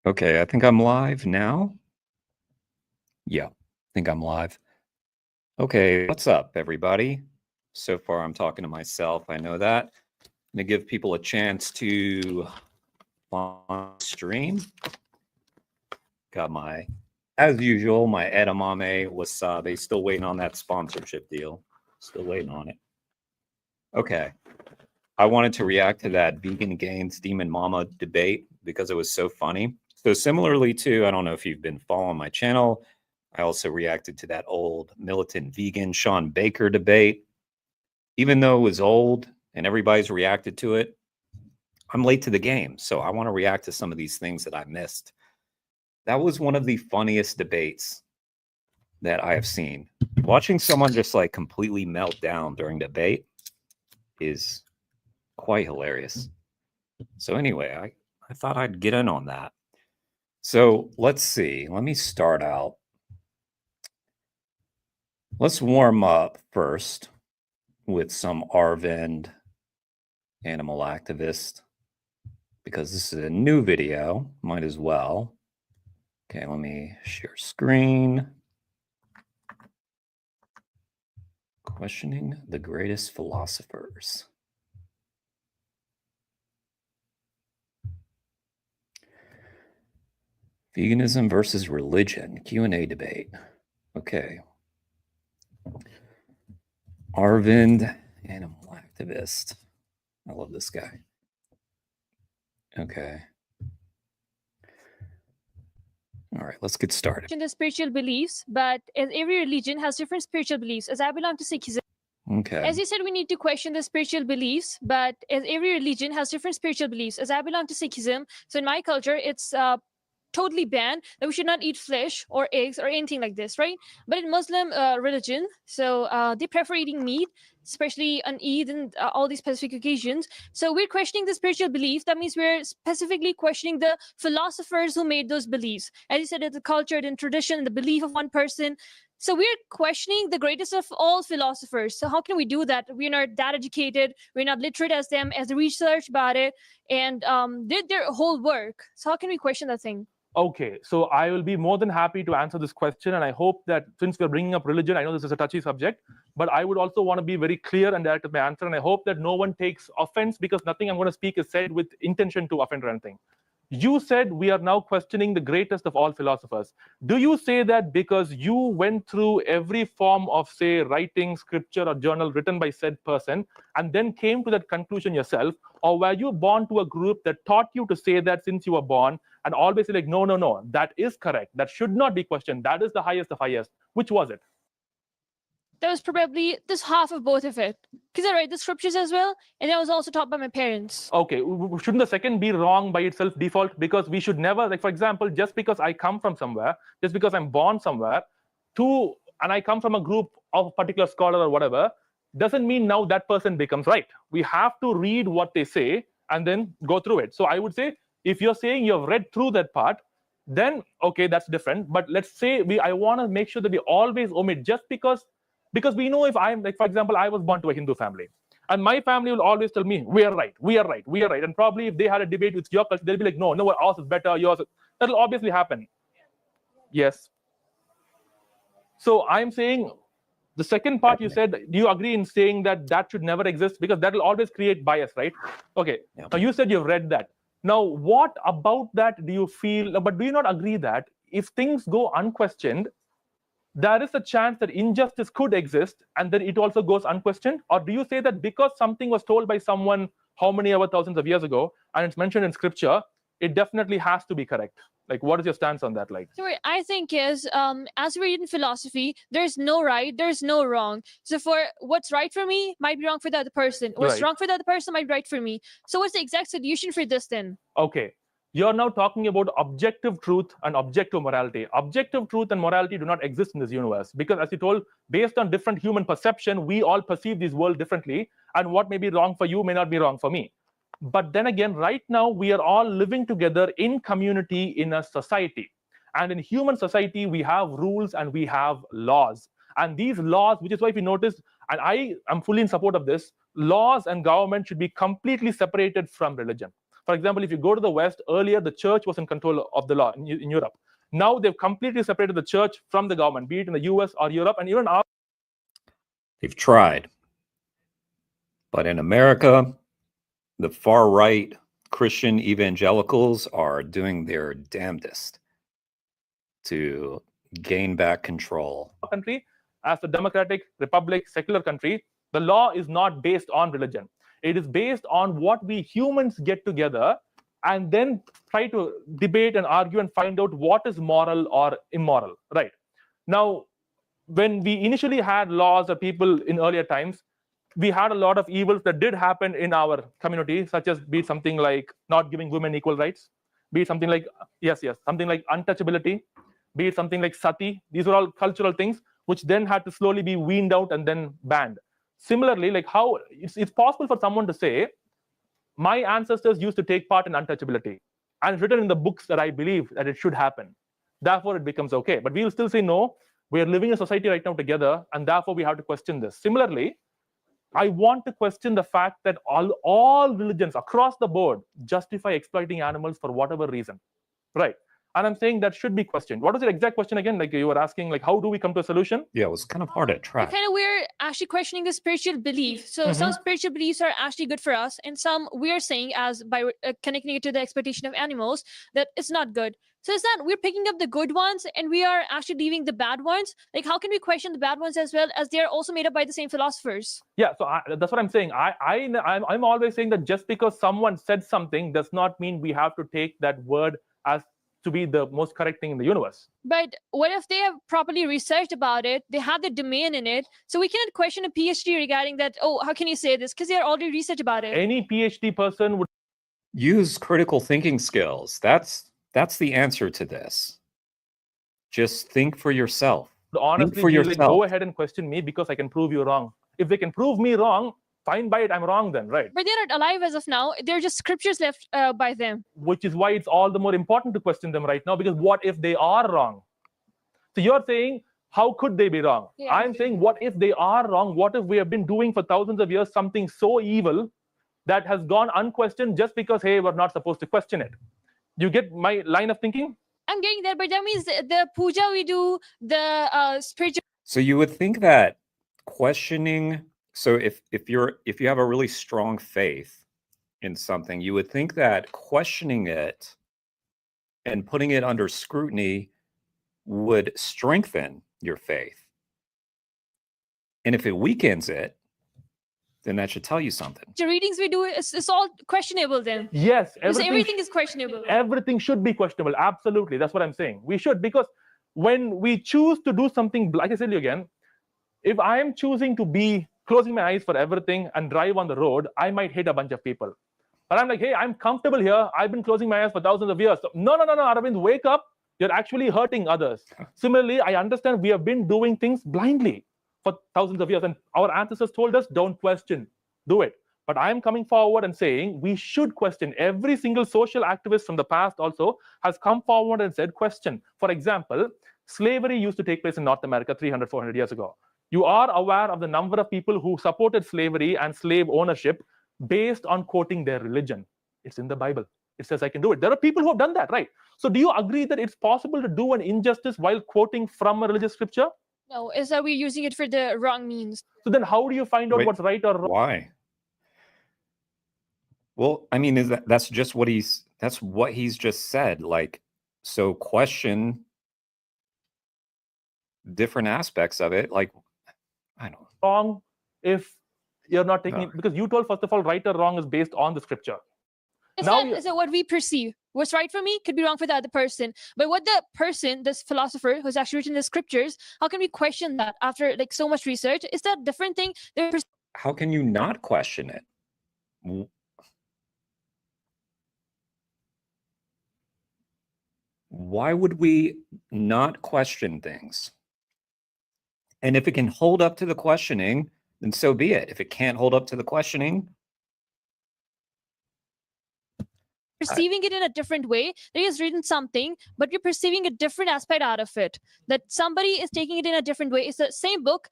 Okay, I think I'm live now. Yeah, I think I'm live. Okay, what's up, everybody? So far, I'm talking to myself. I know that. I'm going to give people a chance to stream. Got my, as usual, my edamame wasabi. Still waiting on that sponsorship deal. Still waiting on it. Okay. I wanted to react to that Vegan Gains Demonmama Debate because it was so funny. So similarly to, I don't know if you've been following my channel, I also reacted to that old militant vegan Sean Baker debate. Even though it was old and everybody's reacted to it, I'm late to the game. So I want to react to some of these things that I missed. That was one of the funniest debates that I have seen. Watching someone just like completely melt down during debate is quite hilarious. So anyway, I thought I'd get in on that. So let's see. Let me start out. Let's warm up first with some Arvind, animal activist, because this is a new video. Might as well. Okay, let me share screen. Questioning the greatest philosophers. Veganism versus religion, Q&A debate. Okay. Arvind, animal activist. I love this guy. Okay. All right, let's get started. The spiritual beliefs, but as every religion has different spiritual beliefs. As I belong to Sikhism, okay. As you said, we need to question the spiritual beliefs, but as every religion has different spiritual beliefs. As I belong to Sikhism, so in my culture, it's totally banned that we should not eat flesh or eggs or anything like this, right? But in Muslim religion, so they prefer eating meat, especially on Eid and all these specific occasions. So we're questioning the spiritual belief. That means we're specifically questioning the philosophers who made those beliefs. As you said, it's the culture and tradition and the belief of one person. So we're questioning the greatest of all philosophers. So how can we do that? We're not that educated. We're not literate as them, as the research about it, and did their whole work. So how can we question that thing? Okay, so I will be more than happy to answer this question, and I hope that since we're bringing up religion, I know this is a touchy subject, but I would also want to be very clear and direct with my answer, and I hope that no one takes offense because nothing I'm going to speak is said with intention to offend or anything. You said we are now questioning the greatest of all philosophers. Do you say that because you went through every form of, say, writing, scripture, or journal written by said person, and then came to that conclusion yourself, or were you born to a group that taught you to say that since you were born, and always like, no, that is correct. That should not be questioned. That is the highest of highest. Which was it? That was probably this half of both of it. Because I read the scriptures as well, and I was also taught by my parents. Okay, shouldn't the second be wrong by itself default? Because we should never, like for example, just because I come from somewhere, just because I'm born somewhere, and I come from a group of a particular scholar or whatever, doesn't mean now that person becomes right. We have to read what they say and then go through it. So I would say, if you're saying you've read through that part, then okay, that's different. But let's say I want to make sure that we always omit just because we know if I'm, like for example, I was born to a Hindu family, and my family will always tell me we are right. And probably if they had a debate with your culture, they'll be like, no, ours is better, yours. That'll obviously happen. Yes. So I'm saying the second part you said, do you agree in saying that should never exist? Because that will always create bias, right? Okay. Yeah. Now you said you've read that. Now, what about that do you feel, but do you not agree that if things go unquestioned, there is a chance that injustice could exist and then it also goes unquestioned? Or do you say that because something was told by someone how many ever thousands of years ago and it's mentioned in scripture, it definitely has to be correct? Like, what is your stance on that? Like, so I think is as we read in philosophy, there's no right, there's no wrong. So for what's right for me might be wrong for the other person. What's wrong for the other person might be right for me. So what's the exact solution for this then? Okay. You're now talking about objective truth and objective morality. Objective truth and morality do not exist in this universe because, as you told, based on different human perception, we all perceive this world differently, and what may be wrong for you may not be wrong for me. But then again, right now, we are all living together in community, in a society. And in human society, we have rules and we have laws. And these laws, which is why if you notice, and I am fully in support of this, laws and government should be completely separated from religion. For example, if you go to the West, earlier the church was in control of the law in Europe. Now they've completely separated the church from the government, be it in the US or Europe, and even They've tried. But in America, the far right Christian evangelicals are doing their damnedest to gain back control. country, as a democratic, republic, secular country, the law is not based on religion. It is based on what we humans get together and then try to debate and argue and find out what is moral or immoral, right? Now, when we initially had laws or people in earlier times, we had a lot of evils that did happen in our community, such as be it something like not giving women equal rights, be it something like, something like untouchability, be it something like sati. These were all cultural things which then had to slowly be weaned out and then banned. Similarly, like how it's possible for someone to say, my ancestors used to take part in untouchability, and it's written in the books that I believe that it should happen. Therefore, it becomes okay. But we will still say, no, we are living in a society right now together, and therefore we have to question this. Similarly, I want to question the fact that all religions across the board justify exploiting animals for whatever reason, right? And I'm saying that should be questioned. What was your exact question again? Like you were asking, like how do we come to a solution? Yeah, it was kind of hard to track. We're actually questioning the spiritual belief. So some spiritual beliefs are actually good for us, and some we're saying, as by connecting it to the exploitation of animals, that it's not good. So is that we're picking up the good ones and we are actually leaving the bad ones? Like how can we question the bad ones as well, as they are also made up by the same philosophers? Yeah, so that's what I'm saying. I'm always saying that just because someone said something does not mean we have to take that word as to be the most correct thing in the universe. But what if they have properly researched about it? They have the domain in it. So we cannot question a PhD regarding that. Oh, how can you say this? Because they are already researched about it. Any PhD person would use critical thinking skills. That's the answer to this. Just think for yourself. honestly for be like, yourself. go ahead and question me because I can prove you wrong. If they can prove me wrong, fine by it, I'm wrong then, right? But they're not alive as of now. They're just scriptures left by them. Which is why it's all the more important to question them right now, because what if they are wrong? So you're saying, how could they be wrong? Yeah. I'm saying, what if they are wrong? What if we have been doing for thousands of years something so evil that has gone unquestioned just because, hey, we're not supposed to question it? You get my line of thinking? I'm getting that, but that means the puja we do, the spiritual. So you would think that questioning, so if you have a really strong faith in something, you would think that questioning it and putting it under scrutiny would strengthen your faith. And if it weakens it, then that should tell you something. The readings we do, it's all questionable then. Yes, Because everything is questionable. Everything should be questionable. Absolutely. That's what I'm saying. We should, because when we choose to do something, like I said to you again, if I am choosing to be closing my eyes for everything and drive on the road, I might hit a bunch of people. But I'm like, hey, I'm comfortable here. I've been closing my eyes for thousands of years. So, no, Aravind, wake up. You're actually hurting others. Similarly, I understand we have been doing things blindly for thousands of years. And our ancestors told us, don't question, do it. But I'm coming forward and saying we should question. Every single social activist from the past also has come forward and said question. For example, slavery used to take place in North America 300, 400 years ago. You are aware of the number of people who supported slavery and slave ownership based on quoting their religion. It's in the Bible. It says I can do it. There are people who have done that, right? So do you agree that it's possible to do an injustice while quoting from a religious scripture? No, is that we're using it for the wrong means. So then how do you find out Wait, what's right or wrong? Why? Well, I mean, that's what he's just said. Like, so question different aspects of it. Like, I don't know. Wrong if you're not taking it, because you told, first of all, right or wrong is based on the scripture. Is Now that what we perceive? What's right for me could be wrong for the other person. But what the person, this philosopher who's actually written the scriptures, how can we question that after like so much research? Is that a different thing? How can you not question it? Why would we not question things? And if it can hold up to the questioning, then so be it. If it can't hold up to the questioning, Perceiving it in a different way. They has written something, but you're perceiving a different aspect out of it. That somebody is taking it in a different way. It's the same book.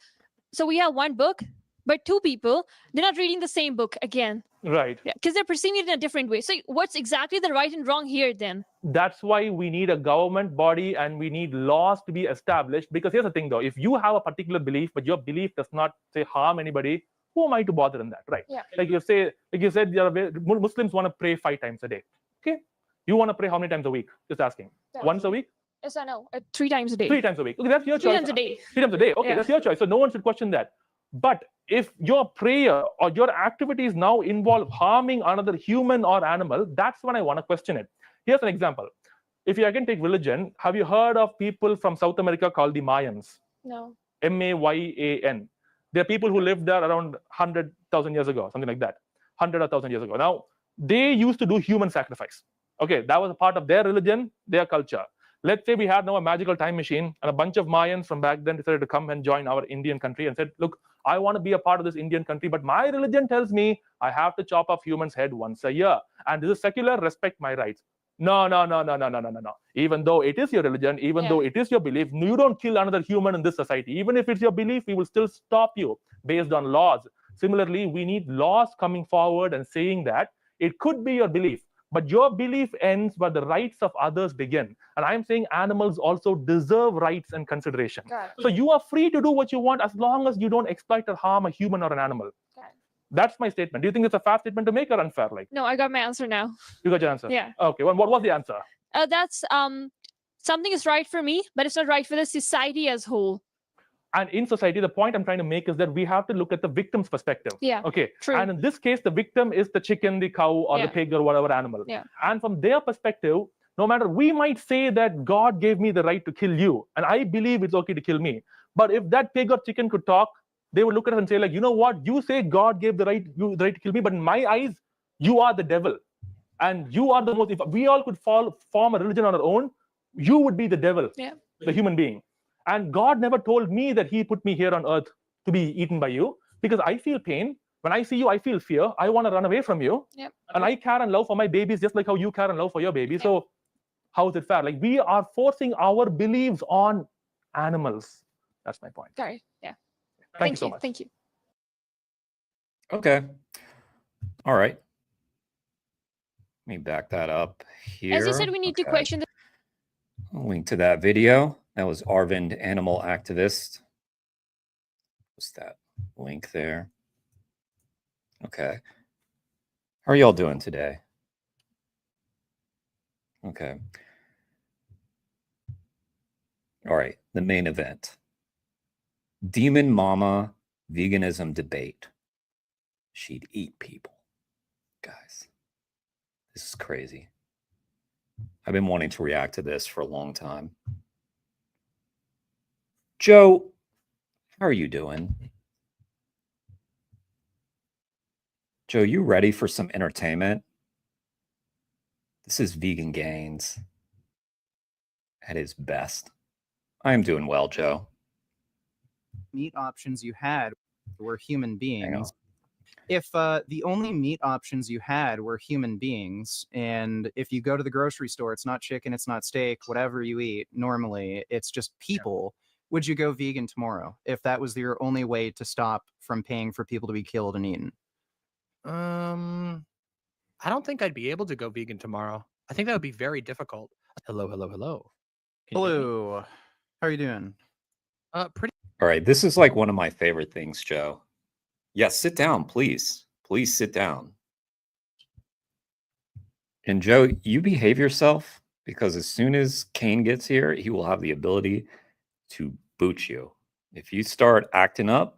So we have one book, but two people, they're not reading the same book again. Right. Yeah, because they're perceiving it in a different way. So what's exactly the right and wrong here then? That's why we need a government body and we need laws to be established. Because here's the thing, though, if you have a particular belief, but your belief does not say harm anybody, who am I to bother in that, right? Yeah. Like you said, Muslims want to pray 5 times a day. Okay, you want to pray how many times a week? Just asking. Yeah. Once a week? Yes, I know. 3 times a day. 3 times a week. Okay, that's your 3 choice. times a day. 3 times a day. Okay, Yeah. that's your choice. So no one should question that. But if your prayer or your activities now involve harming another human or animal, that's when I want to question it. Here's an example. If you again take religion, have you heard of people from South America called the Mayans? No. Mayan. They're people who lived there around 100,000 years ago, something like that. 100 or 1,000 years ago. Now, they used to do human sacrifice. Okay, that was a part of their religion, their culture. Let's say we had now a magical time machine and a bunch of Mayans from back then decided to come and join our Indian country and said, look, I want to be a part of this Indian country, but my religion tells me I have to chop off humans' head once a year. And this is secular, respect my rights. No. Even though it is your religion, even though it is your belief, you don't kill another human in this society. Even if it's your belief, we will still stop you based on laws. Similarly, we need laws coming forward and saying that it could be your belief, but your belief ends where the rights of others begin. And I'm saying animals also deserve rights and consideration. So you are free to do what you want as long as you don't exploit or harm a human or an animal. That's my statement. Do you think it's a fair statement to make or unfair? Like, No, I got my answer now. you got your answer? Yeah. Okay, what was the answer? That's something is right for me, but it's not right for the society as whole. And in society, the point I'm trying to make is that we have to look at the victim's perspective. Yeah. Okay. True. And in this case, the victim is the chicken, the cow, or the pig, or whatever animal. Yeah. And from their perspective, no matter, we might say that God gave me the right to kill you, and I believe it's okay to kill me. But if that pig or chicken could talk, they would look at us and say, like, you know what? You say God gave the right to kill me, but in my eyes, you are the devil. And you are the most, if we all could form a religion on our own, you would be the devil, the human being. And God never told me that he put me here on earth to be eaten by you, because I feel pain. When I see you, I feel fear. I want to run away from you. And I care and love for my babies just like how you care and love for your babies. So how is it fair? Like, we are forcing our beliefs on animals. That's my point. Sorry. Yeah. Thank you so much. Thank you. Okay. All right. Let me back that up here. As you said, we need to question the I'll link to that video. That was Arvind, animal activist. What's that link there? Okay. How are y'all doing today? Okay. All right. The main event. Demon Mama veganism debate. She'd eat people. Guys, this is crazy. I've been wanting to react to this for a long time. Joe, how are you doing? Joe, you ready for some entertainment? This is Vegan Gains at his best. I am doing well, Joe. Meat options you had were human beings. If the only meat options you had were human beings, and if you go to the grocery store, it's not chicken, it's not steak, whatever you eat normally, it's just people, would you go vegan tomorrow if that was your only way to stop from paying for people to be killed and eaten? I don't think I'd be able to go vegan tomorrow. I think that would be very difficult. Hello. Can you hear me? Hello. How are you doing? Pretty. All right, this is like one of my favorite things, Joe. Yes, sit down, please. Please sit down. And Joe, you behave yourself, because as soon as Kane gets here, he will have the ability to boot you. If you start acting up,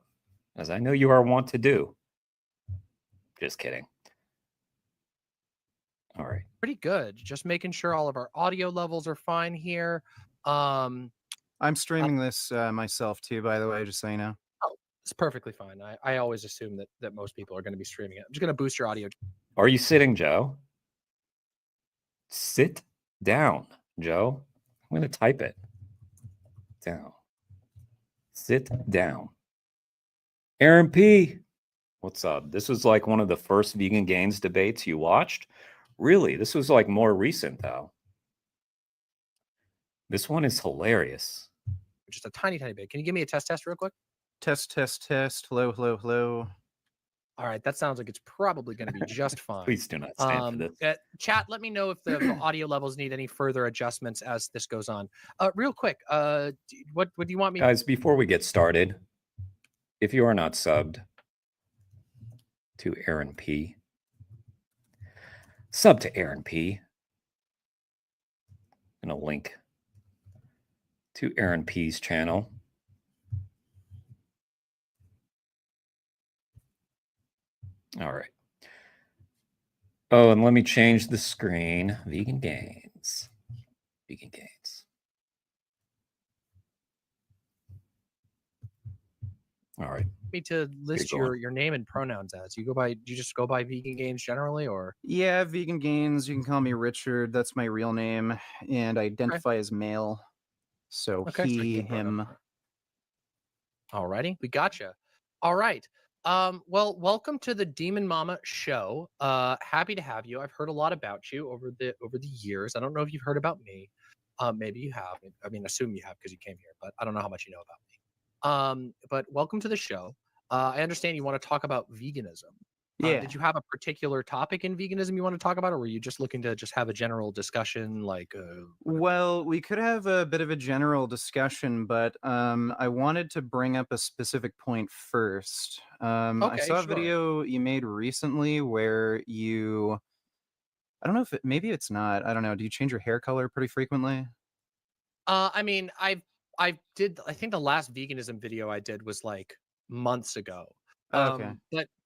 as I know you are wont to do. Just kidding. All right. Pretty good. Just making sure all of our audio levels are fine here. I'm streaming this myself too, by the way, just so you know. It's perfectly fine. I always assume that most people are going to be streaming it. I'm just going to boost your audio. Are you sitting, Joe? Sit down, Joe. I'm going to type it down. Sit down. Aaron P., what's up? This was like one of the first Vegan Gains debates you watched? Really? This was like more recent, though. This one is hilarious. Just a tiny bit. Can you give me a test real quick? Test, test, test. Hello, hello, hello. All right, that sounds like it's probably going to be just fine. Please do not stand for this. Chat, let me know if the audio levels need any further adjustments as this goes on. Real quick, what do you want me? Guys, before we get started, if you are not subbed to Aaron P, sub to Aaron P. And a link to Aaron P's channel. All right. Oh, and let me change the screen. Vegan Gains. Vegan Gains. All right. Me to list your name and pronouns as you go by. Do you just go by Vegan Gains generally, or? Yeah, Vegan Gains. You can call me Richard. That's my real name, and I identify as male. So he, him. Alrighty, we gotcha. All right. Well, welcome to the Demon Mama show. Happy to have you. I've heard a lot about you over the years. I don't know if you've heard about me. Maybe you have. I mean, assume you have because you came here, but I don't know how much you know about me. But welcome to the show. I understand you want to talk about veganism. Yeah. Did you have a particular topic in veganism you want to talk about, or were you just looking to just have a general discussion? Like, well, we could have a bit of a general discussion, but I wanted to bring up a specific point first. I saw a video you made recently where you, I don't know if maybe it's not. I don't know. Do you change your hair color pretty frequently? I mean, I think the last veganism video I did was like months ago. Okay.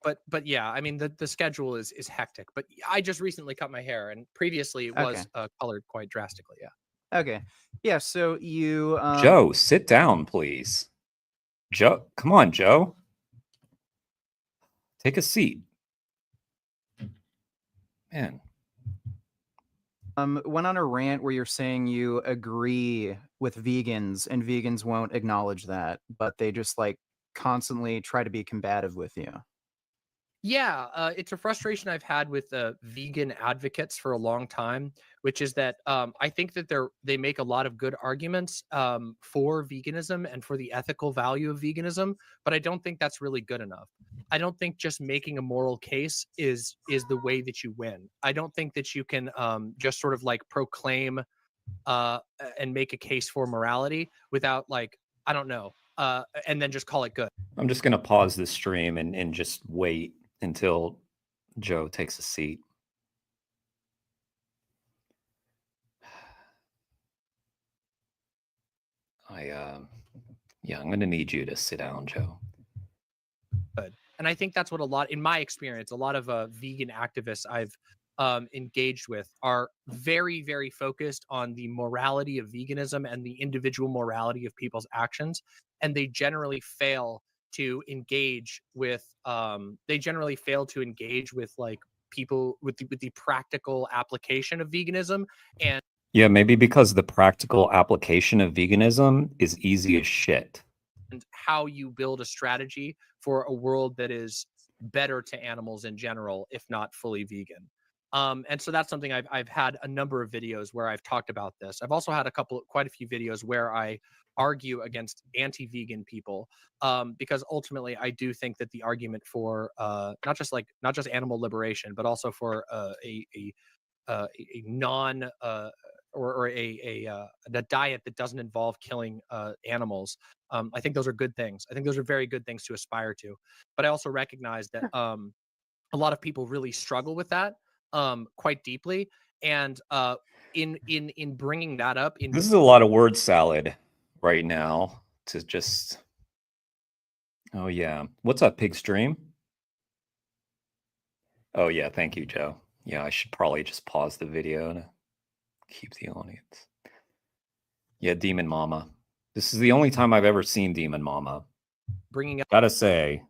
But yeah, I mean the schedule is hectic. But I just recently cut my hair, and previously it was colored quite drastically. Yeah. Okay. Yeah. So you, Joe, sit down, please. Joe, come on, Joe. Take a seat. Man. Went on a rant where you're saying you agree with vegans, and vegans won't acknowledge that, but they just like constantly try to be combative with you. Yeah, it's a frustration I've had with vegan advocates for a long time, which is that I think that they make a lot of good arguments for veganism and for the ethical value of veganism, but I don't think that's really good enough. I don't think just making a moral case is the way that you win. I don't think that you can just sort of like proclaim and make a case for morality without like, I don't know, and then just call it good. I'm just going to pause the stream and just wait until Joe takes a seat. Yeah, I'm going to need you to sit down, Joe. Good. And I think that's what in my experience, a lot of vegan activists I've engaged with are very, very focused on the morality of veganism and the individual morality of people's actions. And they generally fail to engage with like people with the practical application of veganism. And yeah, maybe because the practical application of veganism is easy as shit. And how you build a strategy for a world that is better to animals in general, if not fully vegan. And so that's something I've had a number of videos where I've talked about this. I've also had quite a few videos where I argue against anti-vegan people, because ultimately I do think that the argument for not just animal liberation, but also for a non or a diet that doesn't involve killing animals. I think those are good things. I think those are very good things to aspire to. But I also recognize that a lot of people really struggle with that quite deeply. And in bringing that up, this is a lot of word salad right now to just. Oh yeah, what's up, Pigstream? Oh yeah, thank you, Joe. Yeah, I should probably just pause the video to keep the audience. Yeah, Demon Mama. This is the only time I've ever seen Demon Mama. Bringing up, gotta say,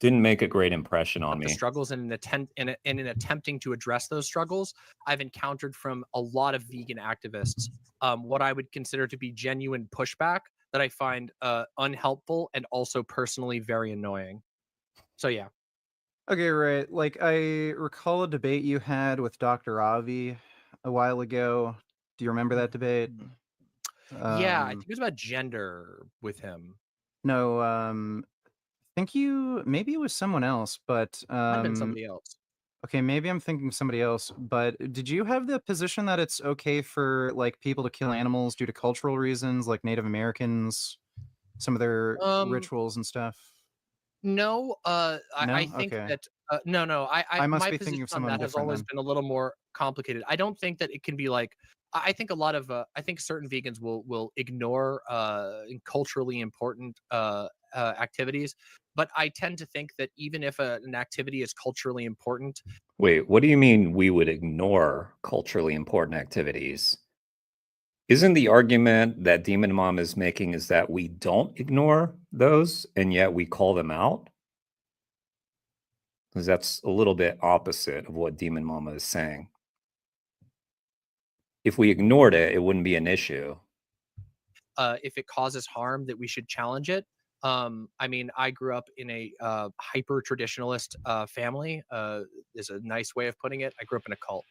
didn't make a great impression on me. The struggles and in attempting to address those struggles, I've encountered from a lot of vegan activists what I would consider to be genuine pushback that I find unhelpful and also personally very annoying. So yeah. Okay, right. Like I recall a debate you had with Dr. Avi a while ago. Do you remember that debate? Yeah, I think it was about gender with him. No, think maybe it was someone else, but Might have been somebody else. okay, maybe I'm thinking of somebody else, but did you have the position that it's okay for like people to kill animals due to cultural reasons, like Native Americans, some of their Um, rituals and stuff? no, I No? think Okay. that no, I must my be thinking position of on someone that has different always then. been a little more complicated. I don't think that it can be like I think a lot of I think certain vegans will ignore culturally important activities, but I tend to think that even if an activity is culturally important, Wait, what do you mean we would ignore culturally important activities? Isn't the argument that Demon Mom is making is that we don't ignore those and yet we call them out? Because that's a little bit opposite of what Demon Mama is saying. If we ignored it, it wouldn't be an issue. if it causes harm, that we should challenge it. I mean, I grew up in a hyper traditionalist family. Is a nice way of putting it. I grew up in a cult.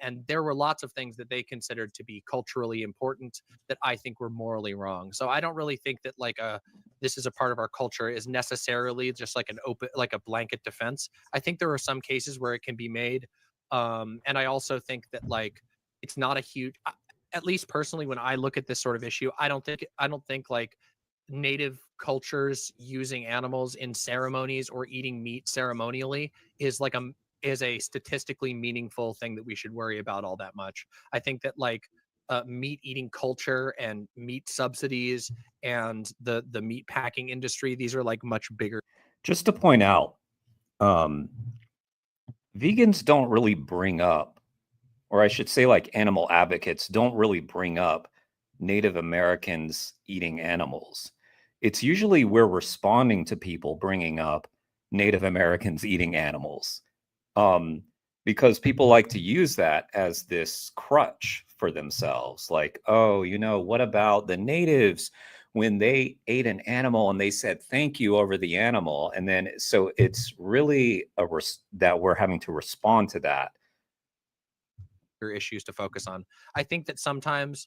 And there were lots of things that they considered to be culturally important that I think were morally wrong. So I don't really think that like this is a part of our culture is necessarily just like an open, like a blanket defense. I think there are some cases where it can be made. And I also think that like it's not a huge, at least personally, when I look at this sort of issue, I don't think like native cultures using animals in ceremonies or eating meat ceremonially is like a statistically meaningful thing that we should worry about all that much. I think that like meat eating culture and meat subsidies and the meat packing industry, these are like much bigger. Just to point out, vegans don't really bring up, or I should say, like animal advocates don't really bring up Native Americans eating animals. It's usually we're responding to people bringing up Native Americans eating animals, because people like to use that as this crutch for themselves. Like, oh, what about the natives when they ate an animal and they said thank you over the animal? And then so it's really that we're having to respond to that. Issues to focus on. I think that sometimes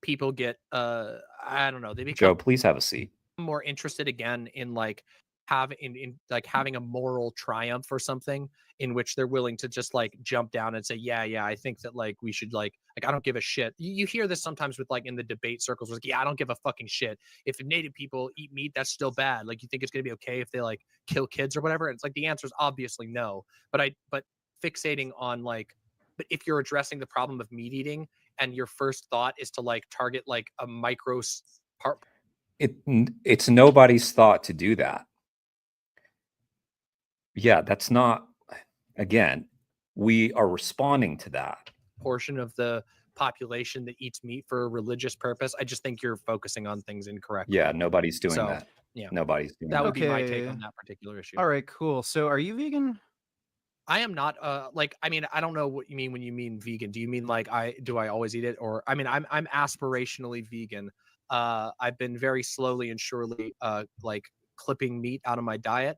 people get I don't know, they become Joe, please have a seat. more interested again in like having a moral triumph or something in which they're willing to just like jump down and say yeah I think that like we should like I don't give a shit. You hear this sometimes with like in the debate circles like yeah I don't give a fucking shit if native people eat meat, that's still bad. Like you think it's gonna be okay if they like kill kids or whatever? And it's like the answer is obviously no. But fixating on like, but if you're addressing the problem of meat eating and your first thought is to like target like a micro part, It's nobody's thought to do that. Yeah, that's not, again, we are responding to that. portion of the population that eats meat for a religious purpose, I just think you're focusing on things incorrectly. Yeah, nobody's doing So, that. yeah. Nobody's doing That would be my take Okay. on that particular issue. All right, cool. So are you vegan? I am not like I mean I don't know what you mean when you mean vegan. Do you mean like I always eat it, or I mean I'm aspirationally vegan. I've been very slowly and surely like clipping meat out of my diet.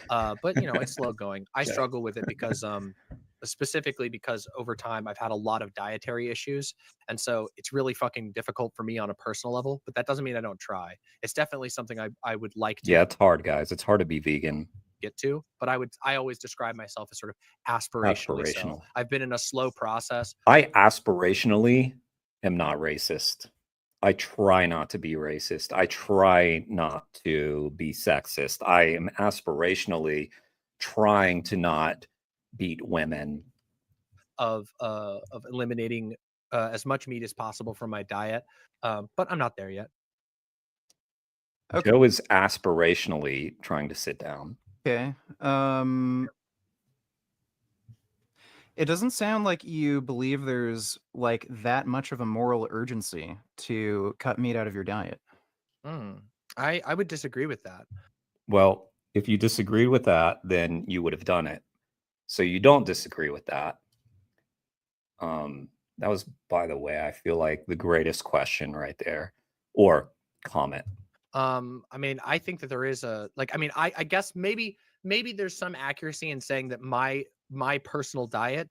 But you know, it's slow going. I Yeah. struggle with it because specifically because over time I've had a lot of dietary issues, and so it's really fucking difficult for me on a personal level, but that doesn't mean I don't try. It's definitely something I would like to Yeah, it's hard, guys. It's hard to be vegan. get to, but I always describe myself as sort of aspirationally so. Aspirational. I've been in a slow process. I aspirationally am not racist. I try not to be racist. I try not to be sexist. I am aspirationally trying to not beat women. Of eliminating as much meat as possible from my diet, but I'm not there yet. Okay. Joe is aspirationally trying to sit down. Okay. It doesn't sound like you believe there's like that much of a moral urgency to cut meat out of your diet. I would disagree with that. Well, if you disagree with that, then you would have done it. So you don't disagree with that. That was, by the way, I feel like the greatest question right there, or comment. I mean, I think that there is a like. I mean, I guess maybe there's some accuracy in saying that my personal diet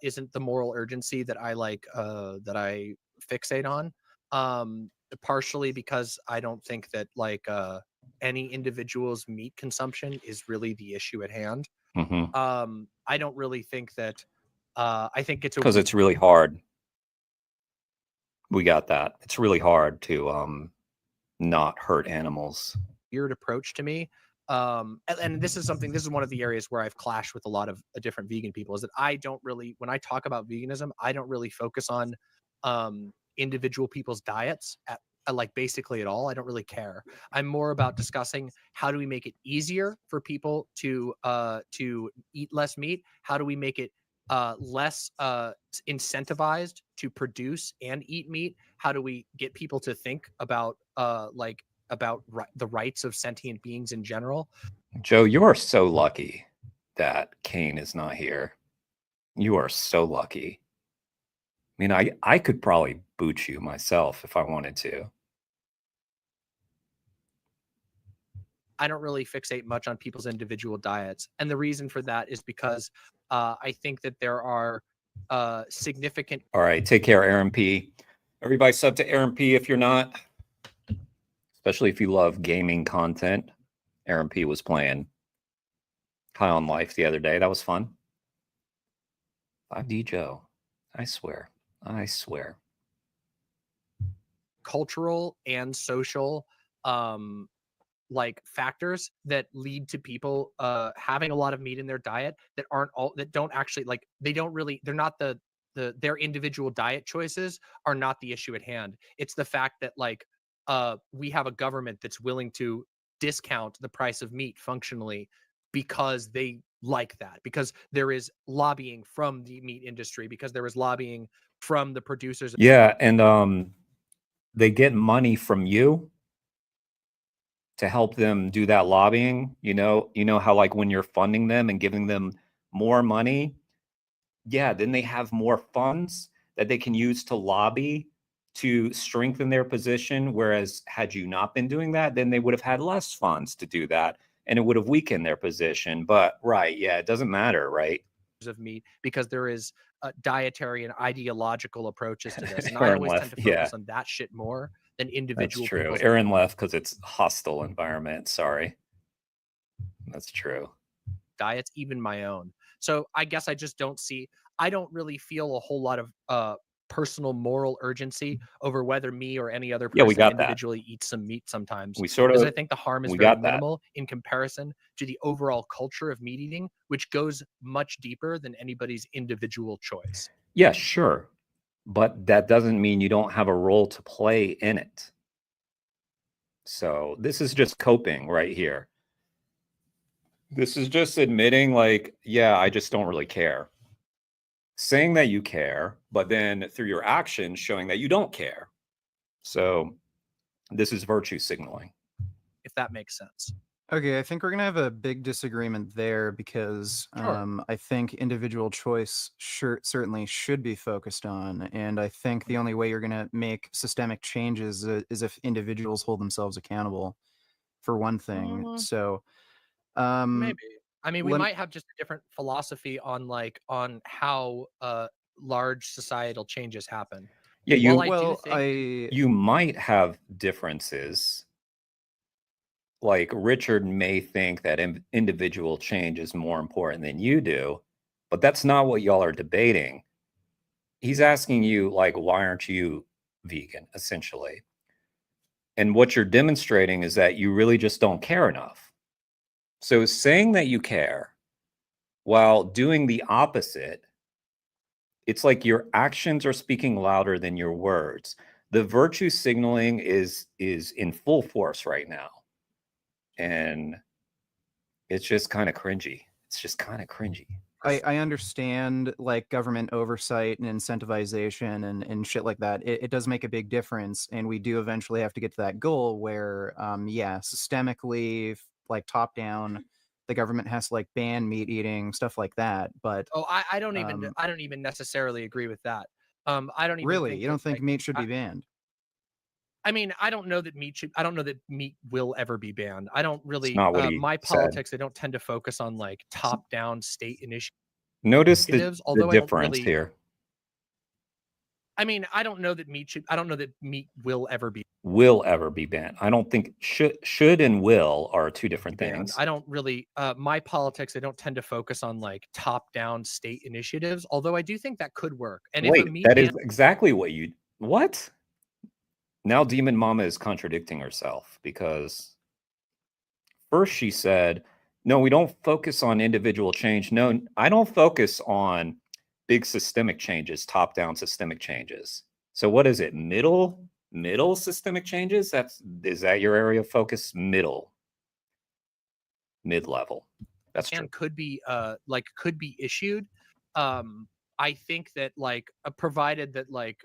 isn't the moral urgency that I like that I fixate on. partially because I don't think that like any individual's meat consumption is really the issue at hand. I don't really think that. I think it's because it's really hard. We got that. It's really hard to not hurt animals. weird approach to me. And this is something, this is one of the areas where I've clashed with a lot of different vegan people, is that I don't really, when I talk about veganism, I don't really focus on individual people's diets at like basically at all. I don't really care. I'm more about discussing how do we make it easier for people to eat less meat? How do we make it less incentivized to produce and eat meat? How do we get people to think about the rights of sentient beings in general? Joe, you are so lucky that Kane is not here. You are so lucky. I mean, I could probably boot you myself if I wanted to. I don't really fixate much on people's individual diets. And the reason for that is because I think that there are significant... All right, take care, Aaron P. Everybody sub to Aaron P if you're not. Especially if you love gaming content. Aaron P was playing High on Life the other day. That was fun. 5D Joe. I swear. I swear. Cultural and social like factors that lead to people having a lot of meat in their diet that don't actually, like, they don't really, they're not their individual diet choices are not the issue at hand. It's the fact that like we have a government that's willing to discount the price of meat functionally because they like that, because there is lobbying from the meat industry, because there is lobbying from the producers. Yeah, and they get money from you to help them do that lobbying. You know how like when you're funding them and giving them more money, yeah, then they have more funds that they can use to lobby to strengthen their position. Whereas had you not been doing that, then they would have had less funds to do that, and it would have weakened their position. But right, yeah, it doesn't matter, right? Of meat, because there is dietary and ideological approaches to this, and I Aaron always left, tend to focus yeah. on that shit more than That's individual true. people's Aaron left because it's hostile environment. Sorry. That's true. diets, even my own. So I guess I just don't really feel a whole lot of personal moral urgency over whether me or any other Yeah, we person got that. individually eats some meat sometimes. We sort of, because I think the harm is we very got that. minimal in comparison to the overall culture of meat eating, which goes much deeper than anybody's individual choice. Yeah, sure. But that doesn't mean you don't have a role to play in it. So this is just coping right here. This is just admitting like, yeah, I just don't really care. Saying that you care, but then through your actions showing that you don't care. So this is virtue signaling. If that makes sense. Okay, I think we're gonna have a big disagreement there because Sure. I think individual choice certainly should be focused on, and I think the only way you're gonna make systemic changes is if individuals hold themselves accountable, for one thing. Mhm. So Maybe. I mean, we lem- might have just a different philosophy on how large societal changes happen. Yeah, you While I do well, think you might have differences. Like Richard may think that individual change is more important than you do, but that's not what y'all are debating. He's asking you, like, why aren't you vegan, essentially? And what you're demonstrating is that you really just don't care enough. So saying that you care while doing the opposite, it's like your actions are speaking louder than your words. The virtue signaling is in full force right now. And it's just kind of cringy. It's just kind of cringy. I understand like government oversight and incentivization and shit like that. It does make a big difference, and we do eventually have to get to that goal where, yeah, systemically, like top down, the government has to like ban meat eating, stuff like that. But I don't even necessarily agree with that. I don't even really, think you don't that, think like, meat should be banned? I mean, I don't know that meat will ever be banned. I don't really, not what he my said. politics, I don't tend to focus on like top down state initiatives. Notice the Although I don't difference really, here. I mean, I don't know that meat will ever be banned. I don't think should and will are two different banned. things. I don't really my politics, I don't tend to focus on like top-down state initiatives, although I do think that could work. And if a Wait, meat that is ban, exactly what? Now Demon Mama is contradicting herself, because first she said, no, we don't focus on individual change. No, I don't focus on big systemic changes, top-down systemic changes. So what is it? Middle systemic changes? Is that your area of focus? Mid-level. That's true. and could be issued. I think that like provided that like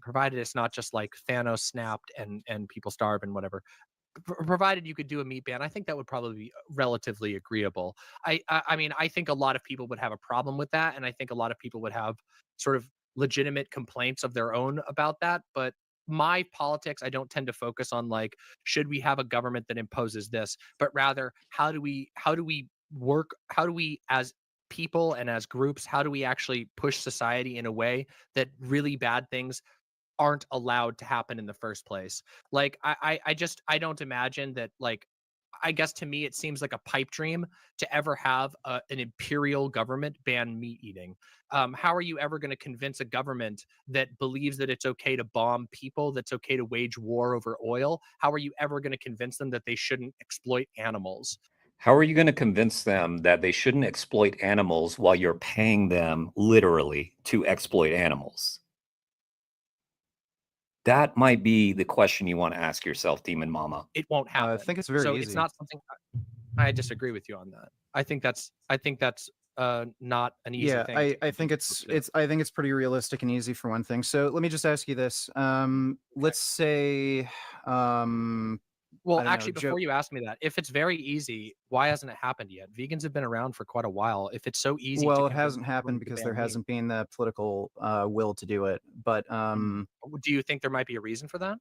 provided it's not just like Thanos snapped and people starve and whatever. Provided you could do a meat ban, I think that would probably be relatively agreeable. I mean, I think a lot of people would have a problem with that, and I think a lot of people would have sort of legitimate complaints of their own about that. But my politics, I don't tend to focus on like, should we have a government that imposes this, but rather how do we work, how do we as people and as groups, how do we actually push society in a way that really bad things aren't allowed to happen in the first place. Like I don't imagine that, like, I guess to me it seems like a pipe dream to ever have an imperial government ban meat eating. How are you ever going to convince a government that believes that it's okay to bomb people, that's okay to wage war over oil? How are you ever going to convince them that they shouldn't exploit animals? How are you going to convince them that they shouldn't exploit animals while you're paying them literally to exploit animals? That might be the question you want to ask yourself, Demon Mama. It won't happen. I think it's very easy. It's not something. I disagree with you on that. I think that's not an easy Yeah, thing. I think it's pretty realistic and easy for one thing. So let me just ask you this. Let's say Well, I don't know, actually, before you ask me that, if it's very easy, why hasn't it happened yet? Vegans have been around for quite a while. If it's so easy, well, to it convince hasn't the happened government to because ban there meat, hasn't been the political will to do it. But do you think there might be a reason for that?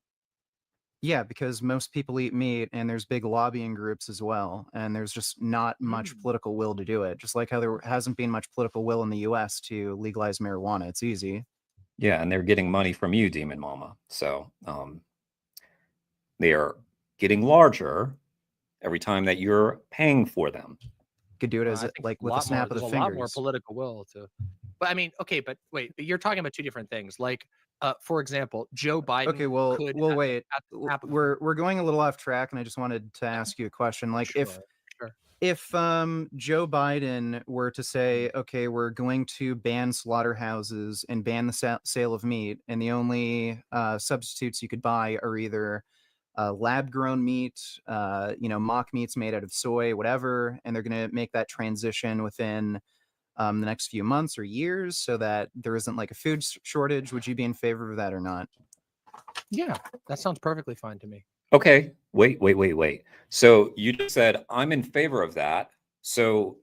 yeah, because most people eat meat and there's big lobbying groups as well, and there's just not much political will to do it. Just like how there hasn't been much political will in the US to legalize marijuana. It's easy. Yeah, and they're getting money from you, Demon Mama. So they are getting larger every time that you're paying for them. Could do it I as think like with a snap of the there's a lot more fingers. political will to. But I mean, okay, but wait, but you're talking about two different things. Like, for example, Joe Biden. Okay, well, could wait. at the snap of a We're going a little off track, and I just wanted to ask you a question. Like, Sure, sure. if Joe Biden were to say, okay, we're going to ban slaughterhouses and ban the sale of meat, and the only substitutes you could buy are either lab-grown meat, mock meats made out of soy, whatever, and they're going to make that transition within the next few months or years so that there isn't like a food shortage. Would you be in favor of that or not? Yeah, that sounds perfectly fine to me. Okay, wait. So you just said I'm in favor of that. So,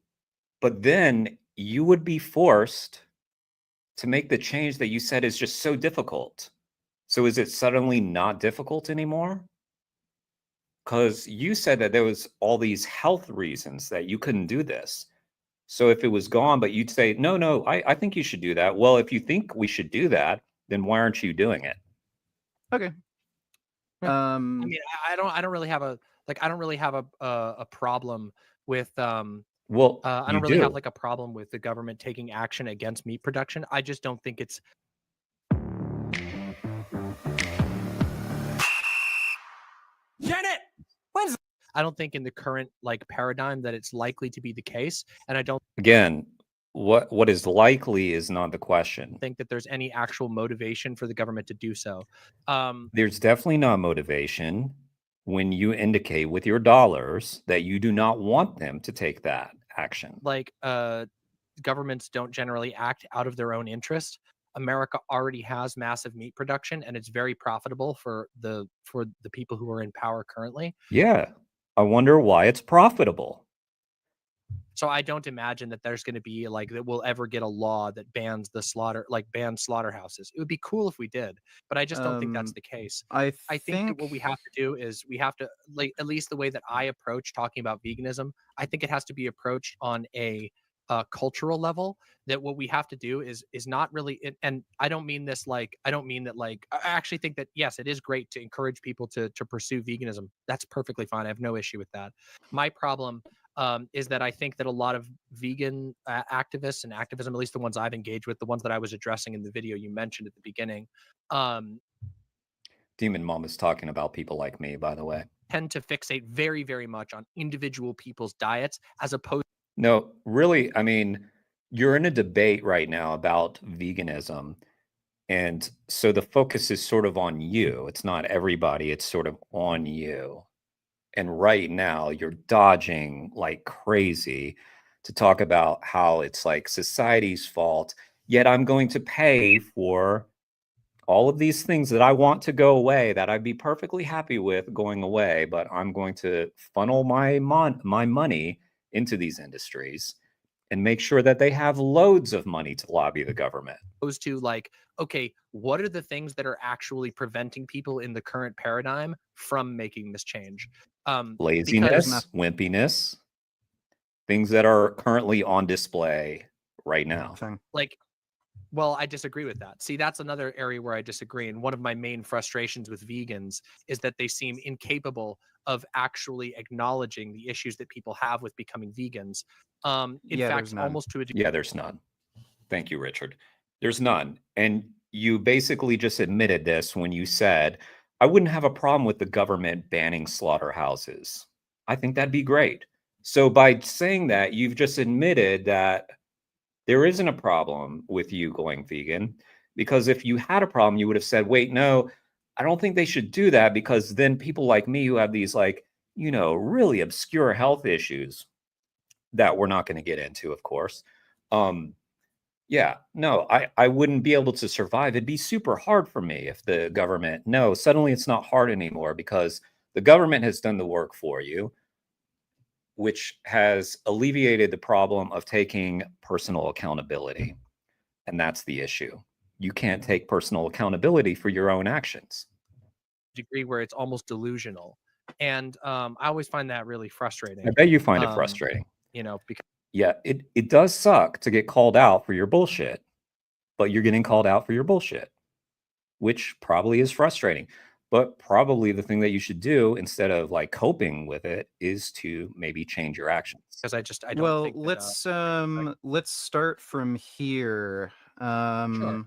but then you would be forced to make the change that you said is just so difficult. So is it suddenly not difficult anymore? Because you said that there was all these health reasons that you couldn't do this. So if it was gone, but you'd say, no, I think you should do that. Well, if you think we should do that, then why aren't you doing it? Okay. I mean, I don't really have a problem with Well, I you don't really do. have like a problem with the government taking action against meat production. I just don't think it's Janet, I don't think in the current like paradigm that it's likely to be the case, and I don't Again, what is likely is not the question. think that there's any actual motivation for the government to do so. There's definitely not motivation when you indicate with your dollars that you do not want them to take that action. Like governments don't generally act out of their own interest. America already has massive meat production, and it's very profitable for the people who are in power currently. Yeah. I wonder why it's profitable. So I don't imagine that there's going to be like that we'll ever get a law that bans bans slaughterhouses. It would be cool if we did, but I just don't think that's the case. I think that what we have to do is we have to, like, at least the way that I approach talking about veganism, I think it has to be approached on a cultural level, that what we have to do is not really, and I don't mean this like, I don't mean that like, I actually think that yes, it is great to encourage people to pursue veganism. That's perfectly fine. I have no issue with that. My problem is that I think that a lot of vegan activists and activism, at least the ones I've engaged with, the ones that I was addressing in the video you mentioned at the beginning, Demon Mom is talking about people like me, by the way. tend to fixate very, very much on individual people's diets as opposed. No, really, I mean, you're in a debate right now about veganism. And so the focus is sort of on you. It's not everybody, it's sort of on you. And right now, you're dodging like crazy to talk about how it's like society's fault. Yet I'm going to pay for all of these things that I want to go away, that I'd be perfectly happy with going away, but I'm going to funnel my money into these industries and make sure that they have loads of money to lobby the government. Opposed to like, okay, what are the things that are actually preventing people in the current paradigm from making this change? Laziness, wimpiness, things that are currently on display right now. Like, well, I disagree with that. See, that's another area where I disagree. And one of my main frustrations with vegans is that they seem incapable of actually acknowledging the issues that people have with becoming vegans. In fact, almost to a degree. Yeah, there's none. Thank you, Richard. There's none. And you basically just admitted this when you said, I wouldn't have a problem with the government banning slaughterhouses. I think that'd be great. So by saying that, you've just admitted that there isn't a problem with you going vegan, because if you had a problem, you would have said, wait, no, I don't think they should do that, because then people like me who have these like, you know, really obscure health issues that we're not going to get into, of course. Yeah, no, I wouldn't be able to survive. It'd be super hard for me if the government, no, suddenly it's not hard anymore because the government has done the work for you, which has alleviated the problem of taking personal accountability. And that's the issue. You can't take personal accountability for your own actions. Degree where it's almost delusional. And I always find that really frustrating. I bet you find it frustrating. You know, because yeah, it does suck to get called out for your bullshit, but you're getting called out for your bullshit, which probably is frustrating. But probably the thing that you should do instead of like coping with it is to maybe change your actions. Because I don't think that, let's start from here. Sure.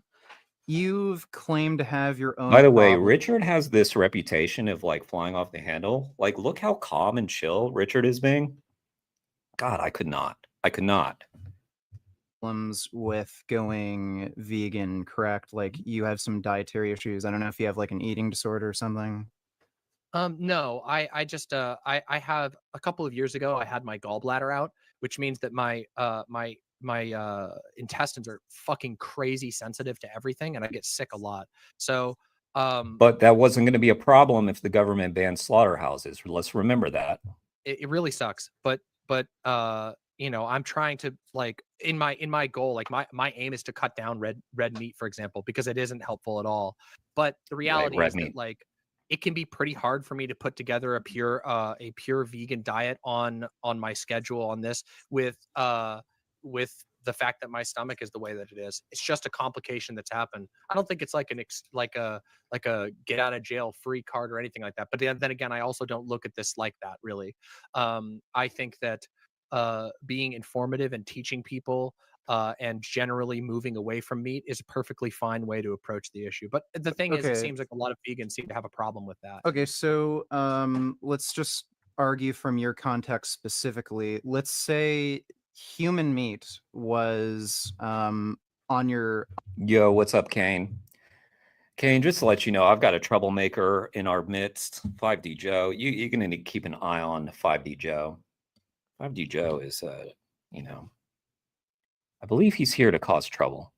You've claimed to have your own. By the way, Richard has this reputation of like flying off the handle. Like, look how calm and chill Richard is being. God, I could not. Problems with going vegan, correct? Like you have some dietary issues. I don't know if you have like an eating disorder or something. No, I just I have a couple of years ago I had my gallbladder out, which means that my intestines are fucking crazy sensitive to everything, and I get sick a lot. So but that wasn't going to be a problem if the government banned slaughterhouses. Let's remember that. It really sucks, but you know, I'm trying to like in my goal, like my aim is to cut down red meat, for example, because it isn't helpful at all. But the reality is that like it can be pretty hard for me to put together a pure vegan diet on my schedule on this with the fact that my stomach is the way that it is. It's just a complication that's happened. I don't think it's like a get out of jail free card or anything like that. But then again, I also don't look at this like that really. I think that being informative and teaching people and generally moving away from meat is a perfectly fine way to approach the issue. But the thing is, it seems like a lot of vegans seem to have a problem with that. Okay, so let's just argue from your context specifically. Let's say human meat was on your... Yo, what's up, Kane? Kane, just to let you know, I've got a troublemaker in our midst, 5D Joe. You're going to need to keep an eye on 5D Joe. 5D Joe is, you know, I believe he's here to cause trouble.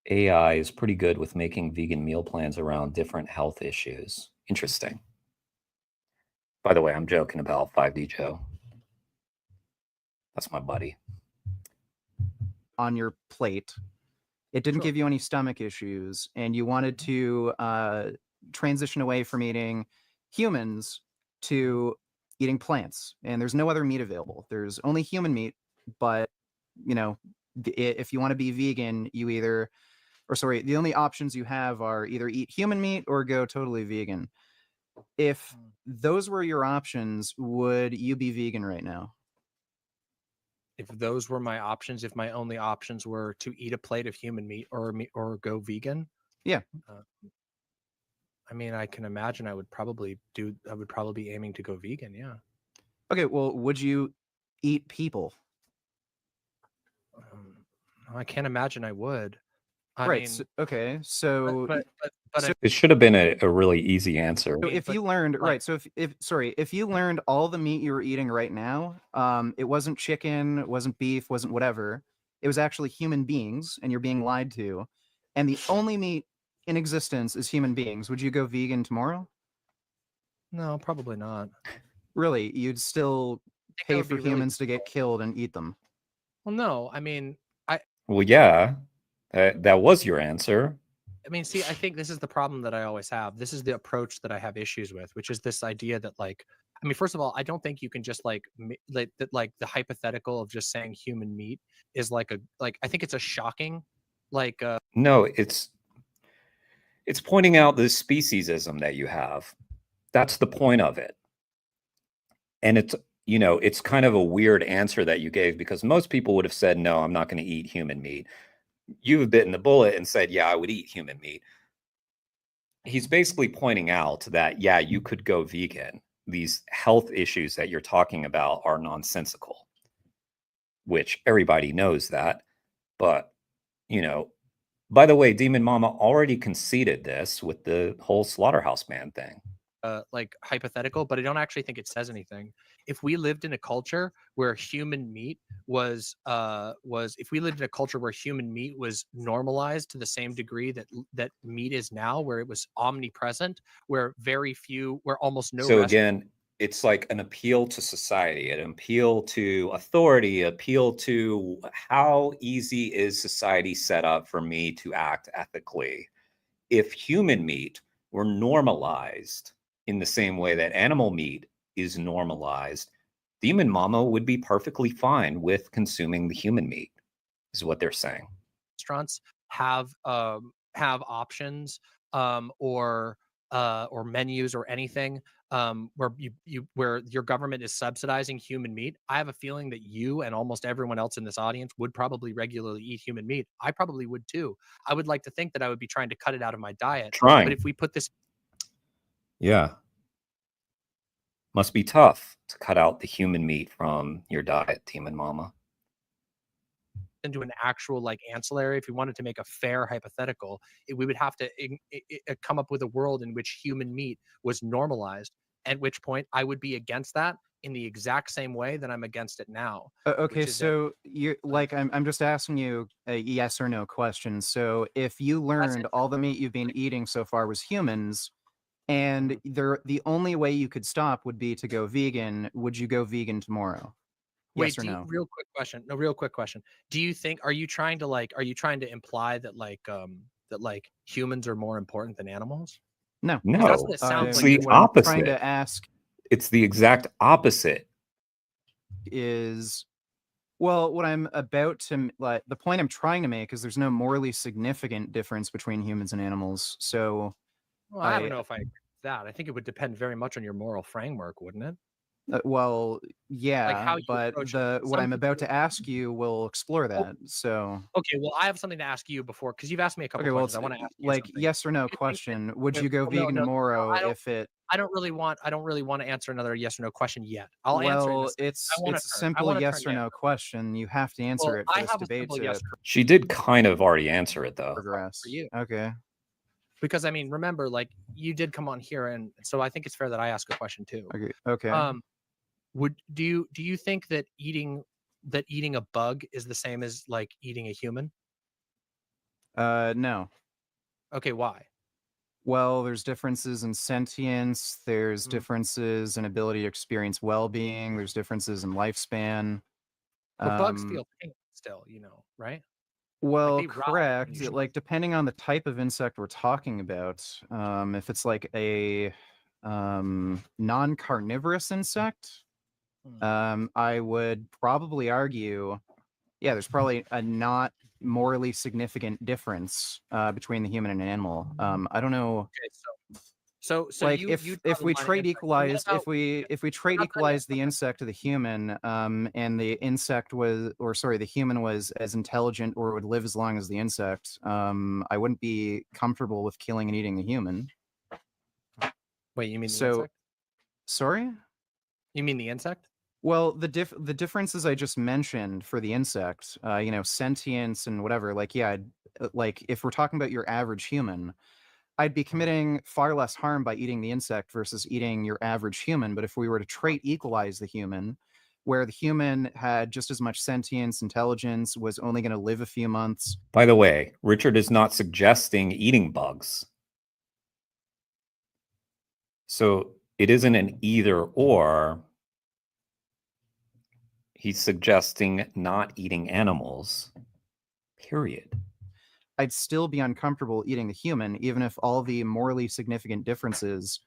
AI is pretty good with making vegan meal plans around different health issues. Interesting. By the way, I'm joking about 5D Joe. That's my buddy. On your plate, it didn't give you any stomach issues, and you wanted to transition away from eating humans to eating plants, and there's no other meat available. There's only human meat, but you know, if you want to be vegan, you either, or sorry, the only options you have are either eat human meat or go totally vegan. If those were your options, would you be vegan right now? If those were my options, if my only options were to eat a plate of human meat or go vegan, Yeah. I mean, I can imagine I would probably be aiming to go vegan. Yeah. Okay, well, would you eat people? I can't imagine I would. I Right. mean, Okay. So, but It should have been a really easy answer. so mean, if but, you learned like- right, so if you learned all the meat you were eating right now, it wasn't chicken, it wasn't beef, wasn't whatever. It was actually human beings, and you're being lied to, and the only meat in existence is human beings. Would you go vegan tomorrow? no, probably not. Really, you'd still I think that pay would for be really humans to get killed and eat them. Well, no, I mean, Well, yeah, that was your answer. see, I think this is the problem that I always have. This is the approach that I have issues with, which is this idea that, like, I mean, first of all, I don't think you can just like the hypothetical of just saying human meat is like I think it's a shocking, like, No, it's pointing out the speciesism that you have. That's the point of it. And it's, it's kind of a weird answer that you gave, because most people would have said, no, I'm not going to eat human meat. You've bitten the bullet and said, yeah, I would eat human meat. He's basically pointing out that, yeah, you could go vegan. These health issues that you're talking about are nonsensical, which everybody knows that. But, by the way, Demon Mama already conceded this with the whole slaughterhouse man thing. like hypothetical, but I don't actually think it says anything. If we lived in a culture where human meat was if we lived in a culture where human meat was normalized to the same degree that meat is now, where it was omnipresent, where almost no So again, it's like an appeal to society, an appeal to authority, appeal to how easy is society set up for me to act ethically. If human meat were normalized in the same way that animal meat is normalized, Demon Mama would be perfectly fine with consuming the human meat, is what they're saying. restaurants have options or menus or anything where where your government is subsidizing human meat. I have a feeling that you and almost everyone else in this audience would probably regularly eat human meat. I probably would too. I would like to think that I would be trying to cut it out of my diet. Trying. But if we put this Yeah. Must be tough to cut out the human meat from your diet, Demon Mama. into an actual like ancillary, if we wanted to make a fair hypothetical, we would have to come up with a world in which human meat was normalized, at which point I would be against that in the exact same way that I'm against it now. Okay, which is that- so you're like, I'm just asking you a yes or no question. So if you learned all the meat you've been eating so far was humans, and the only way you could stop would be to go vegan, would you go vegan tomorrow? Wait, Yes or no? real quick question. No, real quick question. Do you think, are you trying to imply that like humans are more important than animals? No. No, That's what it sounds it's like. the What I'm trying opposite. to ask It's the exact opposite. is, well, what I'm about to, like, the point I'm trying to make is there's no morally significant difference between humans and animals. So, Well, I don't know if I agree with that. I think it would depend very much on your moral framework, wouldn't it? well, yeah, how you but approach it. what Some I'm about people- to ask you will explore that. So, Okay, well, I have something to ask you before, because you've asked me a couple okay, well, questions. I want to ask you like something. yes or no Do you think that- question. Would no, you go no, vegan no, tomorrow I don't- if it? I don't really want to answer another yes or no question yet. I'll answer it. in a Well, second. it's I wanna it's a turn. I simple wanna yes turn or no question. You have to answer Well, it for I this have a debate simple to yes She did kind of already answer it, though. progress. for you. Okay. Because I mean, remember, like you did come on here, and so I think it's fair that I ask a question too. Okay. Okay. Do you think that eating a bug is the same as like eating a human? No. Okay, why? Well, there's differences in sentience. There's Mhm. differences in ability to experience well-being. There's differences in lifespan. But bugs Um, feel pain still, right? Well, they rot correct. usually. Like depending on the type of insect we're talking about, if it's like non-carnivorous insect, I would probably argue, yeah, there's probably a not morally significant difference between the human and animal. I don't know. Okay, so Like you draw if the we line at trait insect. What equalize about- if we trait not done yet, equalize the not done. insect to the human, and the insect was, or sorry, the human was as intelligent or would live as long as the insect, I wouldn't be comfortable with killing and eating the human. Wait, you mean the So, insect? sorry? You mean the insect? Well, the differences I just mentioned for the insect, you know, sentience and whatever, like, yeah, like if we're talking about your average human, I'd be committing far less harm by eating the insect versus eating your average human. But if we were to trait equalize the human, where the human had just as much sentience, intelligence, was only going to live a few months. By the way, Richard is not suggesting eating bugs. So it isn't an either or. He's suggesting not eating animals, period. I'd still be uncomfortable eating the human, even if all the morally significant differences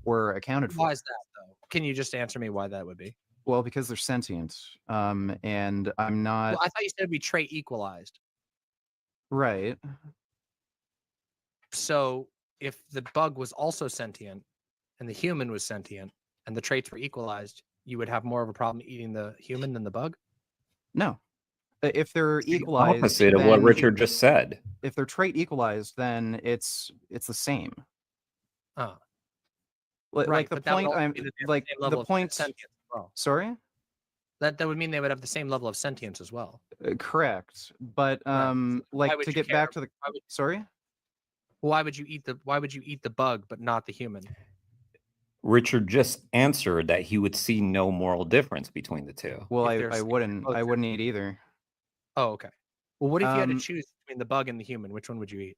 were accounted for. Why is that though? Can you just answer me why that would be? Well, because they're sentient, and I'm not Well, I thought you said it'd be trait equalized. right. So if the bug was also sentient and the human was sentient and the traits were equalized, you would have more of a problem eating the human than the bug? No, if they're The equalized, opposite of what then Richard just said. if they're trait equalized, then it's the same. Oh, Like right. the but that would point also I'm mean that they have like same level the of point. sentience as well. Sorry. That would mean they would have the same level of sentience as well. Correct, but Right. like would to you get care? back to the Why would, sorry. why would you eat the bug but not the human? Richard just answered that he would see no moral difference between the two. Well, If I they're wouldn't both eat either. Oh, okay. Well, what if you had to Um, choose between the bug and the human? Which one would you eat?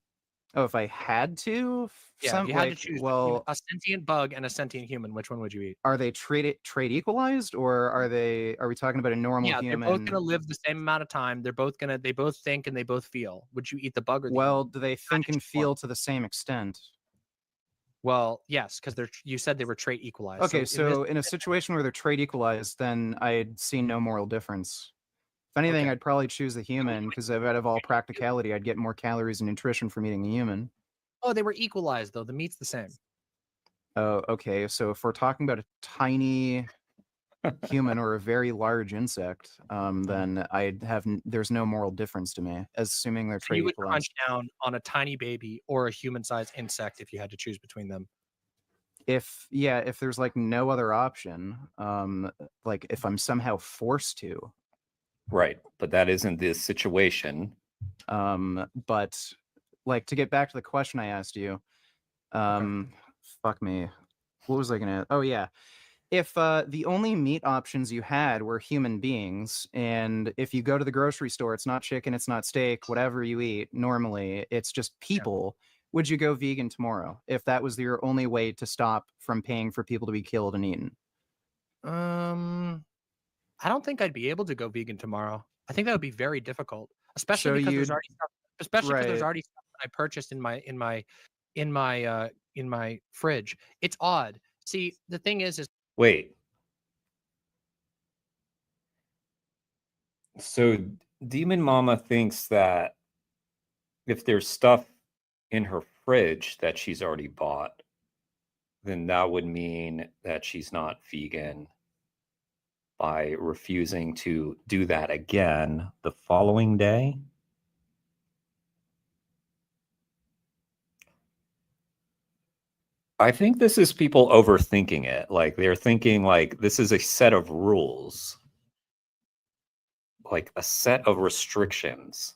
Oh, if I had to, Yeah, if you had to like, choose between well, a sentient bug and a sentient human, which one would you eat? are they trade equalized, or are we talking about a normal Yeah, they're both human? gonna live the same amount of time. They both think and they both feel. Would you eat the bug or the Well, human? do they Had think to and choose one. feel to the same extent? Well, yes, because you said they were trait equalized. Okay, in so this, in a situation where they're trade equalized, then I'd see no moral difference. If anything, Okay. I'd probably choose the human because out of all practicality, I'd get more calories and nutrition from eating the human. oh, they were equalized though. The meat's the same. Oh, okay. So if we're talking about a tiny human or a very large insect, then there's no moral difference to me, assuming they're So trade you would equalized. crunch down on a tiny baby or a human-sized insect if you had to choose between them. If there's like no other option, like if I'm somehow forced to, Right. But that isn't the situation. but like to get back to the question I asked you, fuck me, what was I gonna? Oh yeah, if the only meat options you had were human beings, and if you go to the grocery store, it's not chicken, it's not steak, whatever you eat normally, it's just people. Would you go vegan tomorrow if that was your only way to stop from paying for people to be killed and eaten? I don't think I'd be able to go vegan tomorrow. I think that would be very difficult, especially So because there's you'd- already stuff, especially because there's right. already stuff that I purchased in my fridge. It's odd. See, the thing is Wait. So Demon Mama thinks that if there's stuff in her fridge that she's already bought, then that would mean that she's not vegan by refusing to do that again the following day. I think this is people overthinking it. Like they're thinking like this is a set of rules, like a set of restrictions.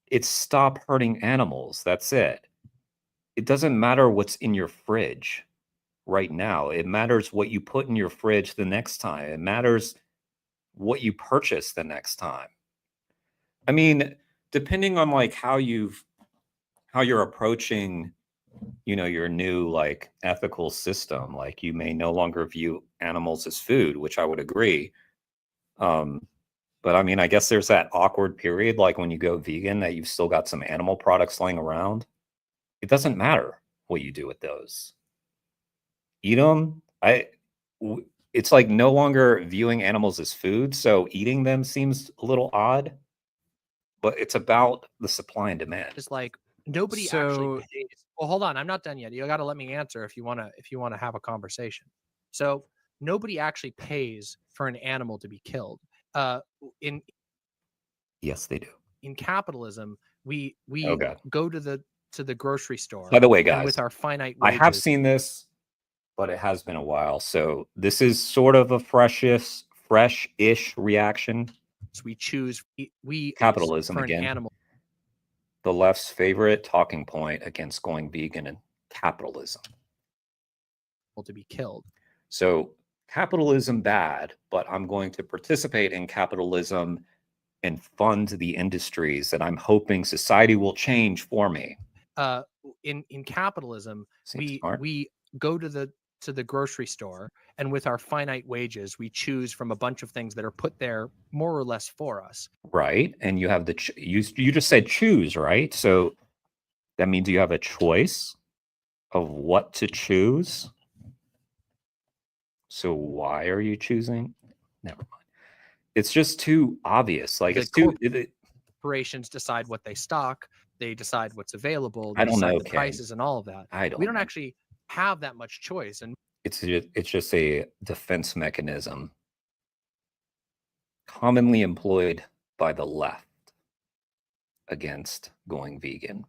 It's stop hurting animals. That's it. It doesn't matter what's in your fridge right now. It matters what you put in your fridge the next time. It matters what you purchase the next time. I mean, depending on like how you're approaching, you know, your new like ethical system, like you may no longer view animals as food, which I would agree. But I mean, I guess there's that awkward period, like when you go vegan, that you've still got some animal products laying around. It doesn't matter what you do with those. eat them. It's like no longer viewing animals as food, so eating them seems a little odd. But it's about the supply and demand. It's like nobody actually pays. Well, hold on, I'm not done yet. You got to let me answer if you want to have a conversation. So nobody actually pays for an animal to be killed. In Yes, they do. In capitalism, we Okay. go to the grocery store. By the way, and guys, with our finite I wages, have seen this, but it has been a while. So this is sort of a fresh-ish reaction. we choose we Capitalism for again. an animal The left's favorite talking point against going vegan and capitalism. to be killed. So capitalism bad, but I'm going to participate in capitalism and fund the industries that I'm hoping society will change for me. In capitalism, Seems smart. we go to the grocery store, and with our finite wages, we choose from a bunch of things that are put there more or less for us. Right, and you have you just said choose, right? So that means you have a choice of what to choose. So why are you choosing? Never mind. It's just too obvious. Like it's too. Corporations decide what they stock. They decide what's available. I They don't decide know, the prices and all of that. We don't know. actually have that much choice, and it's just a defense mechanism commonly employed by the left against going vegan.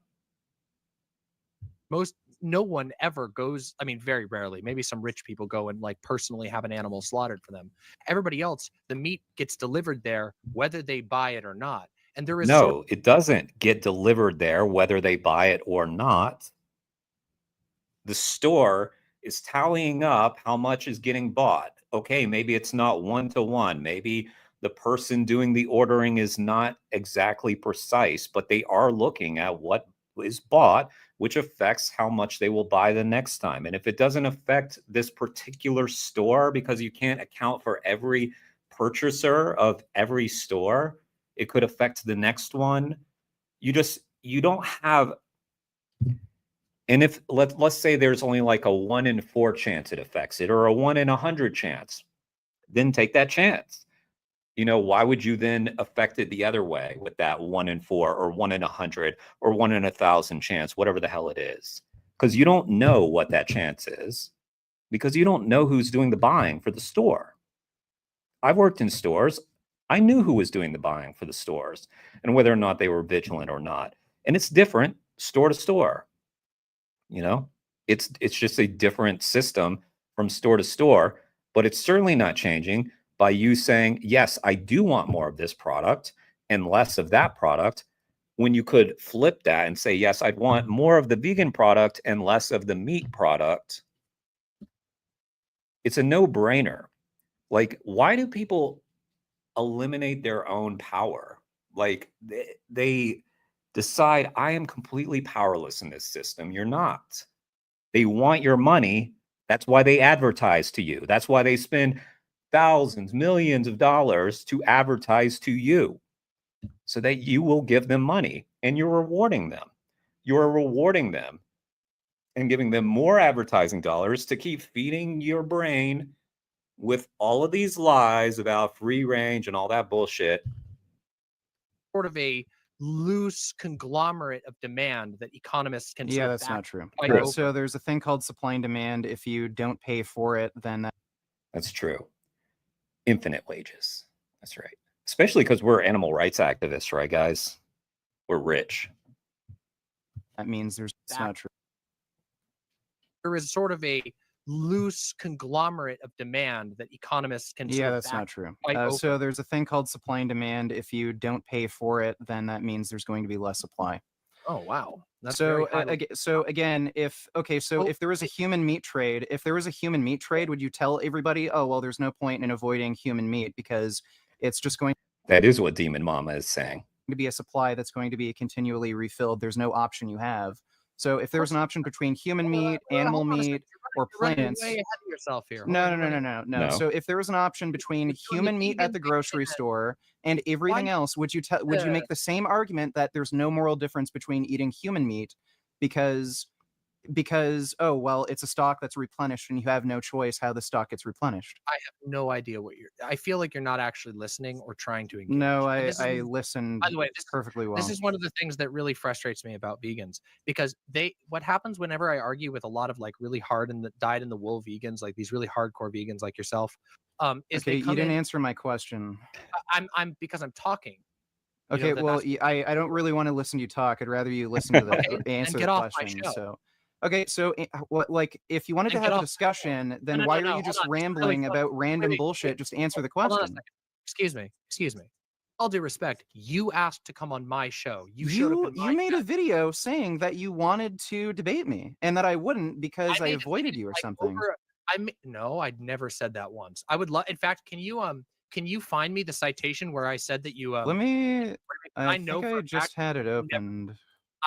No one ever goes, I mean, very rarely, maybe some rich people go and like personally have an animal slaughtered for them. Everybody else, the meat gets delivered there whether they buy it or not. And there is no, it doesn't get delivered there whether they buy it or not. The store is tallying up how much is getting bought. Okay, maybe it's not 1-to-1. Maybe the person doing the ordering is not exactly precise, but they are looking at what is bought, which affects how much they will buy the next time. And if it doesn't affect this particular store, because you can't account for every purchaser of every store, it could affect the next one. You don't have. And if let's say there's only like a 1 in 4 chance it affects it, or a 1 in 100 chance, then take that chance. You know, why would you then affect it the other way with that 1 in 4 or 1 in 100 or 1 in 1,000 chance, whatever the hell it is? Because you don't know what that chance is, because you don't know who's doing the buying for the store. I've worked in stores. I knew who was doing the buying for the stores and whether or not they were vigilant or not. And it's different store to store. You know, it's just a different system from store to store, but it's certainly not changing by you saying, yes, I do want more of this product and less of that product, when you could flip that and say, yes, I'd want more of the vegan product and less of the meat product. It's a no-brainer. Like, why do people eliminate their own power? Like, they decide, I am completely powerless in this system. You're not. They want your money. That's why they advertise to you. That's why they spend thousands, millions of dollars to advertise to you, so that you will give them money, and you're rewarding them. You're rewarding them and giving them more advertising dollars to keep feeding your brain with all of these lies about free range and all that bullshit. Sort of a loose conglomerate of demand that economists can Yeah, that's not true. So there's a thing called supply and demand. If you don't pay for it, then that's true. Infinite wages. That's right. Especially because we're animal rights activists, right, guys? We're rich. That means it's not true. There is sort of a loose conglomerate of demand that economists can Yeah, that's not true. So there's a thing called supply and demand. If you don't pay for it, then that means there's going to be less supply. Oh, wow. That's so again, if there was a human meat trade, would you tell everybody, oh, well, there's no point in avoiding human meat because it's just going That is what Demon Mama is saying. To be a supply that's going to be continually refilled. There's no option you have. So if there was an option between human meat, animal meat, or plants, way ahead of yourself here. No. So if there was an option between human meat at the grocery store and everything else, would you make the same argument that there's no moral difference between eating human meat? Because because, oh, well, it's a stock that's replenished and you have no choice how the stock gets replenished. I have no idea what I feel like you're not actually listening or trying to engage. No, And this is I listened by the way, perfectly well. this is one of the things that really frustrates me about vegans, because what happens whenever I argue with a lot of like really hard and dyed in the wool vegans, like these really hardcore vegans like yourself, is Okay, they you come didn't in. answer my question. I'm because I'm talking. You know, Okay, that well, that's I don't really want to listen to you talk. I'd rather you listen to the okay, then answer get the off my question. show. So, okay, so what, like, if you wanted Then to get have a off my show. discussion, then No, why no, are you hold just on. It's really rambling funny. about random Really, bullshit? Just answer the hold on a question. second. Excuse me. All due respect, you asked to come on my show. You showed up in my You made chat. a video saying that you wanted to debate me and that I wouldn't because I made a avoided video, you or like, something. no, I'd never said that once. I would love. In fact, can you find me the citation where I said that you Let me. I know think for I a just fact had it never- opened.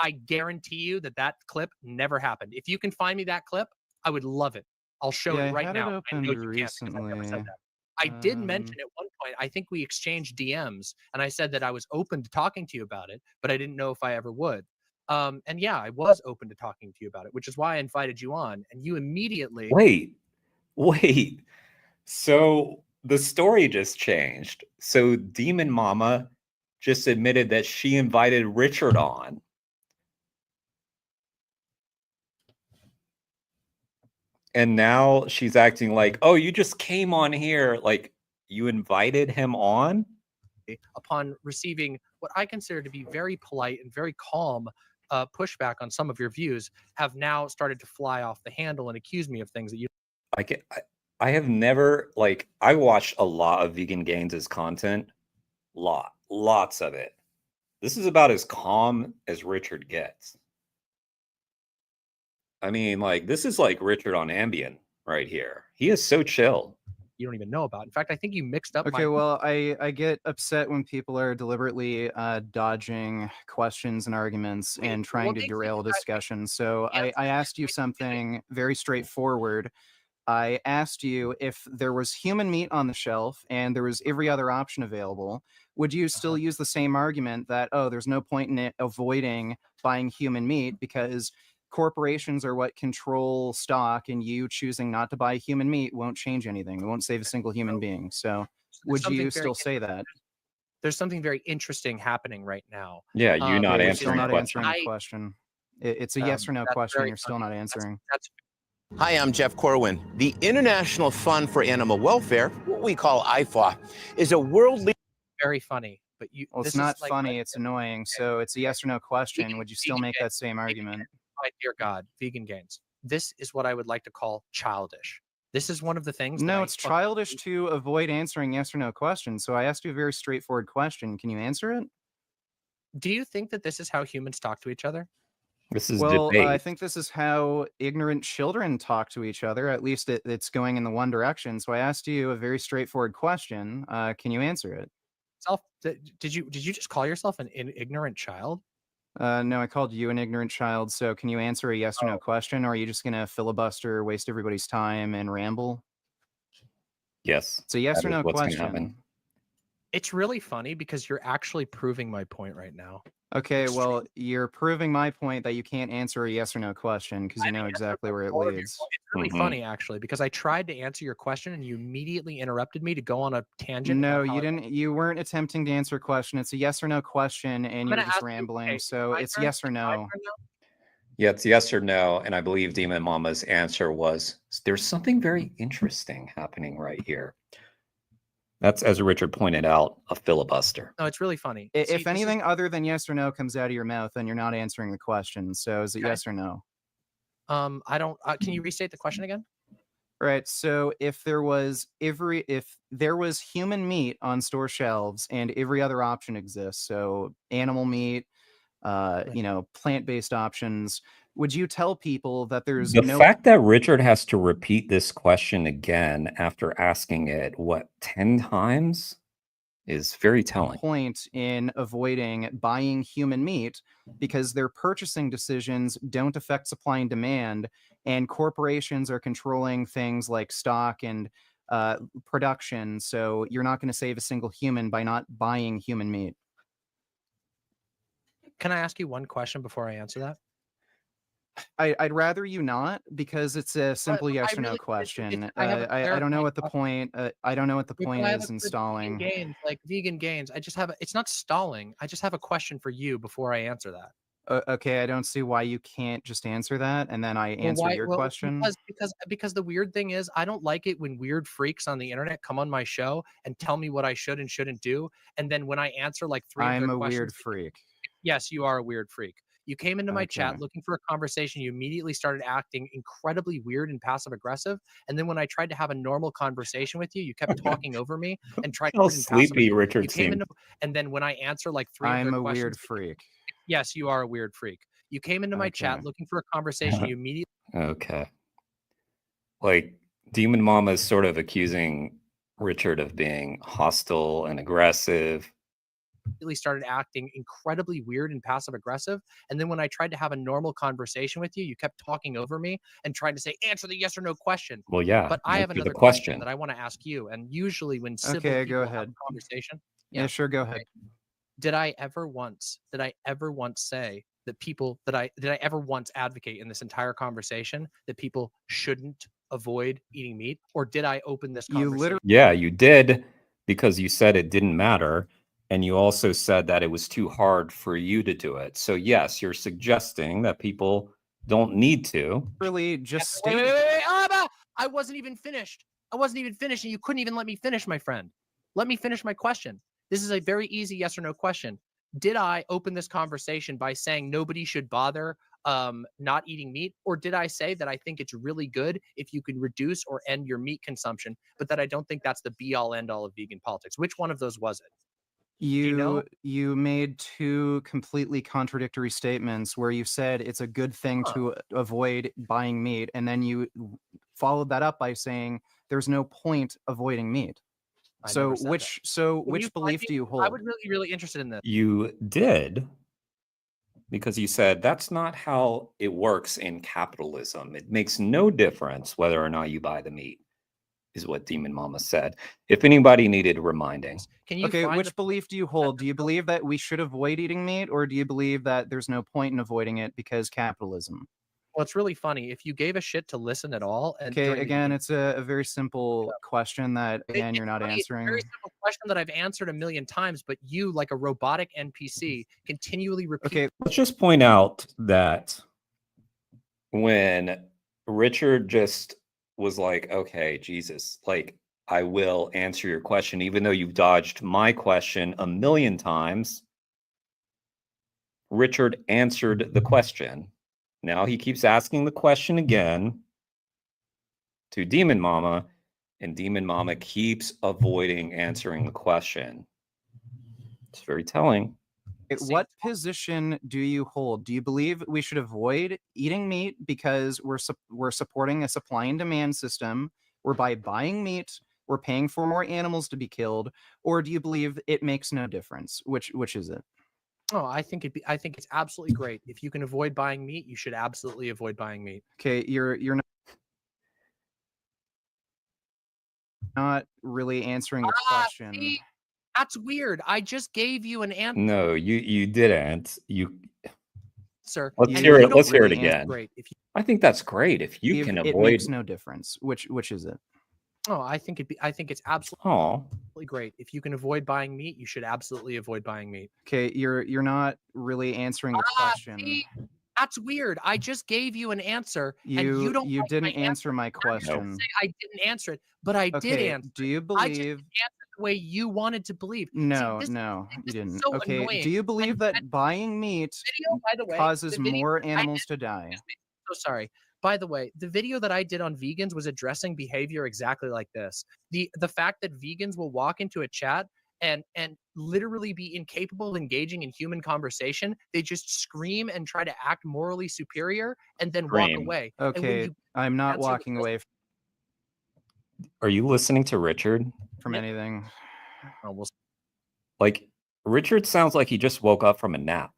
I guarantee you that clip never happened. If you can find me that clip, I would love it. I'll show Yeah, it I right had now. it I know opened you can't because I never said recently. that. I did mention at one point, I think we exchanged DMs, and I said that I was open to talking to you about it, but I didn't know if I ever would. And yeah, I was open to talking to you about it, which is why I invited you on. And you immediately Wait. So the story just changed. So Demon Mama just admitted that she invited Richard on. And now she's acting like, oh, you just came on here. Like, you invited him on? upon receiving what I consider to be very polite and very calm pushback on some of your views, have now started to fly off the handle and accuse me of things that you. I have never, like, I watched a lot of Vegan Gains' content. Lots of it. This is about as calm as Richard gets. I mean, like, this is like Richard on Ambien right here. He is so chill. You don't even know about. In fact, I think you mixed up. Okay, well, I get upset when people are deliberately dodging questions and arguments and trying to derail discussion. So I asked you something very straightforward. I asked you if there was human meat on the shelf and there was every other option available, would you still use the same argument that, oh, there's no point in avoiding buying human meat because corporations are what control stock, and you choosing not to buy human meat won't change anything. It won't save a single human being. So would you still say that? There's something very interesting happening right now. Yeah, you not you're answering still not the answering the question. It's a yes or no question. You're still not answering. Hi, I'm Jeff Corwin. The International Fund for Animal Welfare, what we call IFAW, is a world leader. Very funny, but you. Well, it's not funny. It's annoying. So it's a yes or no question. Would you still make that same argument? My dear God, Vegan Gains. This is what I would like to call childish. This is one of the things. No, it's childish to avoid answering yes or no questions. So I asked you a very straightforward question. Can you answer it? Do you think that this is how humans talk to each other? This is well, debate. I think this is how ignorant children talk to each other. At least it's going in the one direction. So I asked you a very straightforward question. Can you answer it? Did you just call yourself an ignorant child? No, I called you an ignorant child. So can you answer a yes or no question, or are you just gonna filibuster, waste everybody's time, and ramble? Yes. It's a yes or no what's gonna question. happen. It's really funny because you're actually proving my point right now. Okay, well, you're proving my point that you can't answer a yes or no question because you know exactly where it leads. It's really funny, actually, because I tried to answer your question and you immediately interrupted me to go on a tangent. No, you didn't. You weren't attempting to answer a question. It's a yes or no question, and you're just rambling. So it's yes or no. Yeah, it's yes or no. And I believe Demon Mama's answer was, there's something very interesting happening right here. That's, as Richard pointed out, a filibuster. No, it's really funny. If anything other than yes or no comes out of your mouth, then you're not answering the question. So is it yes or no? I don't. Can you restate the question again? Right. So if there was human meat on store shelves and every other option exists, so animal meat, plant-based options, would you tell people that there's the fact that Richard has to repeat this question again after asking it 10 times is very telling. Point in avoiding buying human meat because their purchasing decisions don't affect supply and demand, and corporations are controlling things like stock and production. So you're not going to save a single human by not buying human meat. Can I ask you one question before I answer that? I'd rather you not, because it's a simple yes or no question. I don't know what the point. I don't know what the point is in stalling. Vegan gains. It's not stalling. I just have a question for you before I answer that. Okay, I don't see why you can't just answer that and then I answer your question. Because the weird thing is, I don't like it when weird freaks on the internet come on my show and tell me what I should and shouldn't do, and then when I answer like 3 of their I'm a questions, weird freak. yes, you are a weird freak. You came into my chat Okay. looking for a conversation. You immediately started acting incredibly weird and passive aggressive. And then when I tried to have a normal conversation with you, you kept talking over me and tried to How put in passive sleepy aggressive. Richard You came seemed. and then when I answer like 3 of I'm their a questions, weird freak. yes, you are a weird freak. You came into my chat Okay. looking for a conversation. You immediately Okay. Like Demon Mama is sort of accusing Richard of being hostile and aggressive. started acting incredibly weird and passive aggressive. And then when I tried to have a normal conversation with you, you kept talking over me and trying to say, answer the yes or no question. Well, yeah. But I have answer the another question that I want to ask you. And usually when civil Okay, people go have ahead. a conversation, Yeah, sure, go ahead. did I ever once say that people did I ever once advocate in this entire conversation that people shouldn't avoid eating meat? Or did I open this You conversation? literally Yeah, you did, because you said it didn't matter. And you also said that it was too hard for you to do it. So yes, you're suggesting that people don't need to. just Wait, stated that. I wasn't even finished. And you couldn't even let me finish, my friend. Let me finish my question. This is a very easy yes or no question. Did I open this conversation by saying nobody should bother not eating meat? Or did I say that I think it's really good if you can reduce or end your meat consumption, but that I don't think that's the be all end all of vegan politics? Which one of those was it? You made two completely contradictory statements where you said it's a good thing to avoid buying meat, and then you followed that up by saying there's no point avoiding meat. So which belief do you hold? I was really interested in this. You did, because you said that's not how it works in capitalism. It makes no difference whether or not you buy the meat, is what Demon Mama said. If anybody needed reminding. Okay, which belief do you hold? Do you believe that we should avoid eating meat, or do you believe that there's no point in avoiding it because capitalism? Well, it's really funny. If you gave a shit to listen at all, and okay, again, it's a very simple question that again you're not answering. It's a very simple question that I've answered a million times, but you, like a robotic NPC, continually repeat. Okay, let's just point out that when Richard just was like, okay, Jesus, like, I will answer your question, even though you've dodged my question a million times, Richard answered the question. Now he keeps asking the question again to Demon Mama, and Demon Mama keeps avoiding answering the question. It's very telling. What position do you hold? Do you believe we should avoid eating meat because we're supporting a supply and demand system, whereby buying meat we're paying for more animals to be killed, or do you believe it makes no difference? Which is it? Oh, I think it's absolutely great. If you can avoid buying meat, you should absolutely avoid buying meat. Okay, you're not really answering the question. See? That's weird. I just gave you an answer. No, you didn't. Sir, let's hear it. Let's hear it again. I think that's great. If you can avoid, it makes no difference. Which is it? Oh, I think it's absolutely great. If you can avoid buying meat, you should absolutely avoid buying meat. Okay, you're not really answering the question. See? That's weird. I just gave you an answer, and you didn't answer my question. Say I didn't answer it, but I did answer. Do you believe? I just answered the way you wanted to believe. No, See, you didn't. So okay, annoying. do you believe that buying meat causes more animals to die? So sorry. By the way, the video that I did on vegans was addressing behavior exactly like this. The fact that vegans will walk into a chat and literally be incapable of engaging in human conversation. They just scream and try to act morally superior and then walk away. Okay, I'm not walking away. Are you listening to Richard? From anything? Like, Richard sounds like he just woke up from a nap.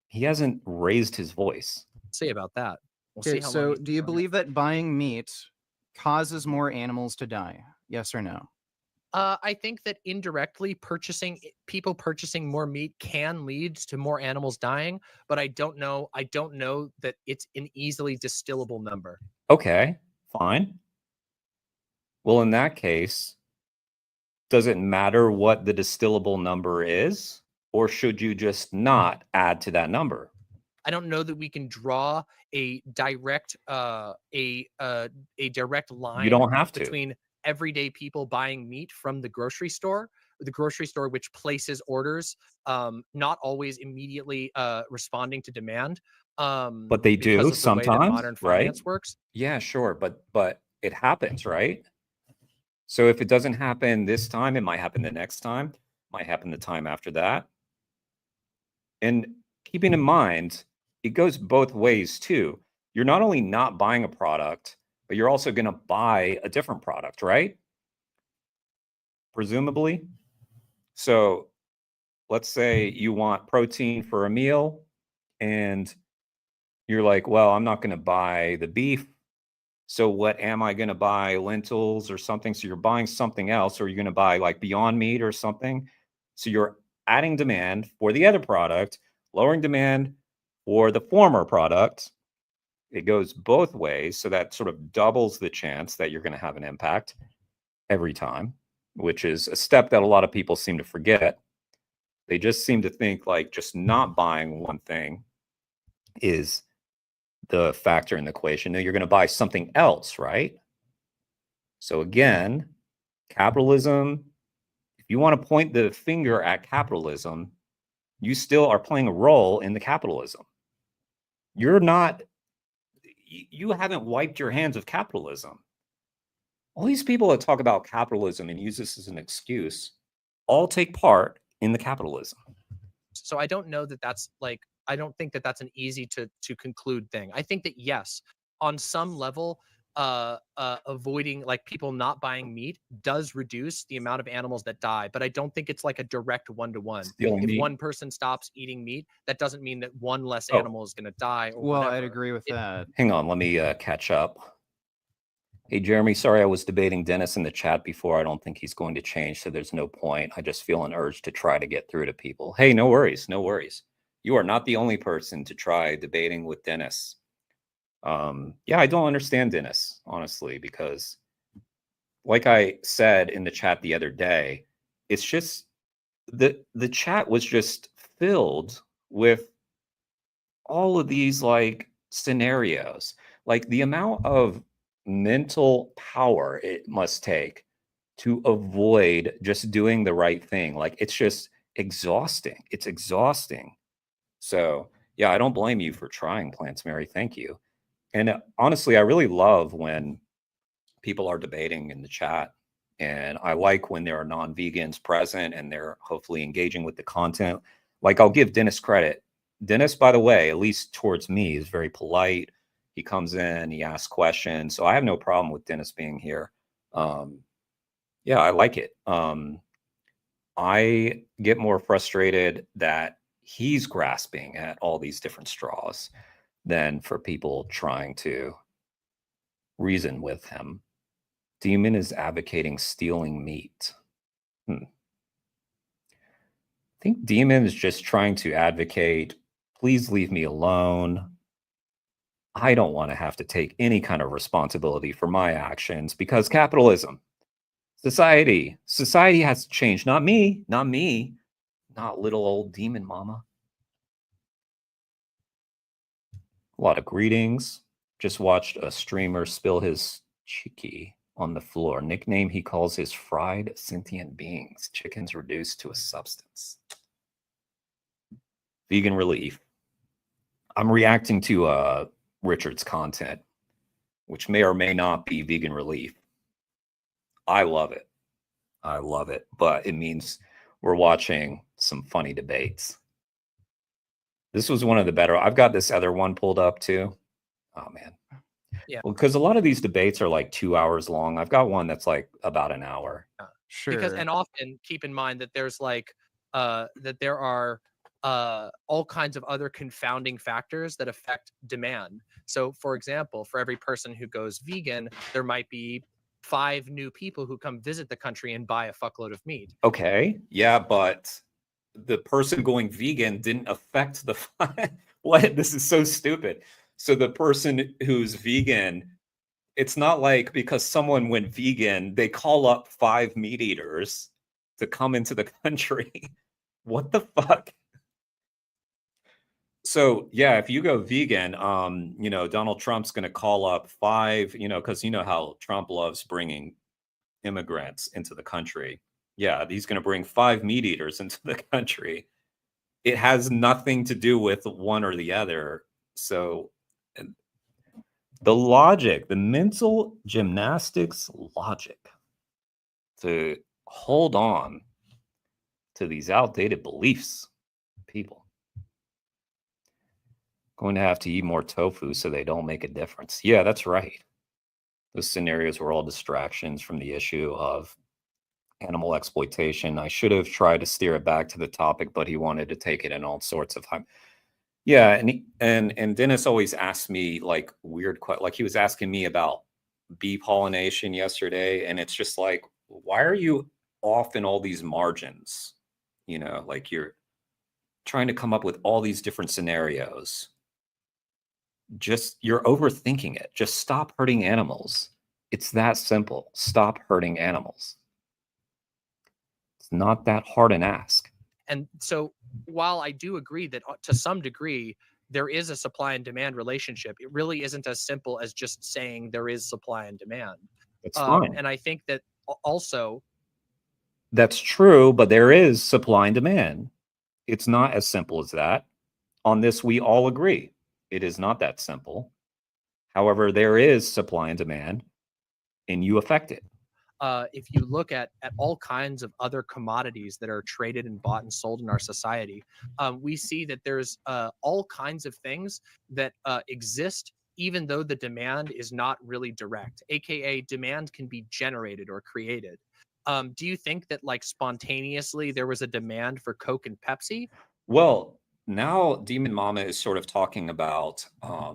He hasn't raised his voice. Say about that. Okay, so do you believe that buying meat causes more animals to die? Yes or no? I think that indirectly people purchasing more meat can lead to more animals dying, but I don't know that it's an easily distillable number. Okay, fine. Well, in that case, does it matter what the distillable number is, or should you just not add to that number? I don't know that we can draw a direct direct You line don't have to. between everyday people buying meat from the grocery store, which places orders, not always immediately responding to demand. But they Because do of the way that sometimes, modern right? finance works. Yeah, sure, but it happens, right? So if it doesn't happen this time, it might happen the next time, might happen the time after that. And keeping in mind, it goes both ways too. You're not only not buying a product, but you're also going to buy a different product, right? Presumably. So let's say you want protein for a meal and you're like, well, I'm not going to buy the beef. So what am I going to buy? Lentils or something? So you're buying something else, or you're going to buy like Beyond Meat or something. So you're adding demand for the other product, lowering demand for the former product. It goes both ways. So that sort of doubles the chance that you're going to have an impact every time, which is a step that a lot of people seem to forget. They just seem to think like just not buying one thing is the factor in the equation. No, you're going to buy something else, right? So again, capitalism, if you want to point the finger at capitalism, you still are playing a role in the capitalism. You're not, you haven't wiped your hands of capitalism. All these people that talk about capitalism and use this as an excuse all take part in the capitalism. So I don't know that that's like, I don't think that that's an easy to conclude thing. I think that yes, on some level, avoiding like people not buying meat does reduce the amount of animals that die, but I don't think it's like a direct one-to-one. Stealing If meat. one person stops eating meat, that doesn't mean that one less Oh. animal is going to die. Or Well, whatever. I'd agree with that. Hang on, let me catch up. Hey, Jeremy, sorry I was debating Dennis in the chat before. I don't think he's going to change, so there's no point. I just feel an urge to try to get through to people. Hey, no worries, no worries. You are not the only person to try debating with Dennis. Yeah, I don't understand Dennis, honestly, because like I said in the chat the other day, it's just the chat was just filled with all of these like scenarios, like the amount of mental power it must take to avoid just doing the right thing. Like it's just exhausting. It's exhausting. So yeah, I don't blame you for trying, Plants Mary. Thank you. And honestly, I really love when people are debating in the chat. And I like when there are non-vegans present and they're hopefully engaging with the content. Like I'll give Dennis credit. Dennis, by the way, at least towards me, is very polite. He comes in, he asks questions. So I have no problem with Dennis being here. Yeah, I like it. I get more frustrated that he's grasping at all these different straws than for people trying to reason with him. Demon is advocating stealing meat. I think Demon is just trying to advocate, please leave me alone. I don't want to have to take any kind of responsibility for my actions because capitalism, society has to change. Not me, not little old Demon Mama. A lot of greetings. Just watched a streamer spill his chicky on the floor. Nickname he calls his fried sentient beings. Chickens reduced to a substance. Vegan relief. I'm reacting to Richard's content, which may or may not be vegan relief. I love it. I love it. But it means we're watching some funny debates. This was one of the better. I've got this other one pulled up too. Oh man. Yeah. Well, because a lot of these debates are like 2 hours long. I've got one that's like about an hour. Sure. Because and often keep in mind that there's like that there are all kinds of other confounding factors that affect demand. So for example, for every person who goes vegan, there might be 5 new people who come visit the country and buy a fuckload of meat. Okay, yeah, but the person going vegan didn't affect the what? This is so stupid. So the person who's vegan, it's not like because someone went vegan, they call up 5 meat eaters to come into the country. What the fuck? So yeah, if you go vegan, Donald Trump's going to call up 5, because you know how Trump loves bringing immigrants into the country. Yeah, he's going to bring 5 meat eaters into the country. It has nothing to do with one or the other. So the logic, the mental gymnastics logic to hold on to these outdated beliefs, people. Going to have to eat more tofu so they don't make a difference. Yeah, that's right. Those scenarios were all distractions from the issue of animal exploitation. I should have tried to steer it back to the topic, but he wanted to take it in all sorts of time. Yeah, and Dennis always asks me like weird questions. Like he was asking me about bee pollination yesterday, and it's just like, why are you off in all these margins? Like you're trying to come up with all these different scenarios. You're overthinking it. Just stop hurting animals. It's that simple. Stop hurting animals. It's not that hard an ask. And so while I do agree that to some degree there is a supply and demand relationship, it really isn't as simple as just saying there is supply and demand. It's fine. And I think that also that's true, but there is supply and demand. It's not as simple as that. On this, we all agree. It is not that simple. However, there is supply and demand, and you affect it. If you look at all kinds of other commodities that are traded and bought and sold in our society, we see that there's all kinds of things that exist even though the demand is not really direct, aka demand can be generated or created. Do you think that like spontaneously there was a demand for Coke and Pepsi? Well, now Demon Mama is sort of talking about, I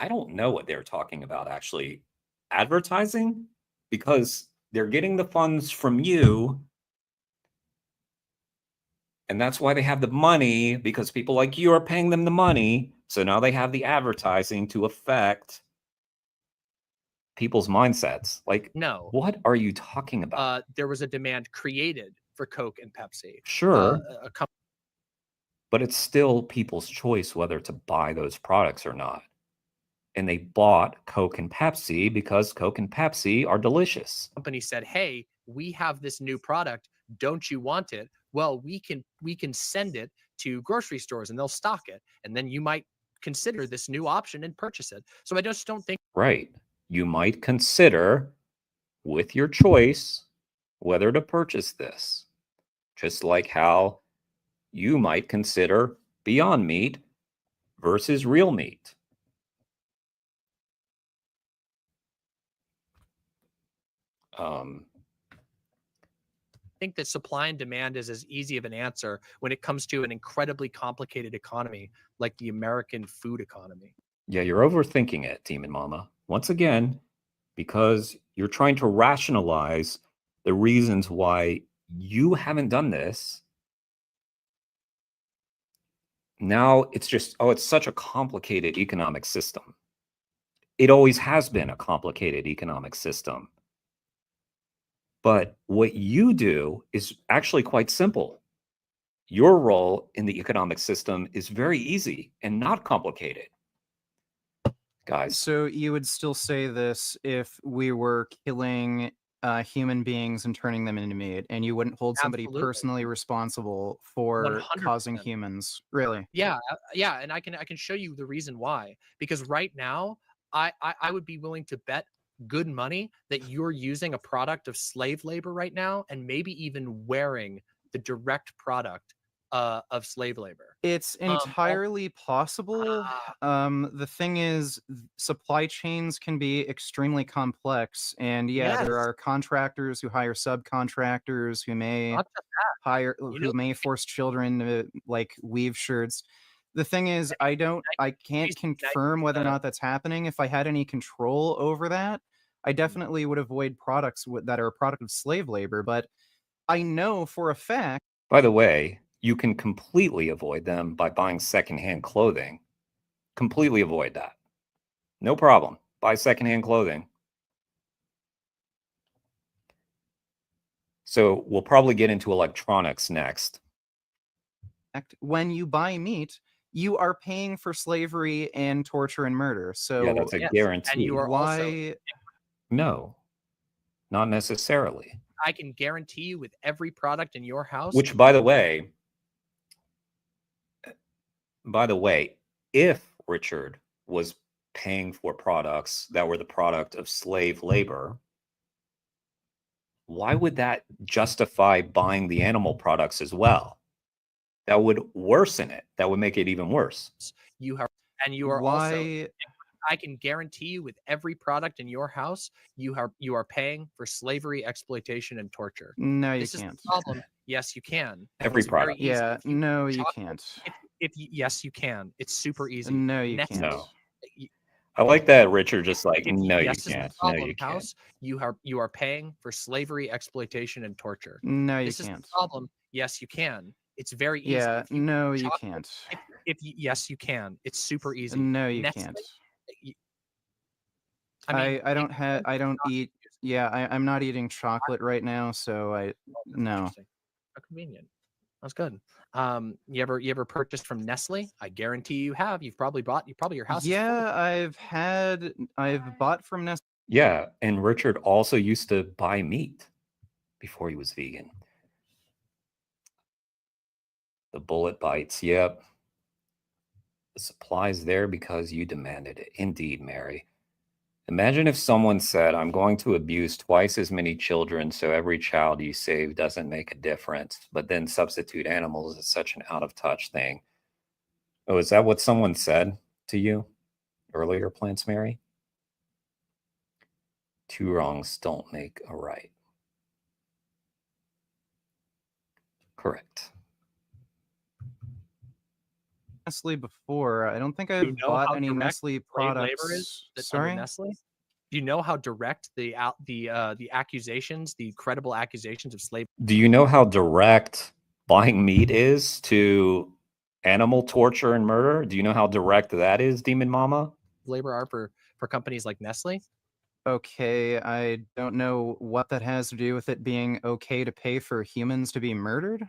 don't know what they're talking about actually. Advertising, because they're getting the funds from you, and that's why they have the money, because people like you are paying them the money. So now they have the advertising to affect people's mindsets. Like, No. What are you talking about? There was a demand created for Coke and Pepsi. Sure, but it's still people's choice whether to buy those products or not. And they bought Coke and Pepsi because Coke and Pepsi are delicious. Company said, "Hey, we have this new product. Don't you want it? Well, we can send it to grocery stores and they'll stock it. And then you might consider this new option and purchase it." So I just don't think. Right. You might consider with your choice whether to purchase this. Just like how you might consider Beyond Meat versus real meat. I think that supply and demand is as easy of an answer when it comes to an incredibly complicated economy like the American food economy. Yeah, you're overthinking it, Demon Mama. Once again, because you're trying to rationalize the reasons why you haven't done this. Now it's just, it's such a complicated economic system. It always has been a complicated economic system. But what you do is actually quite simple. Your role in the economic system is very easy and not complicated. Guys. So you would still say this if we were killing human beings and turning them into meat, and you wouldn't hold somebody Absolutely. personally responsible for 100%. causing humans? Really? Yeah, and I can show you the reason why. Because right now, I would be willing to bet good money that you're using a product of slave labor right now, and maybe even wearing the direct product of slave labor. It's entirely possible. The thing is, supply chains can be extremely complex, and yeah, there Yes. are contractors who hire subcontractors who may Not just that. hire You who know- may force children to like weave shirts. The thing is, I can't Nice. confirm whether or not that's happening. If I had any control over that, I definitely would avoid products that are a product of slave labor. But I know for a fact. By the way, you can completely avoid them by buying secondhand clothing. Completely avoid that. No problem. Buy secondhand clothing. So we'll probably get into electronics next. When you buy meat, you are paying for slavery and torture and murder. So Yeah, that's a guarantee. And you are also. why? No, not necessarily. I can guarantee you with every product in your house. Which, by the way, if Richard was paying for products that were the product of slave labor, why would that justify buying the animal products as well? That would worsen it. That would make it even worse. You are, and you are also. I can guarantee you with every product in your house, you are paying for slavery, exploitation, and torture. No, you This can't. is the problem. Yes, you can. Every It's very product. easy. Yeah, If you no, you chocolate- can't. Yes, you can. It's super easy. No, you Nestle- can't. No. I like that Richard just like, If no, you yes is the can't. No, problem, you can't. house, you are paying for slavery, exploitation, and torture. No, you This is can't. the problem. Yes, you can. It's very easy. Yeah, If you no, you chocolate- can't. Yes, you can. It's super easy. No, you Nestle- can't. I mean, I don't eat. Yeah, I'm not eating chocolate right now, so no. Interesting. How convenient. That's good. You ever purchased from Nestle? I guarantee you have. You've probably your house. Yeah, I've bought from Nestle. Yeah, and Richard also used to buy meat before he was vegan. The bullet bites, yep. The supply's there because you demanded it. Indeed, Mary. Imagine if someone said, I'm going to abuse twice as many children so every child you save doesn't make a difference, but then substitute animals as such an out-of-touch thing. Oh, is that what someone said to you earlier, Plants Mary? Two wrongs don't make a right. Correct. Nestle before. I don't think Do I've you know bought how any direct Nestle slave products. labor is under Sorry? Nestle? Do you know how direct the accusations, the credible accusations of slave Do you know how direct buying meat is to animal torture and murder? Do you know how direct that is, Demon Mama? labor are for companies like Nestle? Okay, I don't know what that has to do with it being okay to pay for humans to be murdered.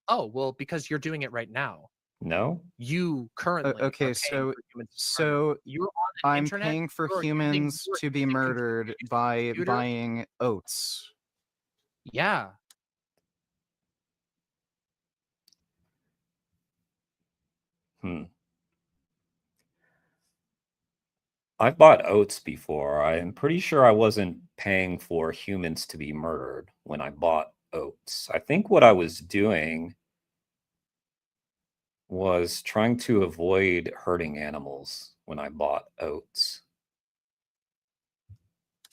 Oh, well, because you're doing it right now. No? You currently are Okay, paying so for humans to be murdered. You're on the I'm internet, paying for you're using- humans you're to be using murdered computers, by computer. buying oats. Yeah. I've bought oats before. I'm pretty sure I wasn't paying for humans to be murdered when I bought oats. I think what I was doing was trying to avoid hurting animals when I bought oats.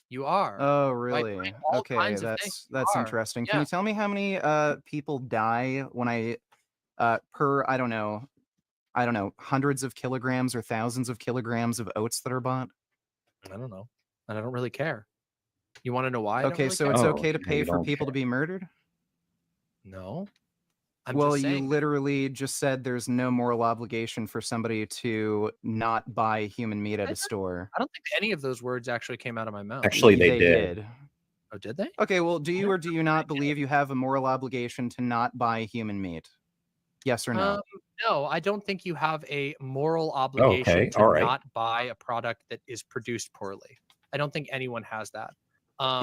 You are. Oh, by really? doing all Okay, kinds of things. that's You are. interesting. Can Yeah. you tell me how many people die when per I don't know, hundreds of kilograms or thousands of kilograms of oats that are bought? I don't know. And I don't really care. You want to know why? I don't Okay, really so care? it's Oh, okay to okay, pay you for don't people to care. be murdered? No. I'm Well, just you saying. literally just said there's no moral obligation for somebody to not buy human meat at I a store. I don't think any of those words actually came out of my mouth. Actually, they did. Oh, did they? Okay, well, do you or do you not believe you have a moral obligation to not buy human meat? Yes or no? No, I don't think you have a moral obligation Okay, to all right. not buy a product that is produced poorly. I don't think anyone has that.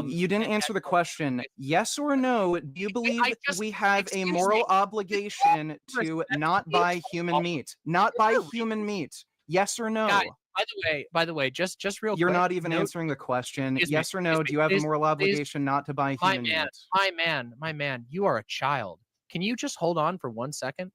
You didn't and answer the everyone- question. Yes or no? Do you believe just- we have a excuse me, moral with obligation to not buy human meat? Not buy Literally. human meat. Yes or no? Guys, By the way, just real You're quick. not even note- answering the question. Excuse me, Yes or no? excuse me, Do you have a please, moral obligation not to buy My human man, meat? my man, you are a child. Can you just hold on for 1 second?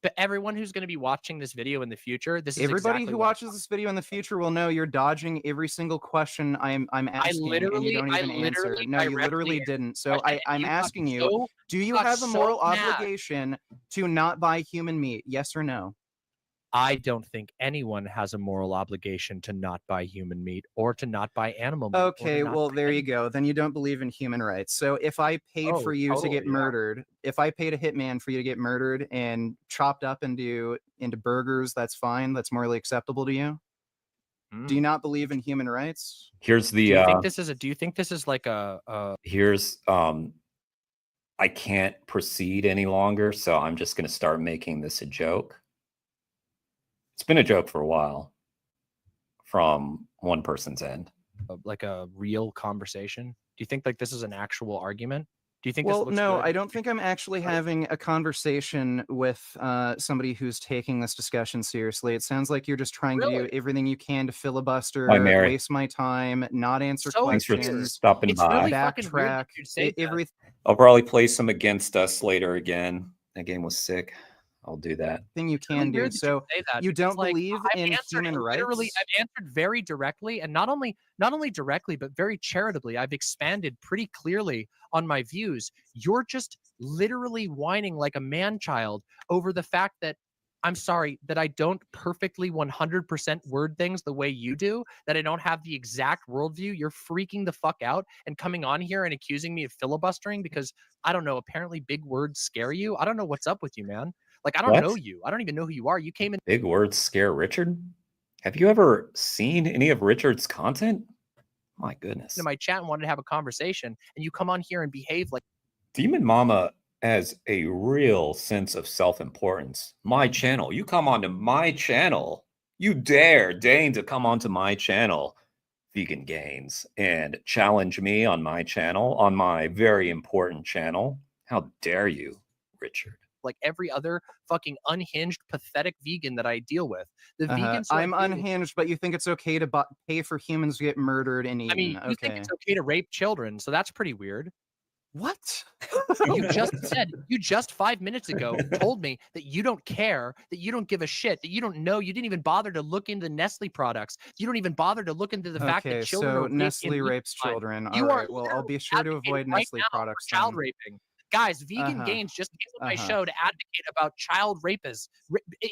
But everyone who's going to be watching this video in the future, this is Everybody exactly who what I'm watches this video in the future will know you're dodging every single question I'm asking, and you don't I even answer. literally No, you directly literally answered didn't. the So question, and I'm you got asking you, so- do you got have a so moral mad. obligation to not buy human meat? Yes or no? I don't think anyone has a moral obligation to not buy human meat or to not buy animal meat. Okay, well, there you go. Then you don't believe in human rights. So if I paid Oh, for you to totally, get yeah. murdered, if I paid a hitman for you to get murdered and chopped up into burgers, that's fine. That's morally acceptable to you. Do you not believe in human rights? Here's the Do you think this is a? Do you think this is like a? Here's I can't proceed any longer, so I'm just going to start making this a joke. It's been a joke for a while from one person's end. Like a real conversation? Do you think like this is an actual argument? Do you think? Well, this looks no, good? I don't think I'm actually having a conversation with somebody who's taking this discussion seriously. It sounds like you're just trying to Really? do everything you can to filibuster, Hi, Mary. waste my time, not answer So Thanks for questions, stopping It's by. really fucking weird that backtrack, you'd say that. everything I'll probably play some against us later again. That game was sick. I'll do that. you It's really can do. weird that So say that you because, don't like, believe I've in answered human it literally. rights? I've answered very directly, and not only directly, but very charitably. I've expanded pretty clearly on my views. You're just literally whining like a man-child over the fact that I'm sorry that I don't perfectly 100% word things the way you do, that I don't have the exact worldview. You're freaking the fuck out and coming on here and accusing me of filibustering because I don't know. Apparently, big words scare you. I don't know what's up with you, man. Like, I don't What? know you. I don't even know who you are. You came in. Big words scare Richard? Have you ever seen any of Richard's content? My goodness. To my chat and wanted to have a conversation, and you come on here and behave like Demon Mama has a real sense of self-importance. My channel. You come onto my channel. You deign to come onto my channel, Vegan Gains, and challenge me on my channel, on my very important channel. How dare you, Richard? every other fucking unhinged, pathetic vegan that I deal with. The vegans who I I'm deal with- unhinged, but you think it's okay to pay for humans to get murdered and eaten. I mean, you think it's okay to rape children, so that's pretty weird. What? You just said, you just 5 minutes ago told me that you don't care, that you don't give a shit, that you don't know, you didn't even bother to look into Nestle products. You don't even bother to look into the fact that children so are raped Nestle in rapes Levi. children. You All are right, well, I'll be literally sure to advocating avoid right Nestle now for products. child then. raping. Guys, Vegan Gains just came on my show to advocate about child rapists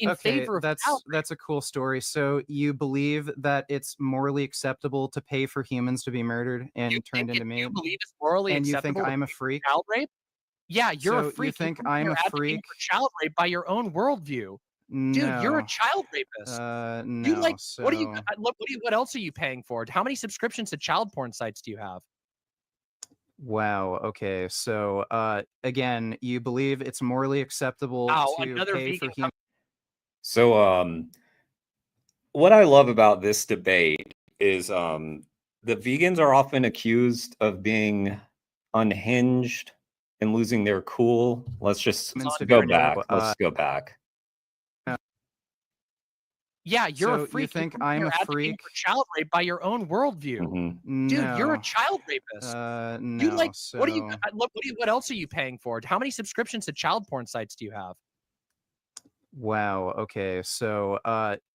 in favor of child rape. That's a cool story. So you believe that it's morally acceptable to pay for humans to be murdered and turned into meat? You believe it's morally and you acceptable think to I'm a pay for freak? child rape? Yeah, you're So a you freak. think come I'm here a advocating freak? for child rape by your own worldview? Dude, you're a No. child rapist. No. You like so... what else are you paying for? How many subscriptions to child porn sites do you have? Wow. Okay. So again, you believe it's morally acceptable to another pay vegan for humans. So what I love about this debate is the vegans are often accused of being unhinged and losing their cool. Let's just go back. Let's go back. Yeah, you're a So freak. you think come I'm here a advocating freak? for child rape by your own worldview. Mhm. Dude, No. you're a child rapist. No. You like so... what else are you paying for? How many subscriptions to child porn sites do you have? Wow. Okay. So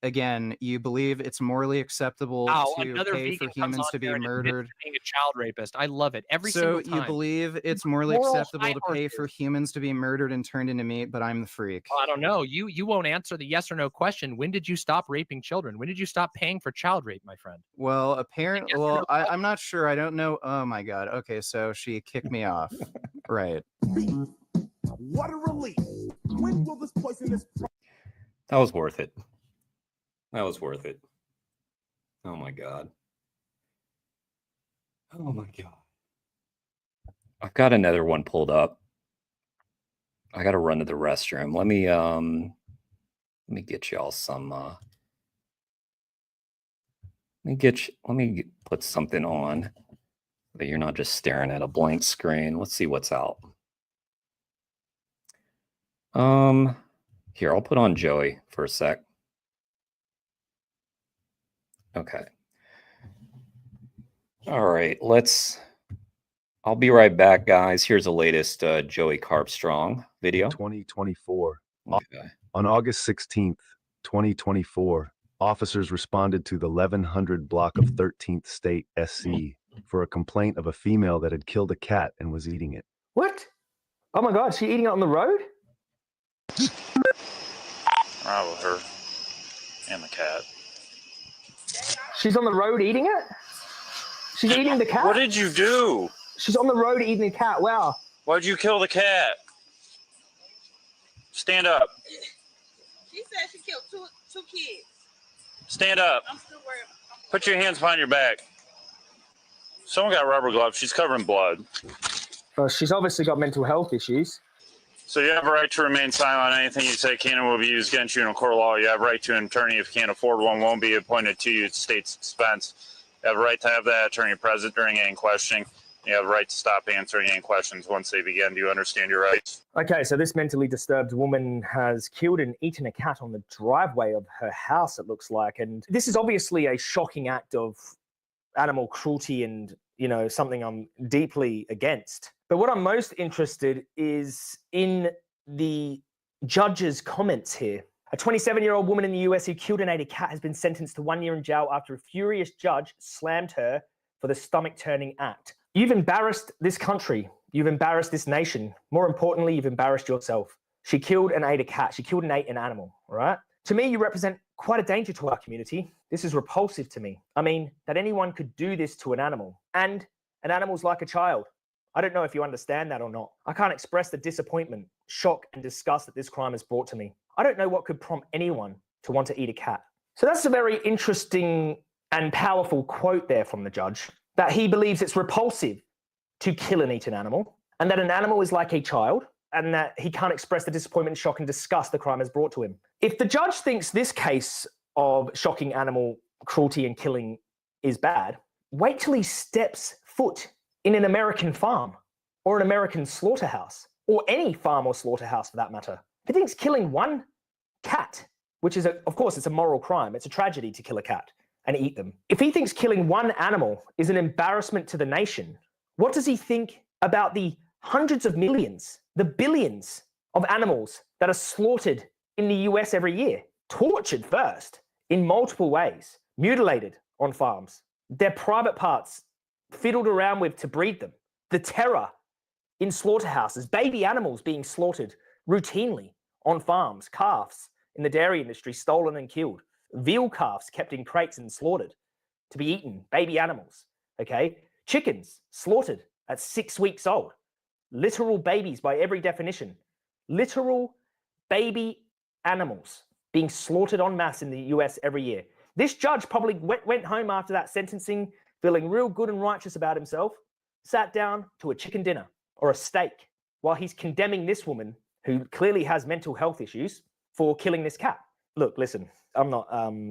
again, you believe it's morally acceptable to another pay vegan for comes humans on to be here and admits murdered. to being a child rapist. I love it every So single time. you believe it's morally Moral acceptable high to pay for horses. humans to be murdered and turned into meat, but I'm the freak. Well, I don't know. You won't answer the yes or no question. When did you stop raping children? When did you stop paying for child rape, my friend? Well, apparently, Yes or no I'm not sure. I don't know. Oh my God. Okay, so she kicked me off. Right. What a relief. When will this poisonous That was worth it. That was worth it. Oh my God. Oh my God. I've got another one pulled up. I got to run to the restroom. Let me get y'all some let me put something on that you're not just staring at a blank screen. Let's see what's out. Here, I'll put on Joey for a sec. Okay. All right, I'll be right back, guys. Here's the latest Joey Carpstrong video. 2024. Okay. On August 16th, 2024, officers responded to the 1100 block of 13th State SC for a complaint of a female that had killed a cat and was eating it. What? Oh my God, she eating it on the road? Oh, her. And the cat. She's on the road eating it? She's eating the cat? What did you do? She's on the road eating the cat. Wow. Why'd you kill the cat? Stand up. She said she killed two kids. Stand up. I'm still worried. Put your hands behind your back. Someone got rubber gloves. She's covered in blood. Well, she's obviously got mental health issues. So you have a right to remain silent on anything you say can and will be used against you in a court of law. You have a right to an attorney if you can't afford one, won't be appointed to you at state's expense. You have a right to have that attorney present during any questioning. You have a right to stop answering any questions once they begin. Do you understand your rights? Okay, so this mentally disturbed woman has killed and eaten a cat on the driveway of her house, it looks like. And this is obviously a shocking act of animal cruelty and, you know, something I'm deeply against. But what I'm most interested is in the judge's comments here. A 27-year-old woman in the US who killed and ate a cat has been sentenced to 1 year in jail after a furious judge slammed her for the stomach-turning act. You've embarrassed this country. You've embarrassed this nation. More importantly, you've embarrassed yourself. She killed and ate a cat. She killed and ate an animal, all right? To me, you represent quite a danger to our community. This is repulsive to me. I mean, that anyone could do this to an animal. And an animal's like a child. I don't know if you understand that or not. I can't express the disappointment, shock, and disgust that this crime has brought to me. I don't know what could prompt anyone to want to eat a cat. So that's a very interesting and powerful quote there from the judge, that he believes it's repulsive to kill and eat an animal, and that an animal is like a child, and that he can't express the disappointment, shock, and disgust the crime has brought to him. If the judge thinks this case of shocking animal cruelty and killing is bad, wait till he steps foot in an American farm or an American slaughterhouse, or any farm or slaughterhouse for that matter. If he thinks killing one cat, which is, of course, it's a moral crime, it's a tragedy to kill a cat and eat them. If he thinks killing one animal is an embarrassment to the nation, what does he think about the hundreds of millions, the billions of animals that are slaughtered in the US every year? Tortured first, in multiple ways, mutilated on farms, their private parts fiddled around with to breed them, the terror in slaughterhouses, baby animals being slaughtered routinely on farms, calves in the dairy industry stolen and killed, veal calves kept in crates and slaughtered to be eaten, baby animals, okay? Chickens slaughtered at 6 weeks old, literal babies by every definition, literal baby animals being slaughtered en masse in the US every year. This judge probably went home after that sentencing feeling real good and righteous about himself, sat down to a chicken dinner or a steak while he's condemning this woman who clearly has mental health issues for killing this cat. Look, listen, I'm not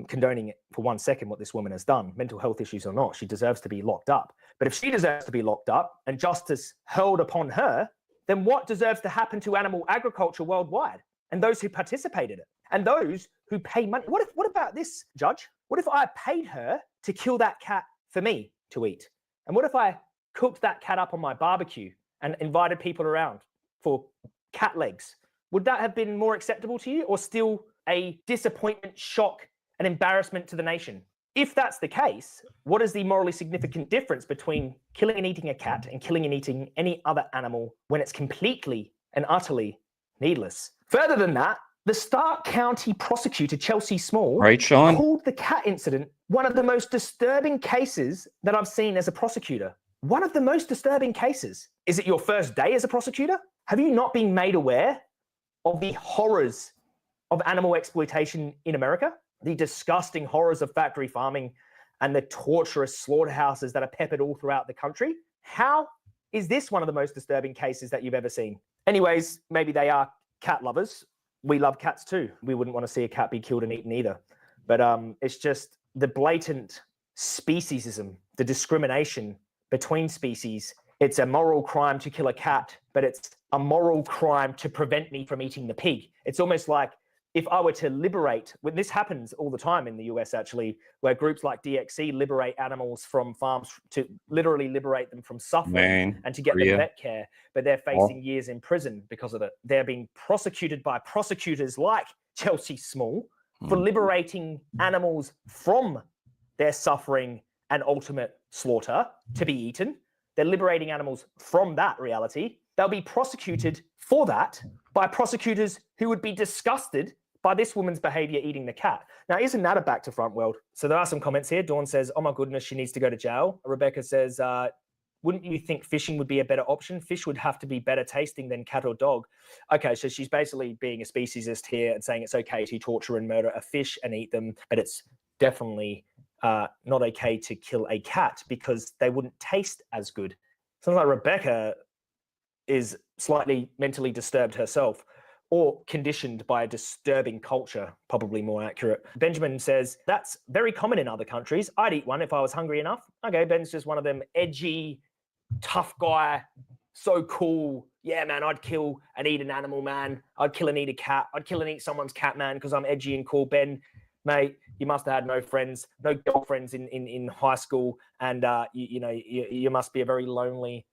condoning it for 1 second what this woman has done, mental health issues or not. She deserves to be locked up. But if she deserves to be locked up and justice hurled upon her, then what deserves to happen to animal agriculture worldwide and those who participate in it and those who pay money? What about this, judge? What if I paid her to kill that cat for me to eat? And what if I cooked that cat up on my barbecue and invited people around for cat legs? Would that have been more acceptable to you, or still a disappointment, shock, and embarrassment to the nation? If that's the case, what is the morally significant difference between killing and eating a cat and killing and eating any other animal when it's completely and utterly needless? Further than that, the Stark County prosecutor, Chelsea Small, Right, Sean? called the cat incident one of the most disturbing cases that I've seen as a prosecutor. One of the most disturbing cases. Is it your first day as a prosecutor? Have you not been made aware of the horrors of animal exploitation in America? The disgusting horrors of factory farming and the torturous slaughterhouses that are peppered all throughout the country? How is this one of the most disturbing cases that you've ever seen? Anyways, maybe they are cat lovers. We love cats too. We wouldn't want to see a cat be killed and eaten either. But it's just the blatant speciesism, the discrimination between species. It's a moral crime to kill a cat, but it's a moral crime to prevent me from eating the pig. It's almost like if I were to liberate, when this happens all the time in the US actually, where groups like DXC liberate animals from farms to literally liberate them from suffering and to get them vet care, but they're facing years in prison because of it. They're being prosecuted by prosecutors like Chelsea Small for liberating animals from their suffering and ultimate slaughter to be eaten. They're liberating animals from that reality. They'll be prosecuted for that by prosecutors who would be disgusted by this woman's behavior eating the cat. Now, isn't that a back to front world? So there are some comments here. Dawn says, oh my goodness, she needs to go to jail. Rebecca says, wouldn't you think fishing would be a better option? Fish would have to be better tasting than cat or dog. Okay, so she's basically being a speciesist here and saying it's okay to torture and murder a fish and eat them, but it's definitely not okay to kill a cat because they wouldn't taste as good. Sounds like Rebecca is slightly mentally disturbed herself, or conditioned by a disturbing culture, probably more accurate. Benjamin says, that's very common in other countries. I'd eat one if I was hungry enough. Okay, Ben's just one of them edgy, tough guy, so cool. Yeah, man, I'd kill and eat an animal, man. I'd kill and eat a cat. I'd kill and eat someone's cat, man, because I'm edgy and cool. Ben, mate, you must have had no friends, no girlfriends in high school, and you must be a very lonely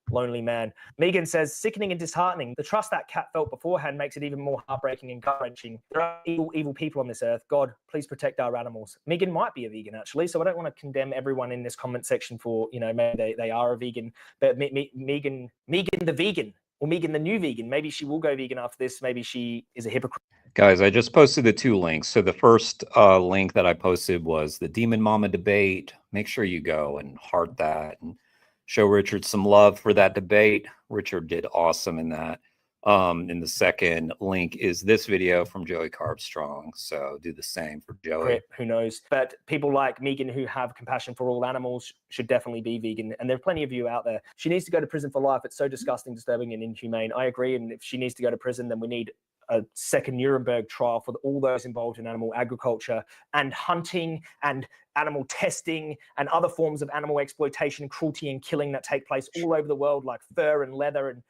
man. Megan says, sickening and disheartening. The trust that cat felt beforehand makes it even more heartbreaking and gut-wrenching. There are evil people on this earth. God, please protect our animals. Megan might be a vegan, actually, so I don't want to condemn everyone in this comment section for, maybe they are a vegan, but Megan the vegan, or Megan the new vegan, maybe she will go vegan after this. Maybe she is a hypocrite. Guys, I just posted the 2 links. So the first link that I posted was the Demon Mama debate. Make sure you go and heart that and show Richard some love for that debate. Richard did awesome in that. And the second link is this video from Joey Carbstrong. So do the same for Joey. Who knows? But people like Megan who have compassion for all animals should definitely be vegan. And there are plenty of you out there. She needs to go to prison for life. It's so disgusting, disturbing, and inhumane. I agree. And if she needs to go to prison, then we need a second Nuremberg trial for all those involved in animal agriculture and hunting and animal testing and other forms of animal exploitation, cruelty and killing that take place all over the world, like fur and leather and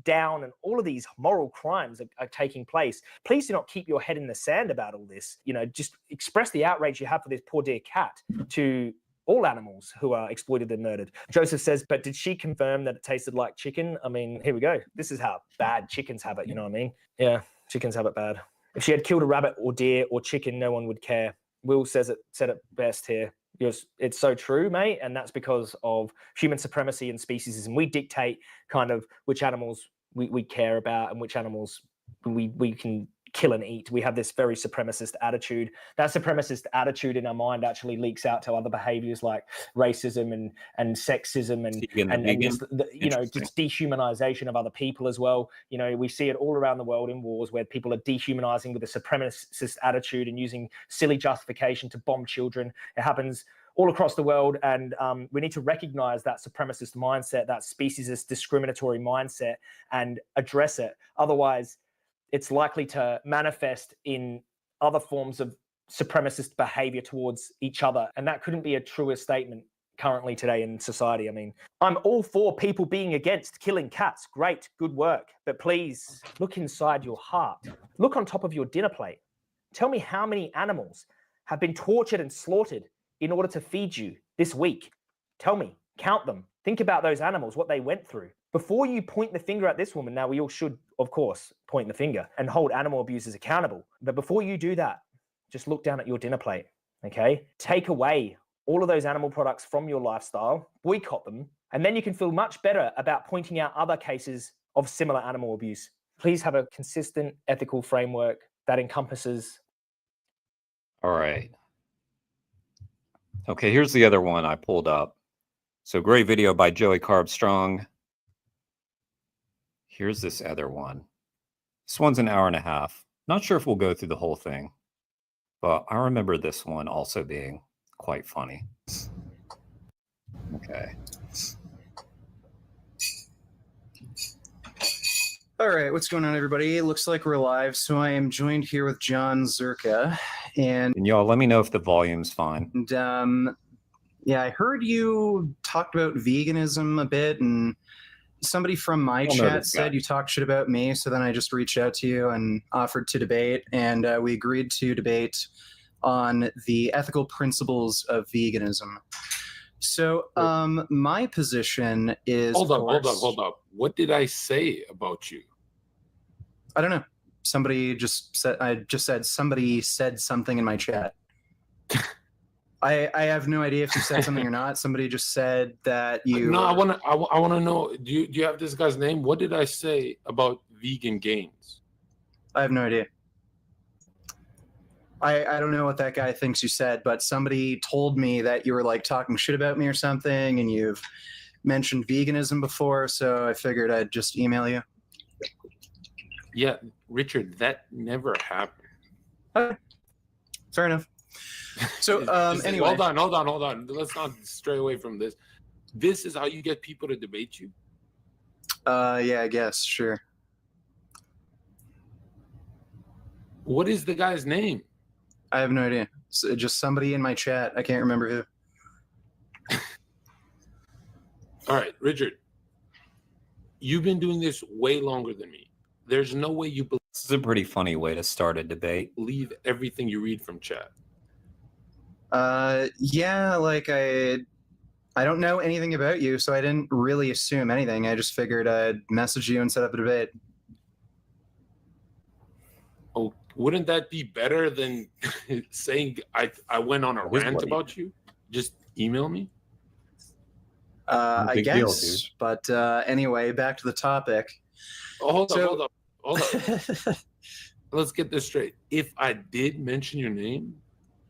down, and all of these moral crimes are taking place. Please do not keep your head in the sand about all this. Just express the outrage you have for this poor dear cat to all animals who are exploited and murdered. Joseph says, but did she confirm that it tasted like chicken? I mean, here we go. This is how bad chickens have it, you know what I mean? Yeah, chickens have it bad. If she had killed a rabbit or deer or chicken, no one would care. Will said it best here. It's so true, mate, and that's because of human supremacy and speciesism. We dictate kind of which animals we care about and which animals we can kill and eat. We have this very supremacist attitude. That supremacist attitude in our mind actually leaks out to other behaviors like racism and sexism and just dehumanization of other people as well. We see it all around the world in wars where people are dehumanizing with a supremacist attitude and using silly justification to bomb children. It happens all across the world, and we need to recognize that supremacist mindset, that speciesist discriminatory mindset, and address it. Otherwise, it's likely to manifest in other forms of supremacist behavior towards each other. And that couldn't be a truer statement currently today in society. I mean, I'm all for people being against killing cats. Great, good work. But please look inside your heart. Look on top of your dinner plate. Tell me how many animals have been tortured and slaughtered in order to feed you this week. Tell me, count them. Think about those animals, what they went through. Before you point the finger at this woman, now we all should, of course, point the finger and hold animal abusers accountable. But before you do that, just look down at your dinner plate, okay? Take away all of those animal products from your lifestyle, boycott them, and then you can feel much better about pointing out other cases of similar animal abuse. Please have a consistent ethical framework that encompasses. All right. Okay, here's the other one I pulled up. So great video by Joey Carbstrong. Here's this other one. This one's an hour and a half. Not sure if we'll go through the whole thing, but I remember this one also being quite funny. Okay. All right, what's going on, everybody? It looks like we're live. So I am joined here with John Zerka. And y'all let me know if the volume's fine. And yeah, I heard you talked about veganism a bit, and somebody from my chat said you talked shit about me. So then I just reached out to you and offered to debate, and we agreed to debate on the ethical principles of veganism. So my position is... Hold up. What did I say about you? I don't know. Somebody just said, somebody said something in my chat. I have no idea if you said something or not. Somebody just said that you... No, I want to know, do you have this guy's name? What did I say about Vegan Gains? I have no idea. I don't know what that guy thinks you said, but somebody told me that you were like talking shit about me or something, and you've mentioned veganism before, so I figured I'd just email you. Yeah, Richard, that never happened. Okay. Fair enough. So anyway, hold on. Let's not stray away from this. This is how you get people to debate you? yeah, I guess, sure. What is the guy's name? I have no idea. It's just somebody in my chat. I can't remember who. All right, Richard, you've been doing this way longer than me. There's no way you This is a pretty funny way to start a debate. believe everything you read from chat. Yeah, like I don't know anything about you, so I didn't really assume anything. I just figured I'd message you and set up a debate. Oh, wouldn't that be better than saying I went on a rant about you? Just email me. I Big deal, guess. But anyway, back to the topic. Oh, hold So- up. Let's get this straight. If I did mention your name,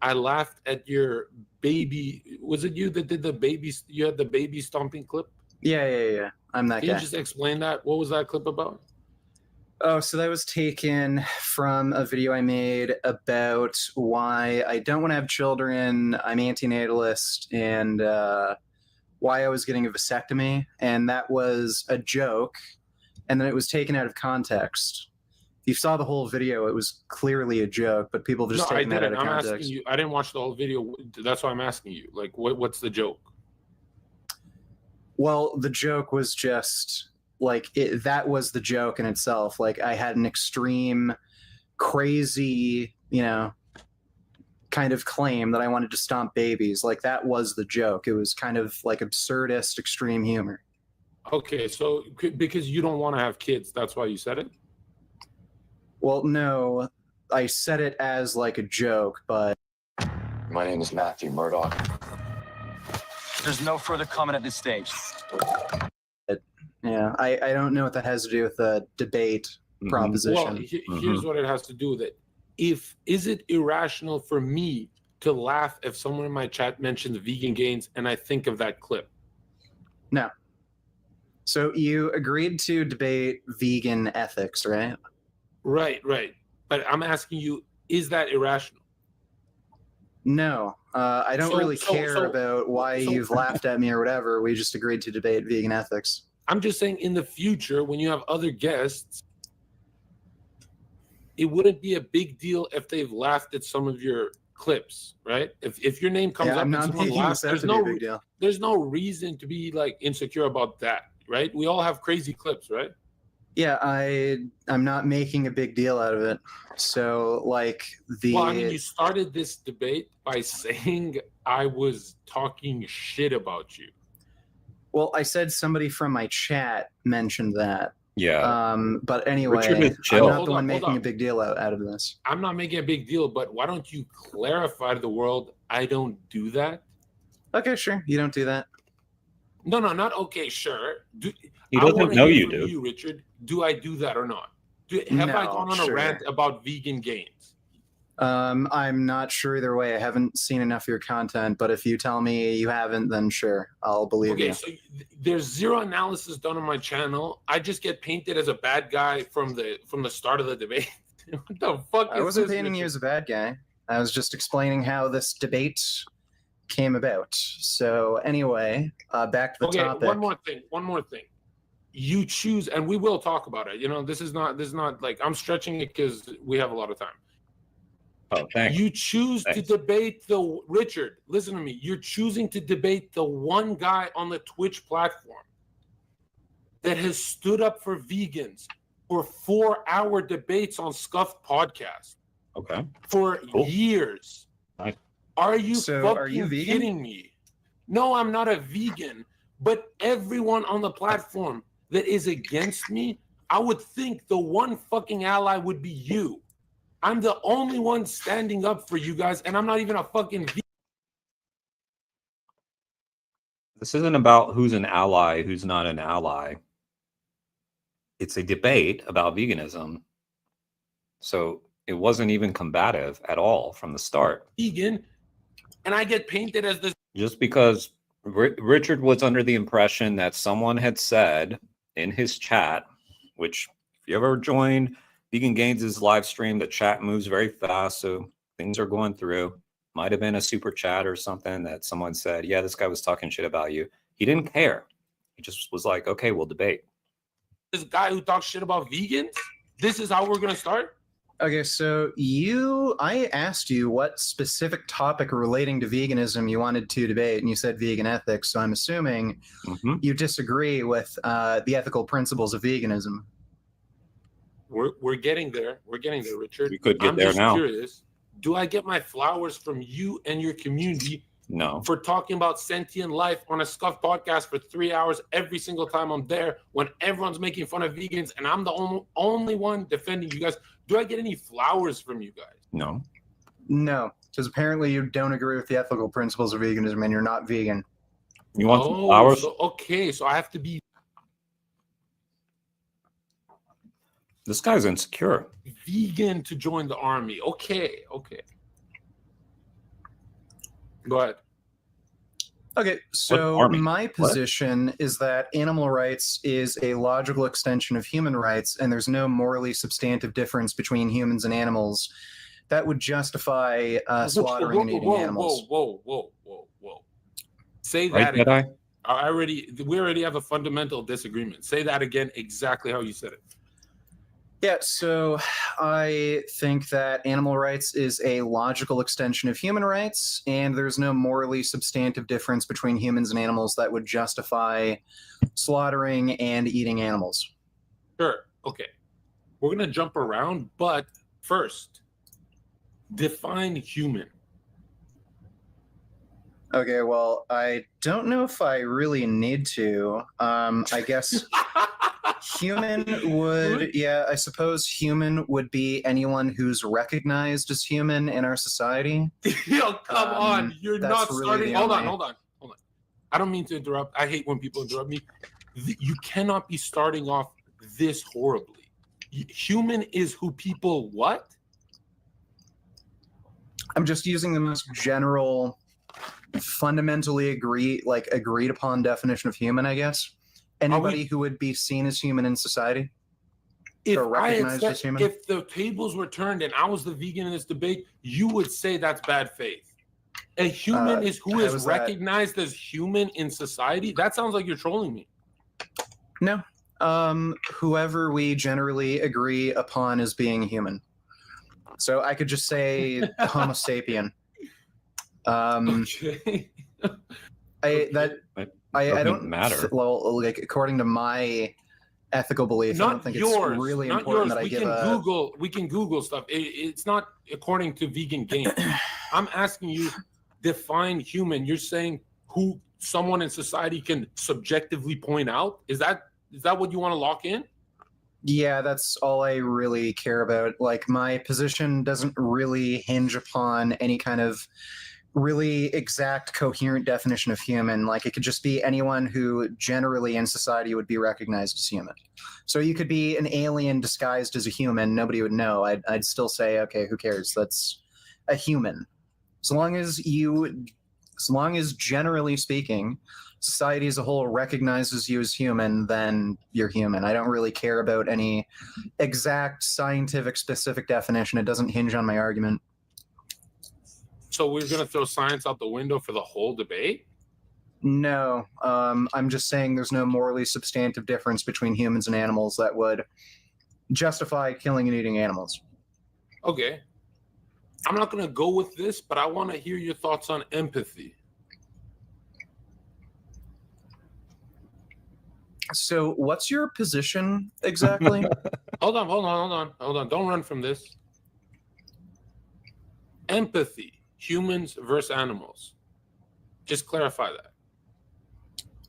I laughed at your baby. Was it you that did the baby? You had the baby stomping clip? Yeah. I'm that Can guy. you just explain that? What was that clip about? Oh, so that was taken from a video I made about why I don't want to have children. I'm antinatalist, and why I was getting a vasectomy. And that was a joke. And then it was taken out of context. If you saw the whole video, it was clearly a joke, but people have just No, I taken that out didn't. of I'm context. asking you. I didn't watch the whole video. That's why I'm asking you. Like, what's the joke? Well, the joke was just like that was the joke in itself. Like I had an extreme, crazy, kind of claim that I wanted to stomp babies. Like that was the joke. It was kind of like absurdist, extreme humor. Okay, so because you don't want to have kids, that's why you said it? Well, no, I said it as like a joke, but My name is Matthew Murdoch. There's no further comment at this stage. yeah, I don't know what that has to do with the debate proposition. Well, here's what it has to do with it. Is it irrational for me to laugh if someone in my chat mentions Vegan Gains and I think of that clip? No. So you agreed to debate vegan ethics, right? Right. But I'm asking you, is that irrational? No, I don't really care about why you've laughed at me or whatever. We just agreed to debate vegan ethics. I'm just saying in the future, when you have other guests, it wouldn't be a big deal if they've laughed at some of your clips, right? If your name comes up I'm and not someone making laughs, this out to be a big deal. there's no reason to be like insecure about that, right? We all have crazy clips, right? Yeah, I'm not making a big deal out of it. So like Well, I mean, you started this debate by saying I was talking shit about you. Well, I said somebody from my chat mentioned that. Yeah. But anyway, Richard is I'm chill. not Hold the on, one hold making on. a big deal out of this. I'm not making a big deal, but why don't you clarify to the world I don't do that? Okay, sure. You don't do that. No, not okay, sure. He I doesn't wanna know hear you, from dude. You, Richard, do I do that or not? Have I No, gone on a sure. rant about vegan gains? I'm not sure either way. I haven't seen enough of your content, but if you tell me you haven't, then sure, I'll believe Okay, you. so there's zero analysis done on my channel. I just get painted as a bad guy from the start of the debate. What the fuck is I wasn't this, painting you Richard? as a bad guy. I was just explaining how this debate came about. So anyway, back to the Okay, topic. one more thing. You choose, and we will talk about it. This is not like I'm stretching it because we have a lot of time. Oh, thanks. You choose to Thanks. debate Richard, listen to me. You're choosing to debate the one guy on the Twitch platform that has stood up for vegans for 4-hour debates on Scuffed Podcast Okay. for Cool. years. Nice. Are you So, fucking are you vegan? kidding me? No, I'm not a vegan, but everyone on the platform that is against me, I would think the one fucking ally would be you. I'm the only one standing up for you guys, and I'm not even a fucking vegan. This isn't about who's an ally, who's not an ally. It's a debate about veganism. So it wasn't even combative at all from the start. Vegan, and I get painted as this. Just because Richard was under the impression that someone had said in his chat, which if you ever joined Vegan Gains' live stream, the chat moves very fast, so things are going through. Might have been a super chat or something that someone said, yeah, this guy was talking shit about you. He didn't care. He just was like, okay, we'll debate. This guy who talks shit about vegans? This is how we're going to start? Okay, so I asked you what specific topic relating to veganism you wanted to debate, and you said vegan ethics. So I'm assuming you disagree with the ethical principles of veganism. We're getting there. We're getting there, Richard. We could get there now. I'm just curious. Do I get my flowers from you and your community? No. For talking about sentient life on a Scuff podcast for 3 hours every single time I'm there, when everyone's making fun of vegans and I'm the only one defending you guys? Do I get any flowers from you guys? No. No, because apparently you don't agree with the ethical principles of veganism and you're not vegan. You want some flowers? So, okay, so I have to be This guy's insecure. vegan to join the army. Okay. Go ahead. Okay, so army? my What? position is that animal rights is a logical extension of human rights, and there's no morally substantive difference between humans and animals that would justify slaughtering and eating animals. Whoa. Say Right, that again. Jedi? We already have a fundamental disagreement. Say that again exactly how you said it. Yeah, so I think that animal rights is a logical extension of human rights, and there's no morally substantive difference between humans and animals that would justify slaughtering and eating animals. Sure. Okay. We're going to jump around, but first, define human. Okay, well, I don't know if I really need to. I guess human would, yeah, I suppose human would be anyone who's recognized as human in our society. Yo, come on. You're that's not really starting. the Hold only- on. I don't mean to interrupt. I hate when people interrupt me. You cannot be starting off this horribly. Human is who people what? I'm just using the most general, fundamentally agreed upon definition of human, I guess. Anybody who would be seen as human in society. If or I had recognized said, as human. if the tables were turned and I was the vegan in this debate, you would say that's bad faith. A human is who how is is that? recognized as human in society. That sounds like you're trolling me. No. Whoever we generally agree upon as being human. So I could just say Homo sapien. Okay. I Doesn't don't matter. Well, like according to my ethical belief, I don't Not think yours. it's really Not important yours. that I We give can a. Google. We can Google stuff. It's not according to Vegan Gains. I'm asking you, define human. You're saying who someone in society can subjectively point out. Is that what you want to lock in? Yeah, that's all I really care about. Like, my position doesn't really hinge upon any kind of really exact, coherent definition of human. Like, it could just be anyone who generally in society would be recognized as human. So you could be an alien disguised as a human. Nobody would know. I'd still say, okay, who cares? That's a human. As long as generally speaking, society as a whole recognizes you as human, then you're human. I don't really care about any exact scientific specific definition. It doesn't hinge on my argument. So we're going to throw science out the window for the whole debate? No, I'm just saying there's no morally substantive difference between humans and animals that would justify killing and eating animals. Okay. I'm not going to go with this, but I want to hear your thoughts on empathy. So what's your position exactly? Hold on. Don't run from this. Empathy, humans versus animals. Just clarify that.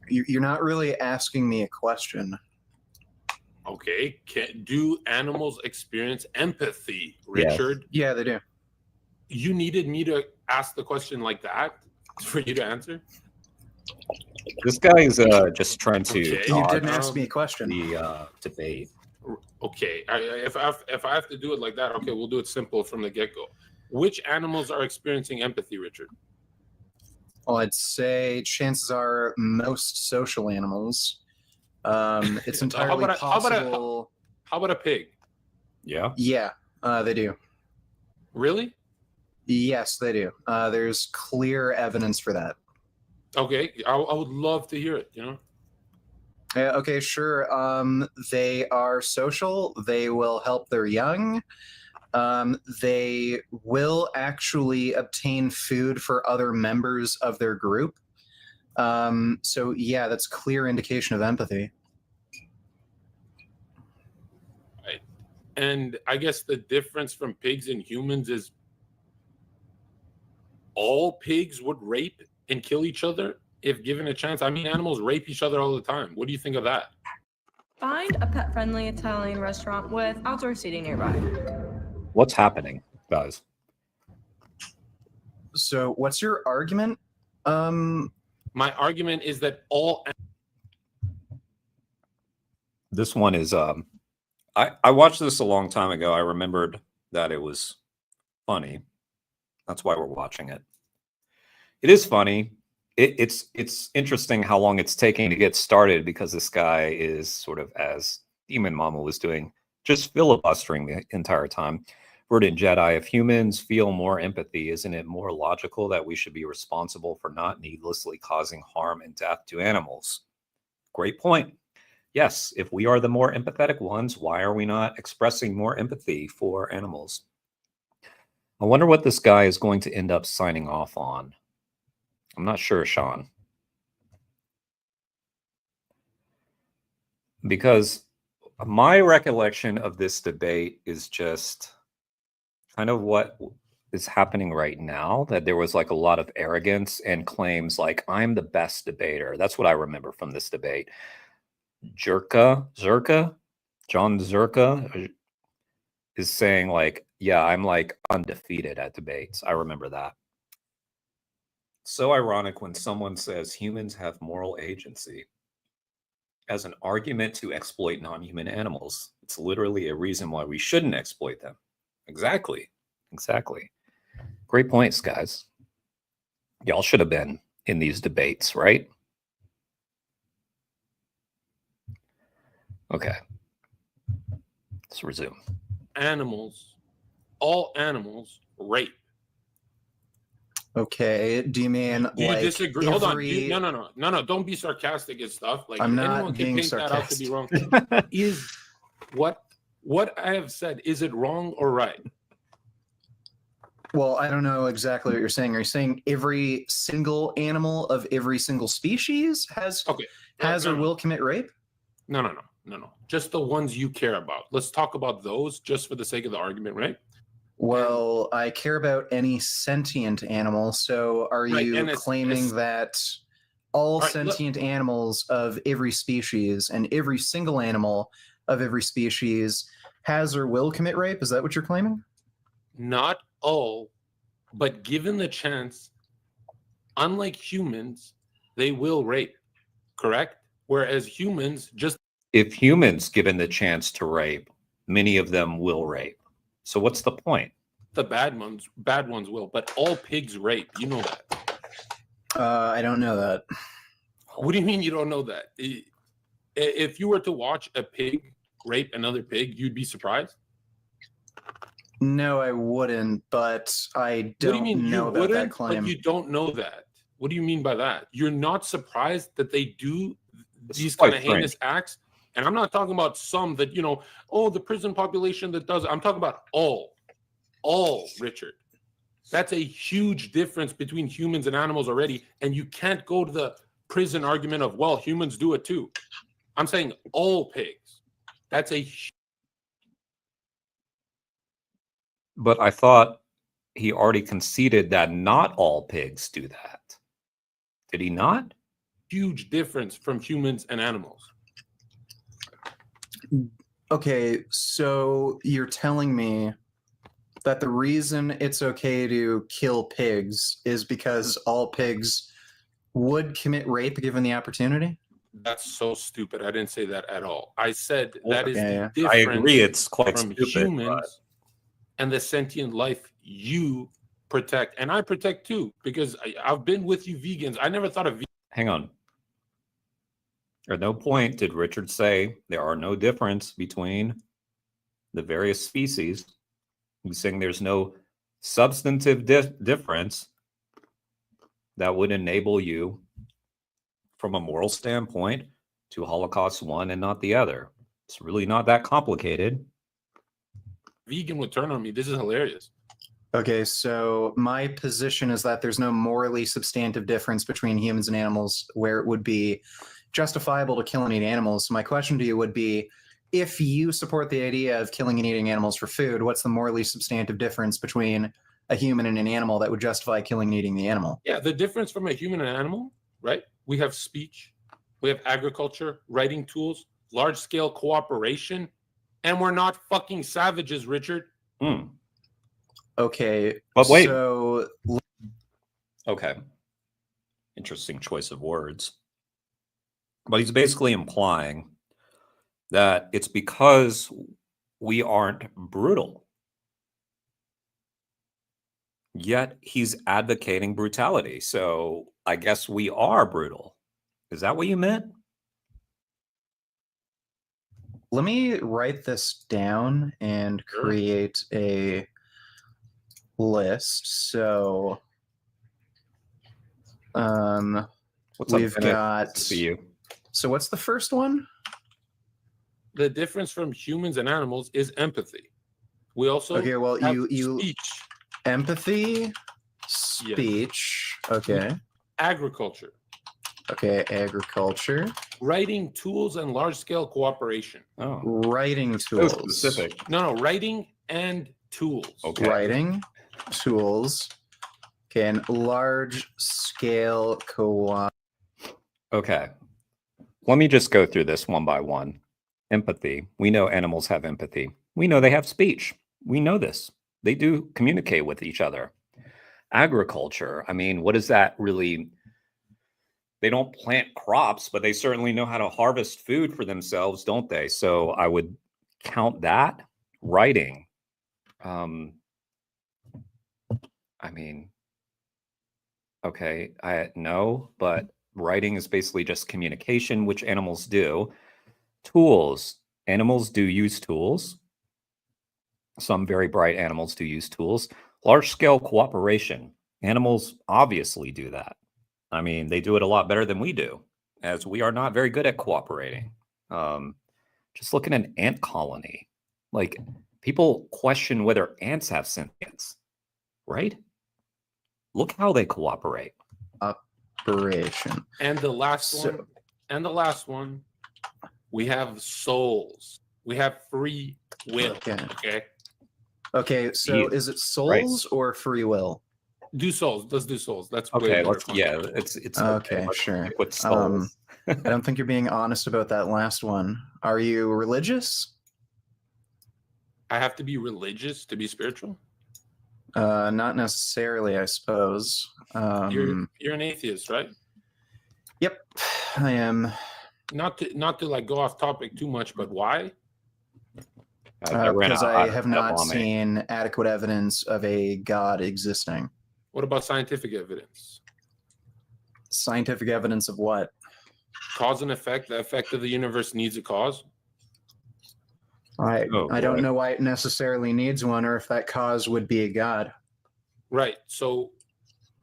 You're not really asking me a question. Okay. Do animals experience empathy, Richard? Yeah, they do. You needed me to ask the question like that for you to answer? This guy is just trying to Okay. You dodge didn't ask me a question. the debate. Okay, if I have to do it like that, okay, we'll do it simple from the get-go. Which animals are experiencing empathy, Richard? Well, I'd say chances are most social animals. It's entirely possible. How about a pig? Yeah. Yeah, they do. Really? Yes, they do. There's clear evidence for that. Okay, I would love to hear it. You know. Yeah, okay, sure. They are social. They will help their young. They will actually obtain food for other members of their group. So yeah, that's clear indication of empathy. Right. And I guess the difference from pigs and humans is all pigs would rape and kill each other if given a chance. I mean, animals rape each other all the time. What do you think of that? Find a pet-friendly Italian restaurant with outdoor seating nearby. What's happening, guys? So what's your argument? My argument is that all. This one is I watched this a long time ago. I remembered that it was funny. That's why we're watching it. It is funny. It's interesting how long it's taking to get started because this guy is sort of, as Demon Mama was doing, just filibustering the entire time. Verdant Jedi, if humans feel more empathy, isn't it more logical that we should be responsible for not needlessly causing harm and death to animals? Great point. Yes, if we are the more empathetic ones, why are we not expressing more empathy for animals? I wonder what this guy is going to end up signing off on. I'm not sure, Sean. Because my recollection of this debate is just kind of what is happening right now, that there was like a lot of arrogance and claims like, I'm the best debater. That's what I remember from this debate. John Zerka is saying like, yeah, I'm like undefeated at debates. I remember that. So ironic when someone says humans have moral agency as an argument to exploit non-human animals. It's literally a reason why we shouldn't exploit them. Exactly. Great points, guys. Y'all should have been in these debates, right? Okay. Let's resume. All animals rape. Okay. Do you mean Do you like disagree? Hold on. No. Don't be sarcastic and stuff. Like I'm not anyone can being paint that out to be wrong. Is what I have said, is it wrong or right? Well, I don't know exactly what you're saying. Are you saying every single animal of every single species has or will commit rape? No. Just the ones you care about. Let's talk about those just for the sake of the argument, right? Well, I care about any sentient animal. So are you claiming that all sentient animals of every species and every single animal of every species has or will commit rape? Is that what you're claiming? Not all, but given the chance, unlike humans, they will rape, correct? Whereas humans just... If humans given the chance to rape, many of them will rape. So what's the point? The bad ones will, but all pigs rape. You know that. I don't know that. What do you mean you don't know that? If you were to watch a pig rape another pig, you'd be surprised? No, I wouldn't, but I don't know about that claim. But you don't know that. What do you mean by that? You're not surprised that they do these kind of heinous acts? And I'm not talking about some that, the prison population that does it. I'm talking about all, Richard. That's a huge difference between humans and animals already. And you can't go to the prison argument of, well, humans do it too. I'm saying all pigs. That's a... But I thought he already conceded that not all pigs do that. Did he not? Huge difference from humans and animals. Okay, so you're telling me that the reason it's okay to kill pigs is because all pigs would commit rape given the opportunity? That's so stupid. I didn't say that at all. I said that is Okay. the I difference agree, it's quite from stupid, humans and the sentient life you protect. And I protect too, because I've been with you vegans. I never thought of Hang on. At no point did Richard say there are no difference between the various species. He's saying there's no substantive difference that would enable you, from a moral standpoint, to Holocaust one and not the other. It's really not that complicated. vegan would turn on me. This is hilarious. Okay, so my position is that there's no morally substantive difference between humans and animals where it would be justifiable to kill and eat animals. So my question to you would be, if you support the idea of killing and eating animals for food, what's the morally substantive difference between a human and an animal that would justify killing and eating the animal? Yeah, the difference from a human and an animal, right? We have speech, we have agriculture, writing tools, large-scale cooperation, and we're not fucking savages, Richard. Okay, but wait. So okay, interesting choice of words. But he's basically implying that it's because we aren't brutal. Yet he's advocating brutality. So I guess we are brutal. Is that what you meant? let me write this down and create a list. So What's we've up, got for you? So what's the first one? The difference from humans and animals is empathy. We also Okay, well, have you speech, empathy, speech, okay. agriculture, Okay, agriculture, writing tools, and large-scale cooperation. Oh, writing so tools. specific. No, writing and tools. Okay. Writing tools, okay, and large scale co-op. Okay. Let me just go through this one by one. Empathy. We know animals have empathy. We know they have speech. We know this. They do communicate with each other. Agriculture. I mean, what does that really... They don't plant crops, but they certainly know how to harvest food for themselves, don't they? So I would count that. Writing. I mean, okay, no, but writing is basically just communication, which animals do. Tools. Animals do use tools. Some very bright animals do use tools. Large-scale cooperation. Animals obviously do that. I mean, they do it a lot better than we do, as we are not very good at cooperating. Just look at an ant colony. Like, people question whether ants have sentience, right? Look how they cooperate. Operation. And the last one, we have souls. We have free will. Okay. Okay, so is it souls or free will? Do souls. Let's do souls. That's Okay. way Let's. more Yeah. fun. It's okay. Sure. With souls. I don't think you're being honest about that last one. Are you religious? I have to be religious to be spiritual. Not necessarily, I suppose. You're an atheist, right? Yep, I am. Not to like go off topic too much, but why? Because I have not seen adequate evidence of a God existing. What about scientific evidence? Scientific evidence of what? Cause and effect. The effect of the universe needs a cause. I don't know why it necessarily needs one, or if that cause would be a God. Right. So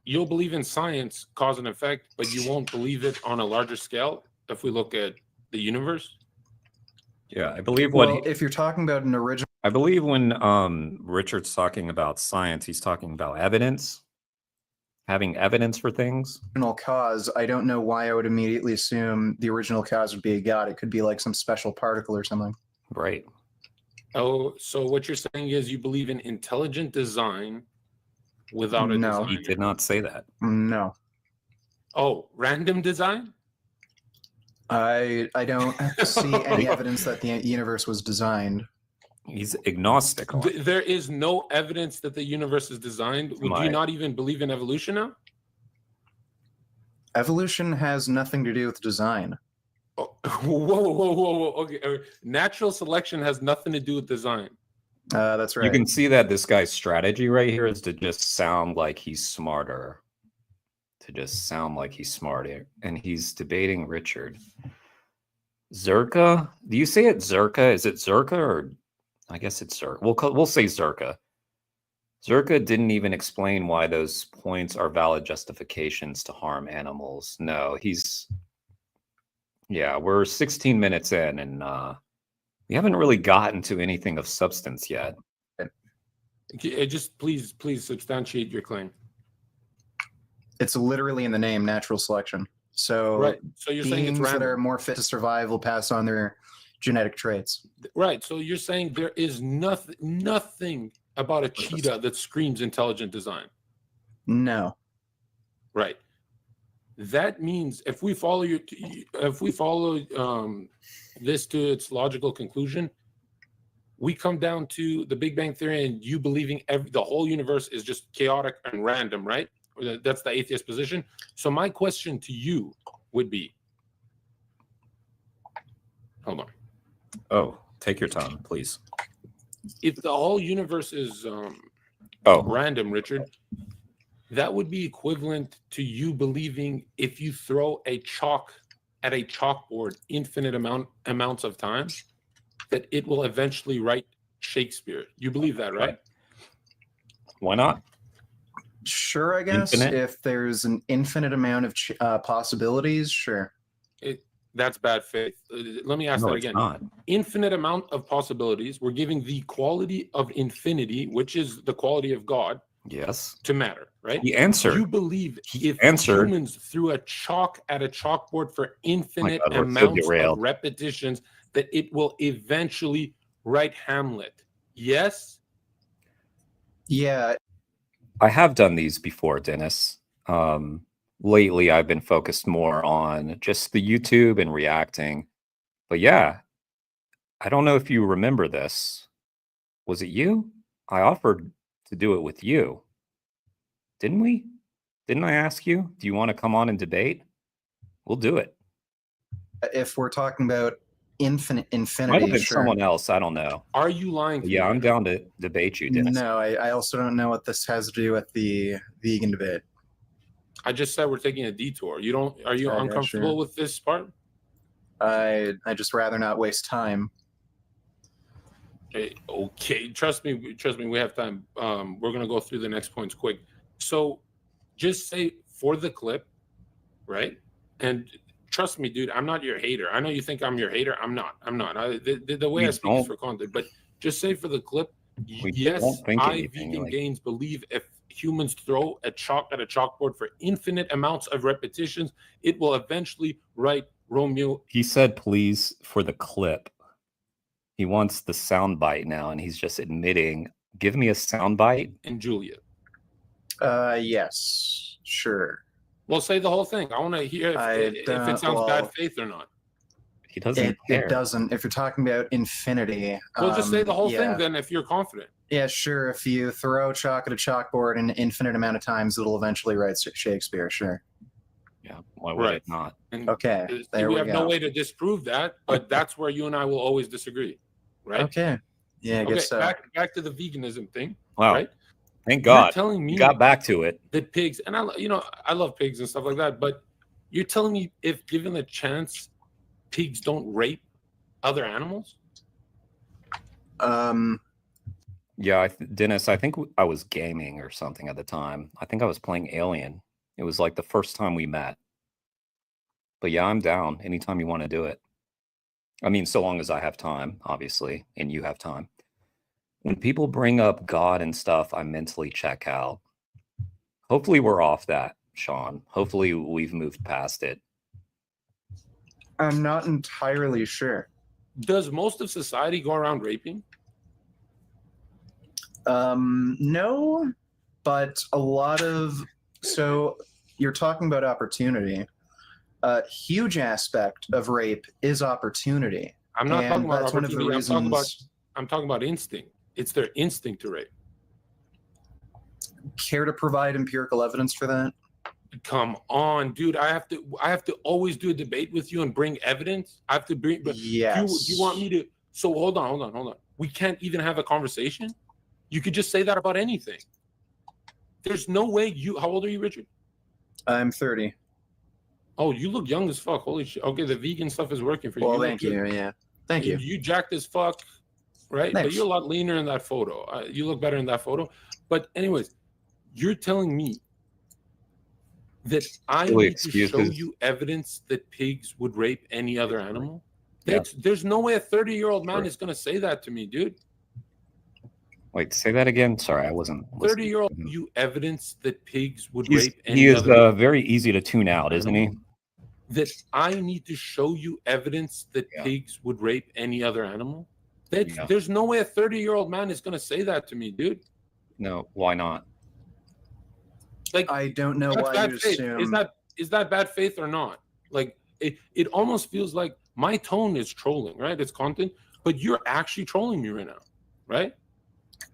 you'll believe in science, cause and effect, but you won't believe it on a larger scale if we look at the universe. Yeah, I believe if you're talking about an original, I believe when Richard's talking about science, he's talking about evidence, having evidence for things. Original cause, I don't know why I would immediately assume the original cause would be a God. It could be like some special particle or something. Right. Oh, so what you're saying is you believe in intelligent design without a No. design. He did not say that. No. Oh, random design? I don't see any evidence that the universe was designed. He's agnostic. There is no evidence that the universe is designed. Would you not even believe in evolution now? Evolution has nothing to do with design. Oh, whoa. Okay. Natural selection has nothing to do with design. That's right. You can see that this guy's strategy right here is to just sound like he's smarter. And he's debating Richard. Zerka? Do you say it Zerka? Is it Zerka or I guess it's Zerka. We'll say Zerka. Zerka didn't even explain why those points are valid justifications to harm animals. No, we're 16 minutes in and we haven't really gotten to anything of substance yet. Just please substantiate your claim. It's literally in the name, natural selection. So, right. So you're saying it's beings random. that are more fit to survive will pass on their genetic traits. Right. So you're saying there is nothing about a cheetah that screams intelligent design. No. Right. That means if we follow this to its logical conclusion, we come down to the Big Bang Theory and you believing the whole universe is just chaotic and random, right? That's the atheist position. So my question to you would be, hold on. Oh, take your time, please. If the whole universe is random, Richard, that would be equivalent to you believing if you throw a chalk at a chalkboard infinite amounts of times, that it will eventually write Shakespeare. You believe that, right? Why not? Sure, I guess. Infinite? If there's an infinite amount of possibilities, sure. That's bad faith. Let me ask that again. Not. Infinite amount of possibilities. We're giving the quality of infinity, which is the quality of God, yes, to matter, right? He answered. You believe if humans threw a chalk at a chalkboard for infinite amounts of repetitions, that it will eventually write Hamlet. Yes? Yeah. I have done these before, Dennis. Lately, I've been focused more on just the YouTube and reacting. But yeah, I don't know if you remember this. Was it you? I offered to do it with you. Didn't we? Didn't I ask you? Do you want to come on and debate? We'll do it. If we're talking about infinity, Might have been someone else. I don't know. Are you lying? Yeah, I'm down to debate you, Dennis. No, I also don't know what this has to do with the vegan debate. I just said we're taking a detour. Are you uncomfortable with this part? I just rather not waste time. Okay, trust me, we have time. We're gonna go through the next points quick. So just say for the clip, right? And trust me, dude, I'm not your hater. I know you think I'm your hater. I'm not. The way I speak is for content, but just say for the clip, yes, Vegan Gains believe if humans throw a chalk at a chalkboard for infinite amounts of repetitions, it will eventually write Romeo. He said, please, for the clip. He wants the soundbite now, and he's just admitting, give me a soundbite. And Julia. Yes, sure. Well, say the whole thing. I want to hear if it sounds bad faith or not. He doesn't care. It doesn't. If you're talking about infinity. Well, just say the whole thing then if you're confident. Yeah, sure. If you throw chalk at a chalkboard an infinite amount of times, it'll eventually write Shakespeare, sure. Yeah, why would it not? And okay, there we have go. no way to disprove that, but that's where you and I will always disagree, right? Okay. Yeah, I guess so. Back to the veganism thing. Wow. Right? Thank God. You're telling me you got back to it. That pigs, and I love pigs and stuff like that, but you're telling me if given a chance, pigs don't rape other animals? Yeah, Dennis, I think I was gaming or something at the time. I think I was playing Alien. It was like the first time we met. But yeah, I'm down anytime you want to do it. I mean, so long as I have time, obviously, and you have time. When people bring up God and stuff, I mentally check out. Hopefully we're off that, Sean. Hopefully we've moved past it. I'm not entirely sure. Does most of society go around raping? No, but a lot of, so you're talking about opportunity. A huge aspect of rape is opportunity. I'm not talking about that's opportunity. One of the reasons. I'm talking about instinct. It's their instinct to rape. Care to provide empirical evidence for that? Come on, dude. I have to always do a debate with you and bring evidence. I have to bring. But Yes. Do you want me to? So hold on. We can't even have a conversation. You could just say that about anything. There's no way you. How old are you, Richard? I'm 30. Oh, you look young as fuck. Holy shit. Okay, the vegan stuff is working for you. Well, You look thank you. good. Yeah. Thank you. You jacked as fuck, right? But Thanks. you're a lot leaner in that photo. You look better in that photo. But anyways, you're telling me that I Silly need to show excuses. you evidence that pigs would rape any other animal? Yeah. There's no way a 30-year-old man is going to say that to me, dude. Wait, say that again. Sorry, I wasn't listening. 30-year-old, you evidence that pigs would He rape any is other very easy to tune out, isn't he? that I need to show you evidence that pigs would rape any other animal? There's no way a 30-year-old man is going to say that to me, dude. No, why not? Like, I don't know that's why bad you faith. assume. Is that bad faith or not? Like, it almost feels like my tone is trolling, right? It's content, but you're actually trolling me right now, right?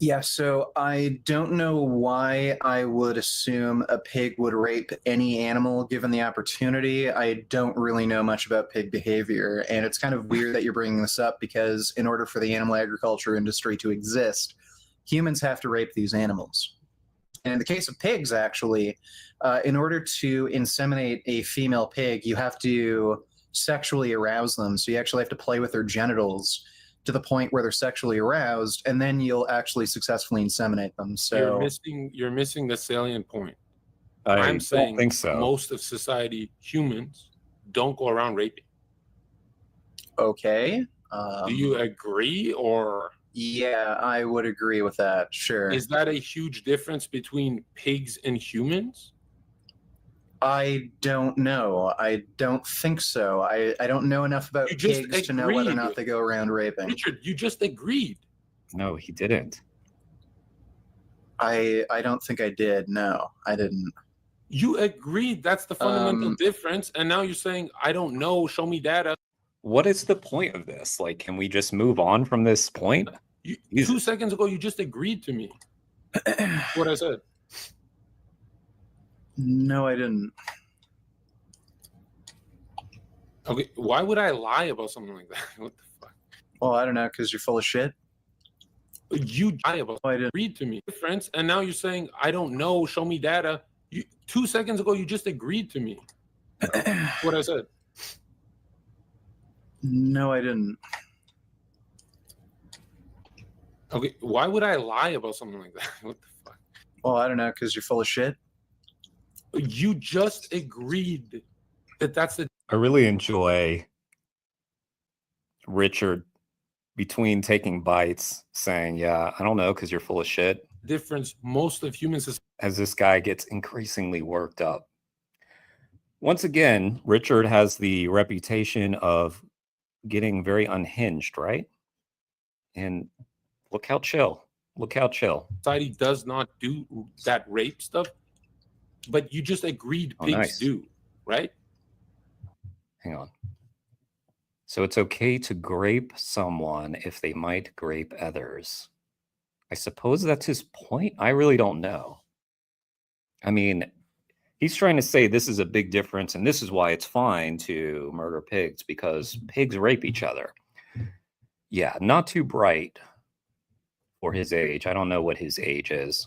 Yeah, so I don't know why I would assume a pig would rape any animal given the opportunity. I don't really know much about pig behavior, and it's kind of weird that you're bringing this up because in order for the animal agriculture industry to exist, humans have to rape these animals. And in the case of pigs, actually, in order to inseminate a female pig, you have to sexually arouse them. So you actually have to play with their genitals to the point where they're sexually aroused, and then you'll actually successfully inseminate them. So you're missing the salient point. I I'm don't saying think so. most of society, humans, don't go around raping. Okay. Do you agree, or Yeah, I would agree with that. Sure. is that a huge difference between pigs and humans? I don't know. I don't think so. I don't know enough about You just pigs to know whether or agreed. not they go around raping. Richard, you just agreed. No, he didn't. I don't think I did. No, I didn't. You agreed. That's the fundamental difference. And now you're saying, I don't know. Show me data. What is the point of this? Like, can we just move on from this point? 2 seconds ago, you just agreed to me. What I said. No, I didn't. Okay, why would I lie about something like that? What the fuck? Well, I don't know, because you're full of shit. You lie about agreed to me. Difference, and now you're saying, I don't know. Show me data. 2 seconds ago, you just agreed to me. What I said. No, I didn't. Okay, why would I lie about something like that? What the fuck? Well, I don't know, because you're full of shit. You just agreed that that's the. I really enjoy Richard between taking bites saying, yeah, I don't know, because you're full of shit. Difference most of humans as this guy gets increasingly worked up. Once again, Richard has the reputation of getting very unhinged, right? And look how chill. Look how chill. Society does not do that rape stuff, but you just agreed pigs do, right? Hang on. So it's okay to grape someone if they might grape others. I suppose that's his point. I really don't know. I mean, he's trying to say this is a big difference, and this is why it's fine to murder pigs, because pigs rape each other. Yeah, not too bright for his age. I don't know what his age is.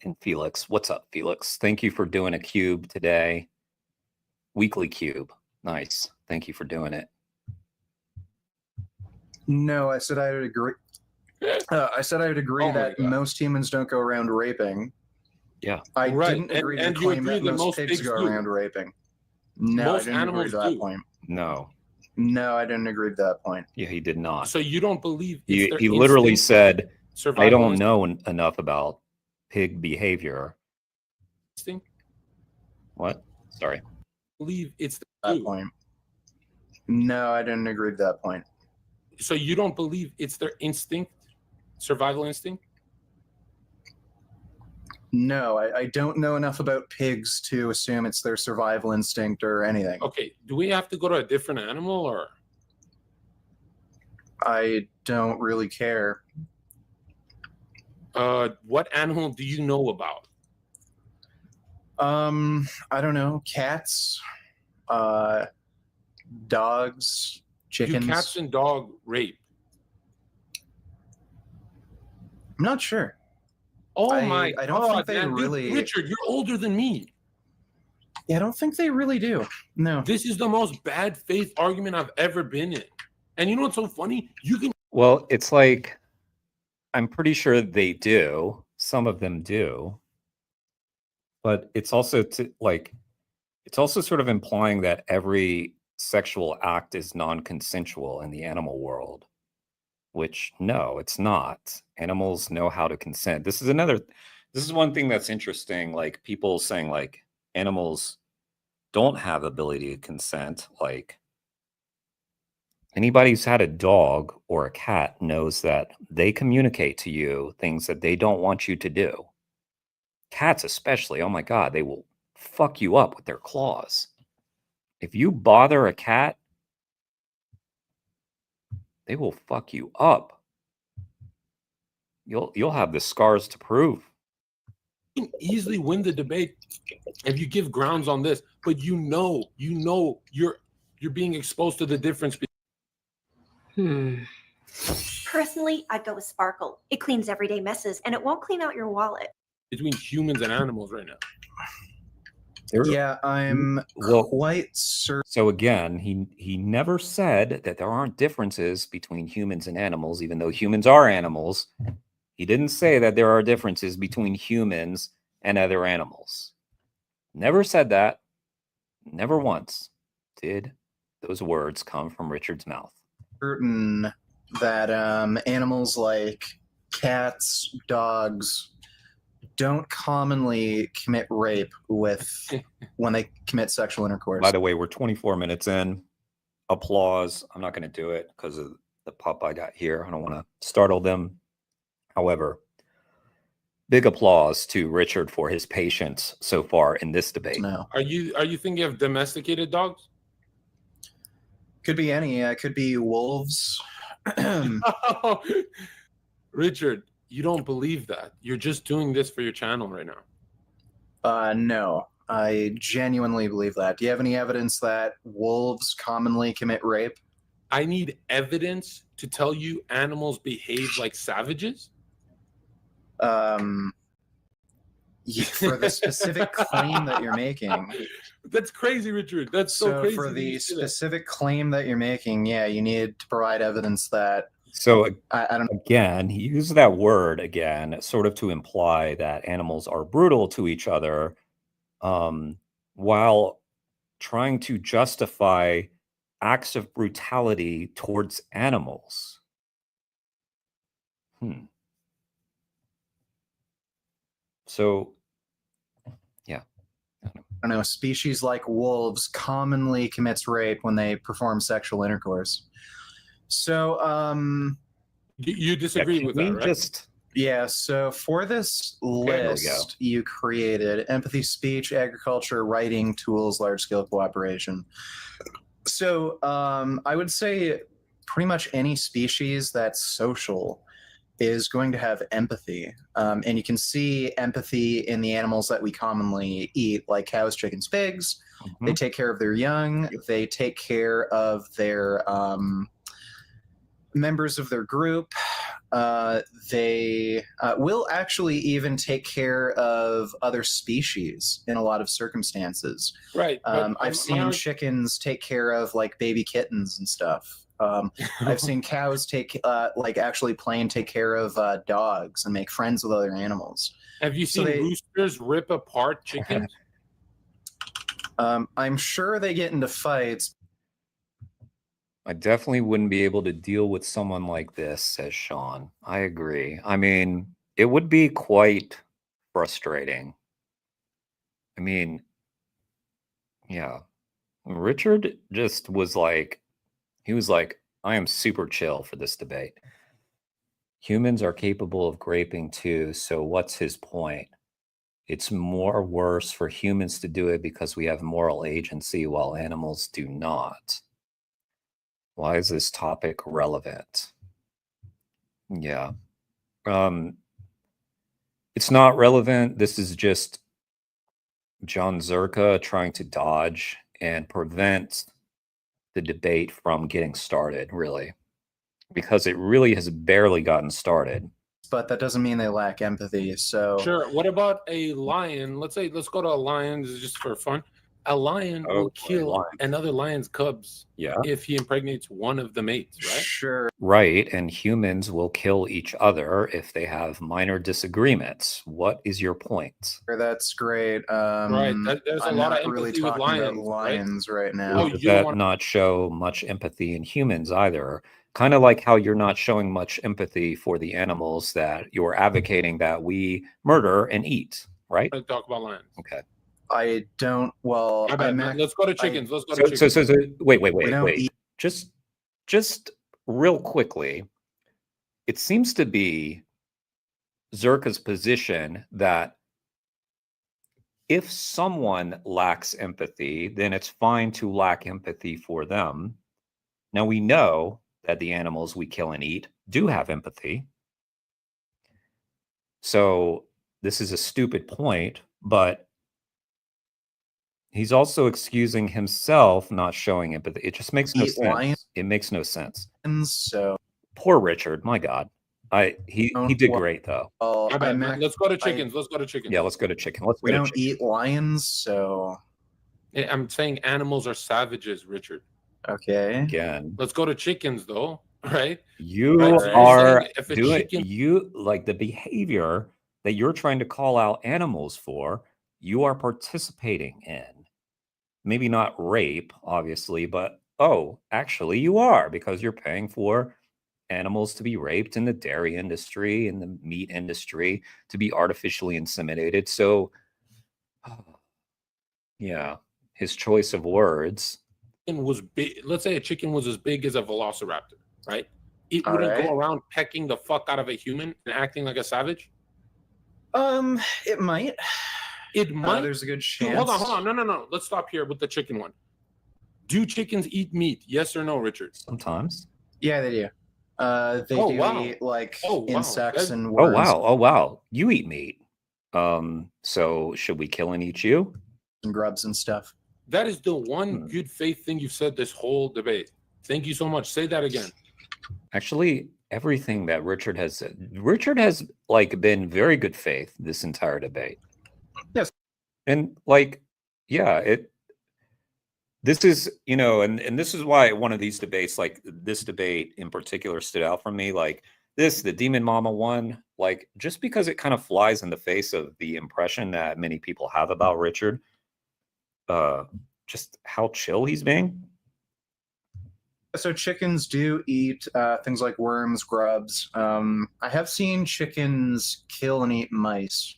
And Felix, what's up, Felix? Thank you for doing a cube today. Weekly cube. Nice. Thank you for doing it. No, I said I would agree. I said I would agree that most humans don't go around raping. Yeah. I didn't agree to the claim that most pigs go around raping. No, Most I didn't agree animals to that do. point. No. No, I didn't agree to that point. Yeah, he did not. So you don't believe He their literally instinct, said, I survival don't know enough about pig behavior. instinct? What? Sorry. Believe it's that point. No, I didn't agree to that point. So you don't believe it's their instinct, survival instinct? No, I don't know enough about pigs to assume it's their survival instinct or anything. Okay, do we have to go to a different animal, or I don't really care. what animal do you know about? I don't know. Cats, dogs, chickens. Do cats and dog rape? I'm not sure. Oh I my don't God, think they man. really. Richard, you're older than me. Yeah, I don't think they really do. No. This is the most bad faith argument I've ever been in. And you know what's so funny? You can. Well, it's like, I'm pretty sure they do. Some of them do. But it's also it's also sort of implying that every sexual act is non-consensual in the animal world, which no, it's not. Animals know how to consent. This is one thing that's interesting. Like people saying like animals don't have ability to consent. Like anybody who's had a dog or a cat knows that they communicate to you things that they don't want you to do. Cats especially, oh my God, they will fuck you up with their claws. If you bother a cat, they will fuck you up. You'll have the scars to prove. You can easily win the debate if you give grounds on this, but you know you're being exposed to the difference. Personally, I'd go with Sparkle. It cleans everyday messes, and it won't clean out your wallet. Between humans and animals right now. Yeah, I'm quite certain. So again, he never said that there aren't differences between humans and animals, even though humans are animals. He didn't say that there are differences between humans and other animals. Never said that. Never once did those words come from Richard's mouth. Certain that animals like cats, dogs don't commonly commit rape with when they commit sexual intercourse. By the way, we're 24 minutes in. Applause. I'm not going to do it because of the pup I got here. I don't want to startle them. However, big applause to Richard for his patience so far in this debate. No. Are you thinking of domesticated dogs? Could be any. Could be wolves. Richard, you don't believe that. You're just doing this for your channel right now. No, I genuinely believe that. Do you have any evidence that wolves commonly commit rape? I need evidence to tell you animals behave like savages. For the specific claim that you're making. That's crazy, Richard. That's so crazy. For the specific claim that you're making, yeah, you need to provide evidence that. So I don't know. Again, he used that word again, sort of to imply that animals are brutal to each other, while trying to justify acts of brutality towards animals. So, yeah. I don't know. A species like wolves commonly commits rape when they perform sexual intercourse. So, you disagree with that, right? Yeah. So for this list, you created empathy, speech, agriculture, writing, tools, large-scale cooperation. So I would say pretty much any species that's social is going to have empathy. And you can see empathy in the animals that we commonly eat, like cows, chickens, pigs. They take care of their young. They take care of their members of their group. They will actually even take care of other species in a lot of circumstances. Right. I've seen chickens take care of like baby kittens and stuff. I've seen cows take actually play and take care of dogs and make friends with other animals. Have you seen roosters rip apart chickens? I'm sure they get into fights. I definitely wouldn't be able to deal with someone like this, says Sean. I agree. I mean, it would be quite frustrating. I mean, yeah. Richard just was like, I am super chill for this debate. Humans are capable of graping too, so what's his point? It's more worse for humans to do it because we have moral agency while animals do not. Why is this topic relevant? Yeah. It's not relevant. This is just John Zerka trying to dodge and prevent the debate from getting started, really, because it really has barely gotten started. But that doesn't mean they lack empathy. So Sure. What about a lion? Let's go to a lion. This is just for fun. A lion will kill another lion's cubs if he impregnates one of the mates, right? Sure. Right, and humans will kill each other if they have minor disagreements. What is your point? That's great. Right. There's a I'm lot not of really empathy with talking about lions, lions right now. Oh, Does you that want not show much empathy in humans either? Kind of like how you're not showing much empathy for the animals that you're advocating that we murder and eat, right? to talk about lions? Okay. I don't. Well, My bad. Let's go to chickens. Let's go to chickens. So wait. don't eat- Just real quickly, it seems to be Zerka's position that if someone lacks empathy, then it's fine to lack empathy for them. Now we know that the animals we kill and eat do have empathy. So this is a stupid point, but he's also excusing himself not showing empathy. It just makes no Eat sense. lions. It makes no sense. So Poor Richard, my God. He did great though. well, My bad, I man. meant- Let's go to chickens. Let's go to chickens. Yeah, let's go to chicken. Let's we go to don't chicken. eat lions, so I'm saying animals are savages, Richard. okay. Again, Let's go to chickens, though, right? you Right, so you're are saying if a doing chicken- you like the behavior that you're trying to call out animals for, you are participating in. Maybe not rape, obviously, but actually you are, because you're paying for animals to be raped in the dairy industry, in the meat industry, to be artificially inseminated. So yeah, his choice of words. Was big. Let's say a chicken was as big as a velociraptor, right? It All wouldn't right. go around pecking the fuck out of a human and acting like a savage. It might. It might. There's a good Dude, chance. hold on. No. Let's stop here with the chicken one. Do chickens eat meat? Yes or no, Richard? Sometimes. Yeah, they do. They Oh, do wow. eat like Oh, wow. insects That's- and Oh worms wow. You eat meat. So should we kill and eat you? and grubs and stuff. That is the one good faith thing you've said this whole debate. Thank you so much. Say that again. Actually, everything that Richard has said, Richard has like been very good faith this entire debate. Yes. And like, yeah, this is, and this is why one of these debates, like this debate in particular, stood out for me. Like the Demon Mama one, like just because it kind of flies in the face of the impression that many people have about Richard, just how chill he's being. So chickens do eat things like worms, grubs. I have seen chickens kill and eat mice.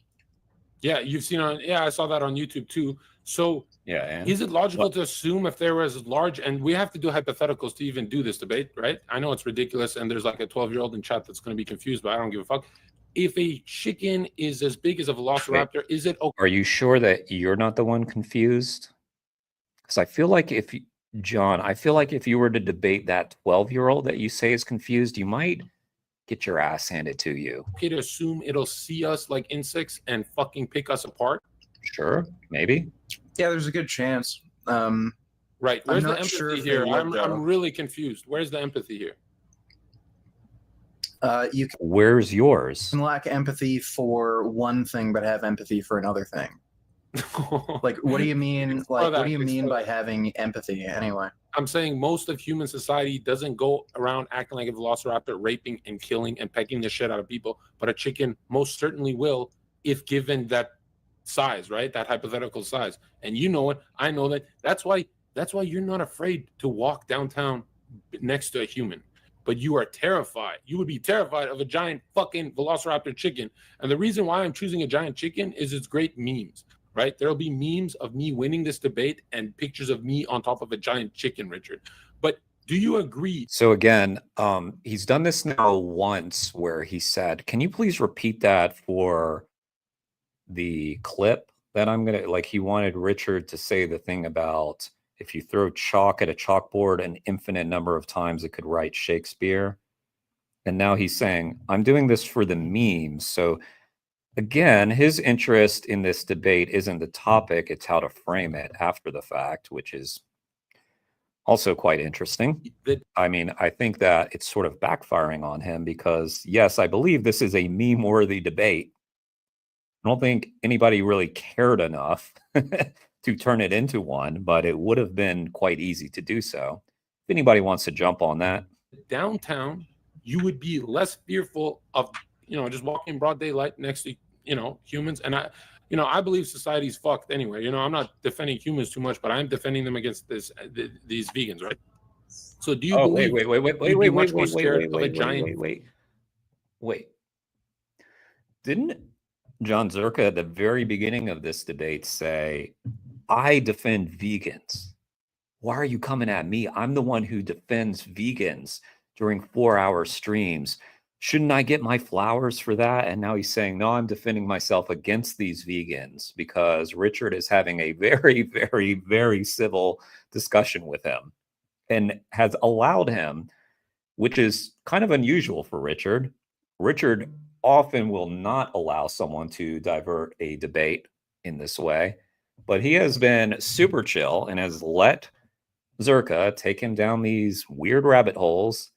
Yeah, you've seen I saw that on YouTube too. So yeah, and is it logical to assume if there was large, and we have to do hypotheticals to even do this debate, right? I know it's ridiculous, and there's like a 12-year-old in chat that's going to be confused, but I don't give a fuck. If a chicken is as big as a velociraptor, is it okay? Are you sure that you're not the one confused? Because I feel like if you were to debate that 12-year-old that you say is confused, you might get your ass handed to you. Okay to assume it'll see us like insects and fucking pick us apart? Sure, maybe. Yeah, there's a good chance. Right. Where's the not empathy sure if they here? would, I'm though. really confused. Where's the empathy here? You Where's yours? can lack empathy for one thing, but have empathy for another thing. Like, what do you mean? Like, what do you mean by having empathy? Anyway, I'm saying most of human society doesn't go around acting like a velociraptor, raping and killing and pecking the shit out of people, but a chicken most certainly will if given that size, right? That hypothetical size. And you know it. I know that. That's why you're not afraid to walk downtown next to a human. But you are terrified. You would be terrified of a giant fucking velociraptor chicken. And the reason why I'm choosing a giant chicken is it's great memes, right? There'll be memes of me winning this debate and pictures of me on top of a giant chicken, Richard. But do you agree? So again, he's done this now once where he said, can you please repeat that for the clip that I'm going to, like, he wanted Richard to say the thing about if you throw chalk at a chalkboard an infinite number of times, it could write Shakespeare. And now he's saying, I'm doing this for the memes. So again, his interest in this debate isn't the topic, it's how to frame it after the fact, which is also quite interesting. I mean, I think that it's sort of backfiring on him because, yes, I believe this is a meme-worthy debate. I don't think anybody really cared enough to turn it into one, but it would have been quite easy to do so. If anybody wants to jump on that. Downtown, you would be less fearful of, just walking in broad daylight next to, humans. And I believe society's fucked anyway. I'm not defending humans too much, but I'm defending them against these vegans, right? So do you believe wait. Didn't John Zerka at the very beginning of this debate say, I defend vegans? Why are you coming at me? I'm the one who defends vegans during 4-hour streams. Shouldn't I get my flowers for that? And now he's saying, no, I'm defending myself against these vegans because Richard is having a very, very, very civil discussion with him and has allowed him, which is kind of unusual for Richard. Richard often will not allow someone to divert a debate in this way, but he has been super chill and has let Zerka take him down these weird rabbit holes.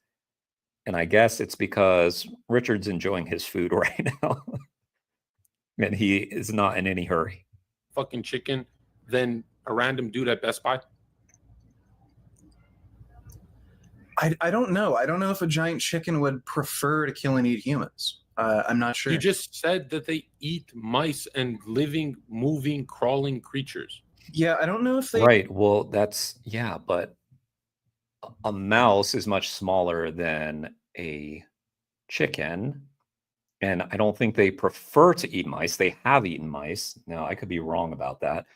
And I guess it's because Richard's enjoying his food right now. And he is not in any hurry. Fucking chicken than a random dude at Best Buy? I don't know. I don't know if a giant chicken would prefer to kill and eat humans. I'm not sure. You just said that they eat mice and living, moving, crawling creatures. Yeah, I don't know if they... Right. Well, but a mouse is much smaller than a chicken. And I don't think they prefer to eat mice. They have eaten mice. Now, I could be wrong about that.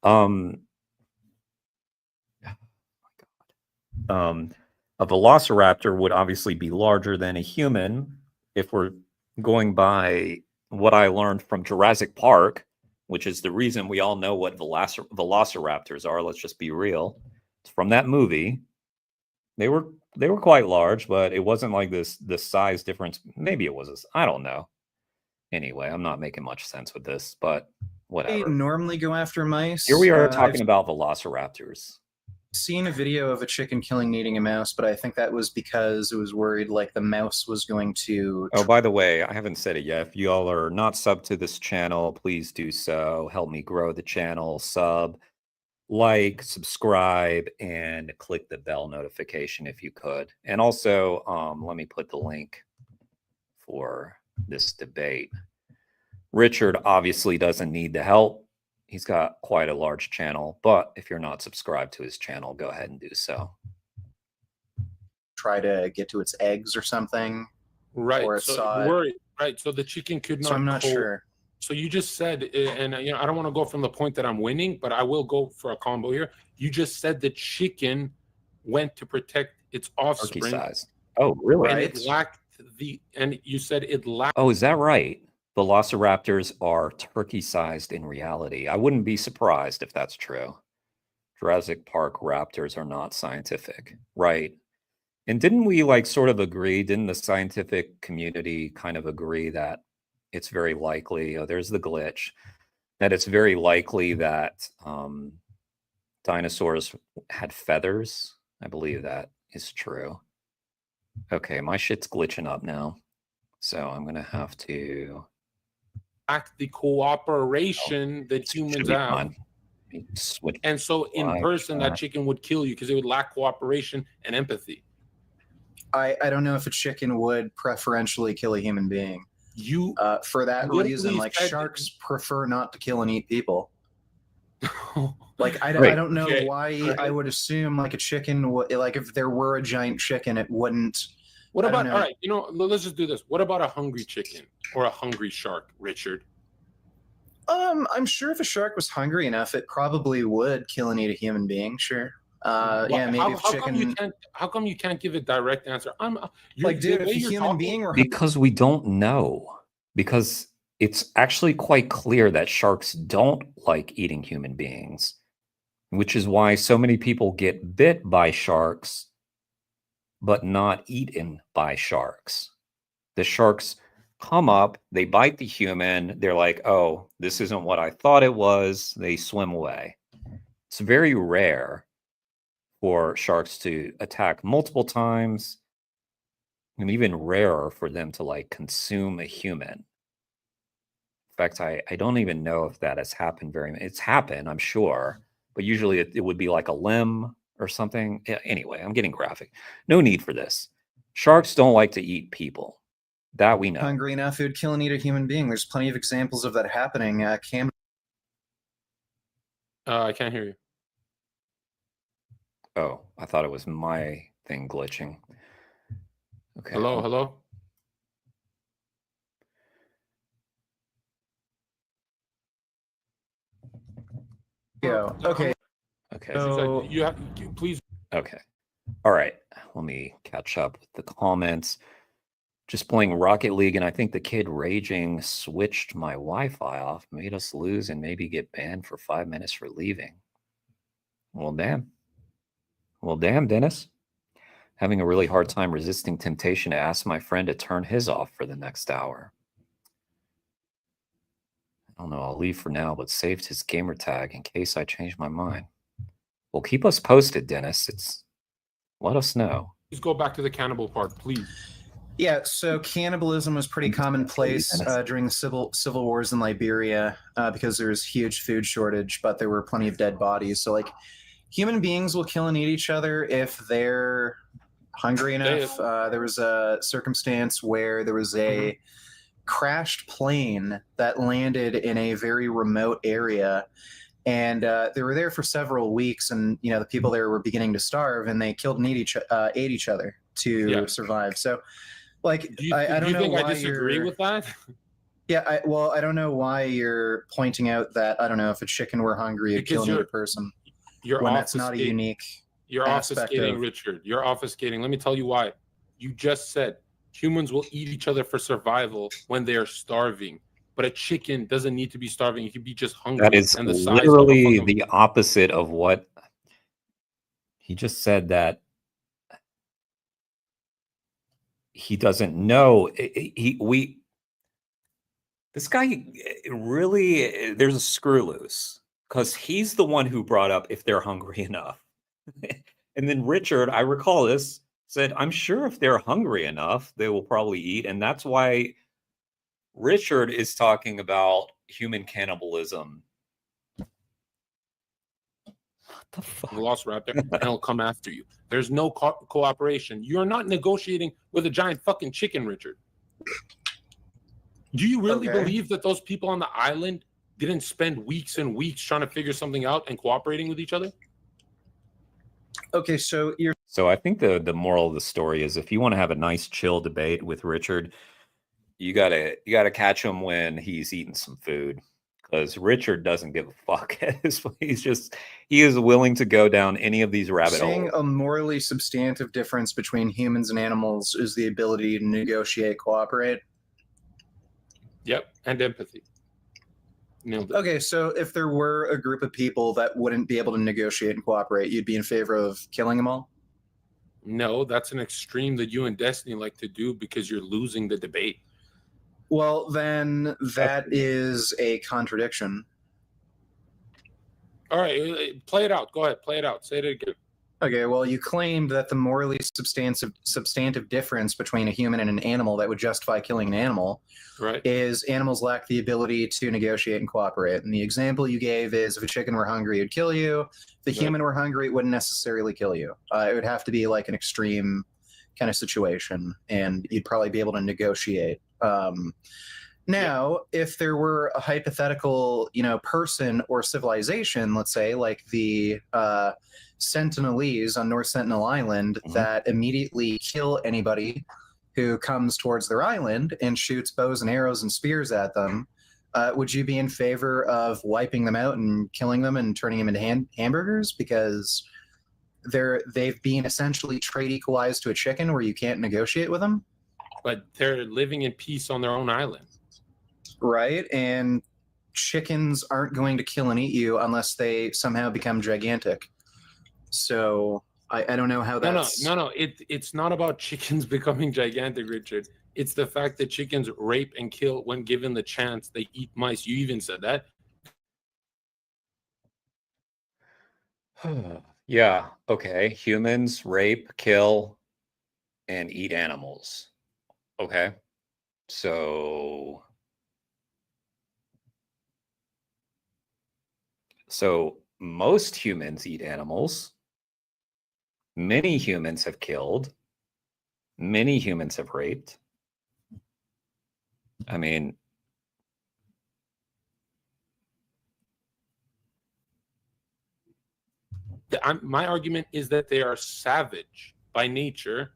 A velociraptor would obviously be larger than a human if we're going by what I learned from Jurassic Park, which is the reason we all know what velociraptors are. Let's just be real. It's from that movie. They were quite large, but it wasn't like this size difference. Maybe it was. I don't know. Anyway, I'm not making much sense with this, but whatever. They normally go after mice. Here we are talking about velociraptors. Seen a video of a chicken killing and eating a mouse, but I think that was because it was worried like the mouse was going to... Oh, by the way, I haven't said it yet. If you all are not subbed to this channel, please do so. Help me grow the channel. Sub, like, subscribe, and click the bell notification if you could. And also, let me put the link for this debate. Richard obviously doesn't need the help. He's got quite a large channel, but if you're not subscribed to his channel, go ahead and do so. Try to get to its eggs or something. Right. Or So saw you're worried. Right. So the chicken could not. So I'm not sure. So you just said, and I don't want to go from the point that I'm winning, but I will go for a combo here. You just said the chicken went to protect its offspring. Turkey size. Oh, really? And it lacked and you said it lacked. Oh, is that right? Velociraptors are turkey-sized in reality. I wouldn't be surprised if that's true. Jurassic Park raptors are not scientific. Right. And didn't we sort of agree, didn't the scientific community kind of agree that it's very likely, there's the glitch, that it's very likely that dinosaurs had feathers? I believe that is true. Okay, my shit's glitching up now. So I'm going to have to... the cooperation that humans have. And so in person, that chicken would kill you because it would lack cooperation and empathy. I don't know if a chicken would preferentially kill a human being. For that reason, sharks prefer not to kill and eat people. I don't know why I would assume a chicken would, if there were a giant chicken, it wouldn't. What about, all right, let's just do this. What about a hungry chicken or a hungry shark, Richard? I'm sure if a shark was hungry enough, it probably would kill and eat a human being. Sure. Yeah, maybe if chicken. How come you can't give a direct answer? Dude, if a human being were... Because we don't know. Because it's actually quite clear that sharks don't like eating human beings, which is why so many people get bit by sharks but not eaten by sharks. The sharks come up, they bite the human, they're like, oh, this isn't what I thought it was, they swim away. It's very rare for sharks to attack multiple times, and even rarer for them to like consume a human. In fact, I don't even know if that has happened very much. It's happened, I'm sure, but usually it would be like a limb or something. Anyway, I'm getting graphic. No need for this. Sharks don't like to eat people. That we know. Hungry enough, it would kill and eat a human being. There's plenty of examples of that happening. Cam. I can't hear you. Oh, I thought it was my thing glitching. Okay. Hello, hello. Yeah. Okay. Okay. So you have, please. Okay. All right. Let me catch up with the comments. Just playing Rocket League, and I think the kid raging switched my Wi-Fi off, made us lose, and maybe get banned for 5 minutes for leaving. Well, damn. Well, damn, Dennis. Having a really hard time resisting temptation to ask my friend to turn his off for the next hour. I don't know, I'll leave for now, but saved his gamer tag in case I change my mind. Well, keep us posted, Dennis. Let us know. Please go back to the cannibal part, please. Yeah, so cannibalism was pretty commonplace during the civil wars in Liberia because there was huge food shortage, but there were plenty of dead bodies. So, like, human beings will kill and eat each other if they're hungry enough. There was a circumstance where there was a crashed plane that landed in a very remote area, and they were there for several weeks, and the people there were beginning to starve, and they killed and ate each other to survive. So, like, I don't know why I disagree with that. Yeah, I don't know why you're pointing out that, I don't know, if a chicken were hungry, it'd kill another person. When that's not a unique You're aspect obfuscating, of... Richard. You're obfuscating. Let me tell you why. You just said humans will eat each other for survival when they are starving. But a chicken doesn't need to be starving. It could be just hungry. That is and the size literally of the opposite of what he just said, that he doesn't know. This guy really, there's a screw loose, because he's the one who brought up if they're hungry enough. And then Richard, I recall this, said, I'm sure if they're hungry enough, they will probably eat. And that's why Richard is talking about human cannibalism. What the fuck? Velociraptor, and it'll come after you. There's no cooperation. You're not negotiating with a giant fucking chicken, Richard. Do you really believe that those people on the island didn't spend weeks and weeks trying to figure something out and cooperating with each other? Okay, so I think the moral of the story is, if you want to have a nice chill debate with Richard, you gotta catch him when he's eating some food, because Richard doesn't give a fuck. He is willing to go down any of these rabbit holes. Saying a morally substantive difference between humans and animals is the ability to negotiate, cooperate. Yep, and empathy. Okay, so if there were a group of people that wouldn't be able to negotiate and cooperate, you'd be in favor of killing them all? No, that's an extreme that you and Destiny like to do because you're losing the debate. Well, then that is a contradiction. All right, play it out. Go ahead, play it out. Say it again. Okay, well, you claimed that the morally substantive difference between a human and an animal that would justify killing an animal is animals lack the ability to negotiate and cooperate. And the example you gave is, if a chicken were hungry, it would kill you. If the human were hungry, it wouldn't necessarily kill you. It would have to be like an extreme kind of situation, and you'd probably be able to negotiate. Now, if there were a hypothetical, person or civilization, let's say, like the Sentinelese on North Sentinel Island, that immediately kill anybody who comes towards their island and shoots bows and arrows and spears at them, would you be in favor of wiping them out and killing them and turning them into hamburgers? Because they've been essentially trade equalized to a chicken where you can't negotiate with them. But they're living in peace on their own island. Right, and chickens aren't going to kill and eat you unless they somehow become gigantic. So I don't know how that's... No. It's not about chickens becoming gigantic, Richard. It's the fact that chickens rape and kill when given the chance. They eat mice. You even said that. Yeah, okay. Humans rape, kill, and eat animals. Okay. So most humans eat animals. Many humans have killed. Many humans have raped. I mean, My argument is that they are savage by nature,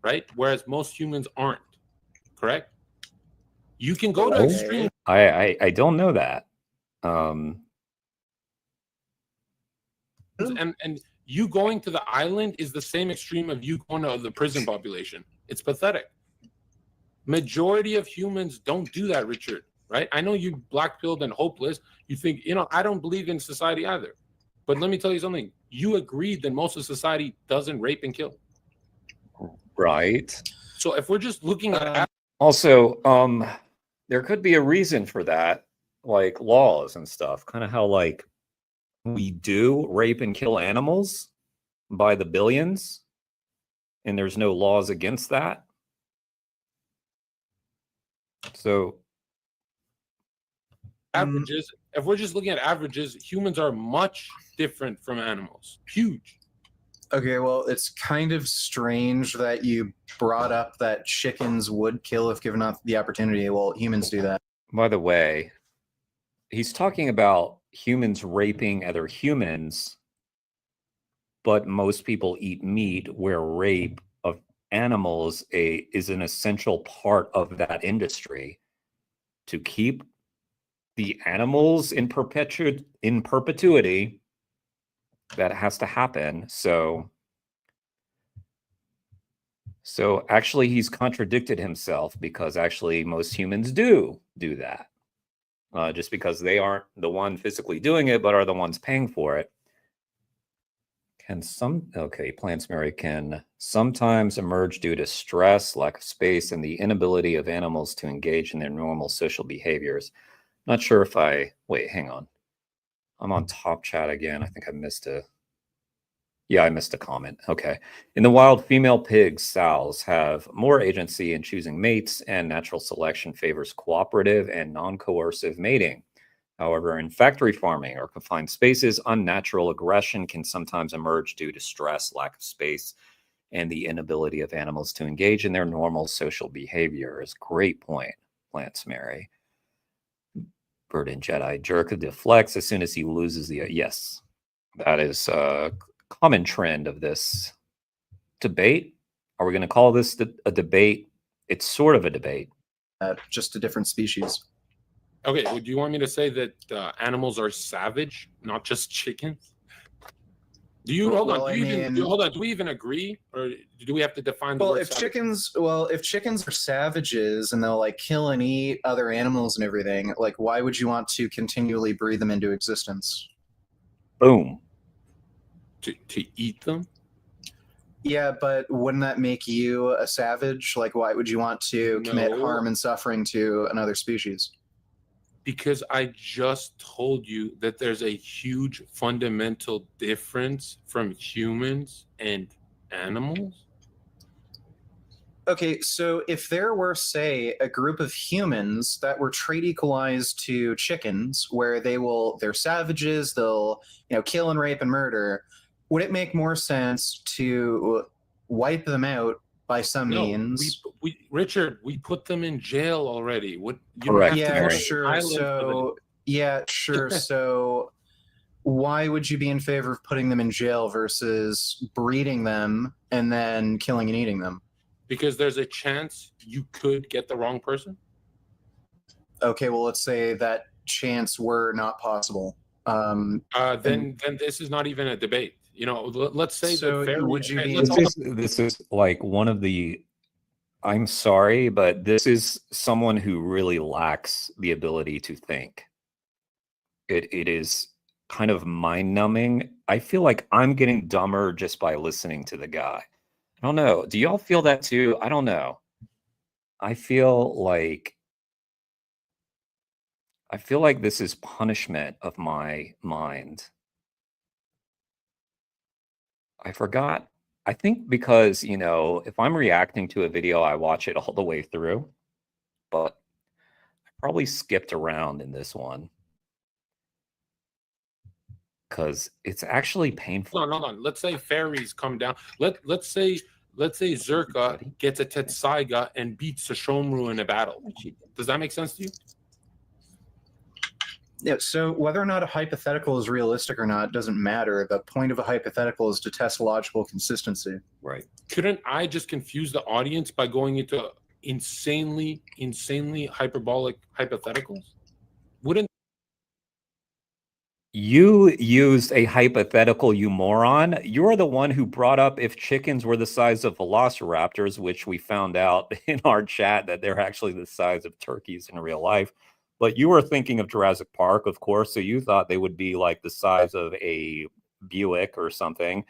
right? Whereas most humans aren't. Correct? You can go to extreme. I don't know that. And you going to the island is the same extreme of you going to the prison population. It's pathetic. Majority of humans don't do that, Richard, right? I know you black-pilled and hopeless. You think, I don't believe in society either. But let me tell you something. You agreed that most of society doesn't rape and kill. Right. So if we're just looking at... Also, there could be a reason for that, like laws and stuff, kind of how like we do rape and kill animals by the billions, and there's no laws against that. So averages, if we're just looking at averages, humans are much different from animals. Huge. Okay, well, it's kind of strange that you brought up that chickens would kill if given the opportunity. Well, humans do that. By the way, he's talking about humans raping other humans, but most people eat meat, where rape of animals is an essential part of that industry to keep the animals in perpetuity. That has to happen. So actually he's contradicted himself, because actually most humans do that. Just because they aren't the one physically doing it, but are the ones paying for it. Plants Mary can sometimes emerge due to stress, lack of space, and the inability of animals to engage in their normal social behaviors. Not sure if wait, hang on. I'm on top chat again. I think I missed a comment. Okay. In the wild, female pigs, sows, have more agency in choosing mates, and natural selection favors cooperative and non-coercive mating. However, in factory farming or confined spaces, unnatural aggression can sometimes emerge due to stress, lack of space, and the inability of animals to engage in their normal social behaviors. Great point, Plants Mary. Bird and Jedi jerk deflects as soon as he loses the... Yes, that is a common trend of this debate. Are we going to call this a debate? It's sort of a debate. Just a different species. Okay, well, do you want me to say that animals are savage, not just chickens? Do you hold on? Do we even agree, or do we have to define the word savage? If chickens are savages and they'll like kill and eat other animals and everything, like why would you want to continually breed them into existence? Boom. To eat them? Yeah, but wouldn't that make you a savage? Like, why would you want to commit harm and suffering to another species? Because I just told you that there's a huge fundamental difference from humans and animals. Okay, so if there were, say, a group of humans that were trait equalized to chickens, where they're savages, they'll kill and rape and murder, would it make more sense to wipe them out by some means? Richard, we put them in jail already. Correct. Yeah, sure. So why would you be in favor of putting them in jail versus breeding them and then killing and eating them? Because there's a chance you could get the wrong person. Okay, well, let's say that chance were not possible. Then this is not even a debate. Let's say This is like one of the... I'm sorry, but this is someone who really lacks the ability to think. It is kind of mind-numbing. I feel like I'm getting dumber just by listening to the guy. I don't know. Do y'all feel that too? I don't know. I feel like this is punishment of my mind. I forgot. I think because, you know, if I'm reacting to a video, I watch it all the way through, but I probably skipped around in this one because it's actually painful. Hold on. Let's say fairies come down. Let's say Zerka gets a Tetsaiga and beats Sesshomaru in a battle. Does that make sense to you? Yeah, so whether or not a hypothetical is realistic or not doesn't matter. The point of a hypothetical is to test logical consistency. Right. Couldn't I just confuse the audience by going into insanely hyperbolic hypotheticals? Wouldn't You used a hypothetical, you moron. You're the one who brought up if chickens were the size of velociraptors, which we found out in our chat that they're actually the size of turkeys in real life. But you were thinking of Jurassic Park, of course, so you thought they would be like the size of a Buick or something.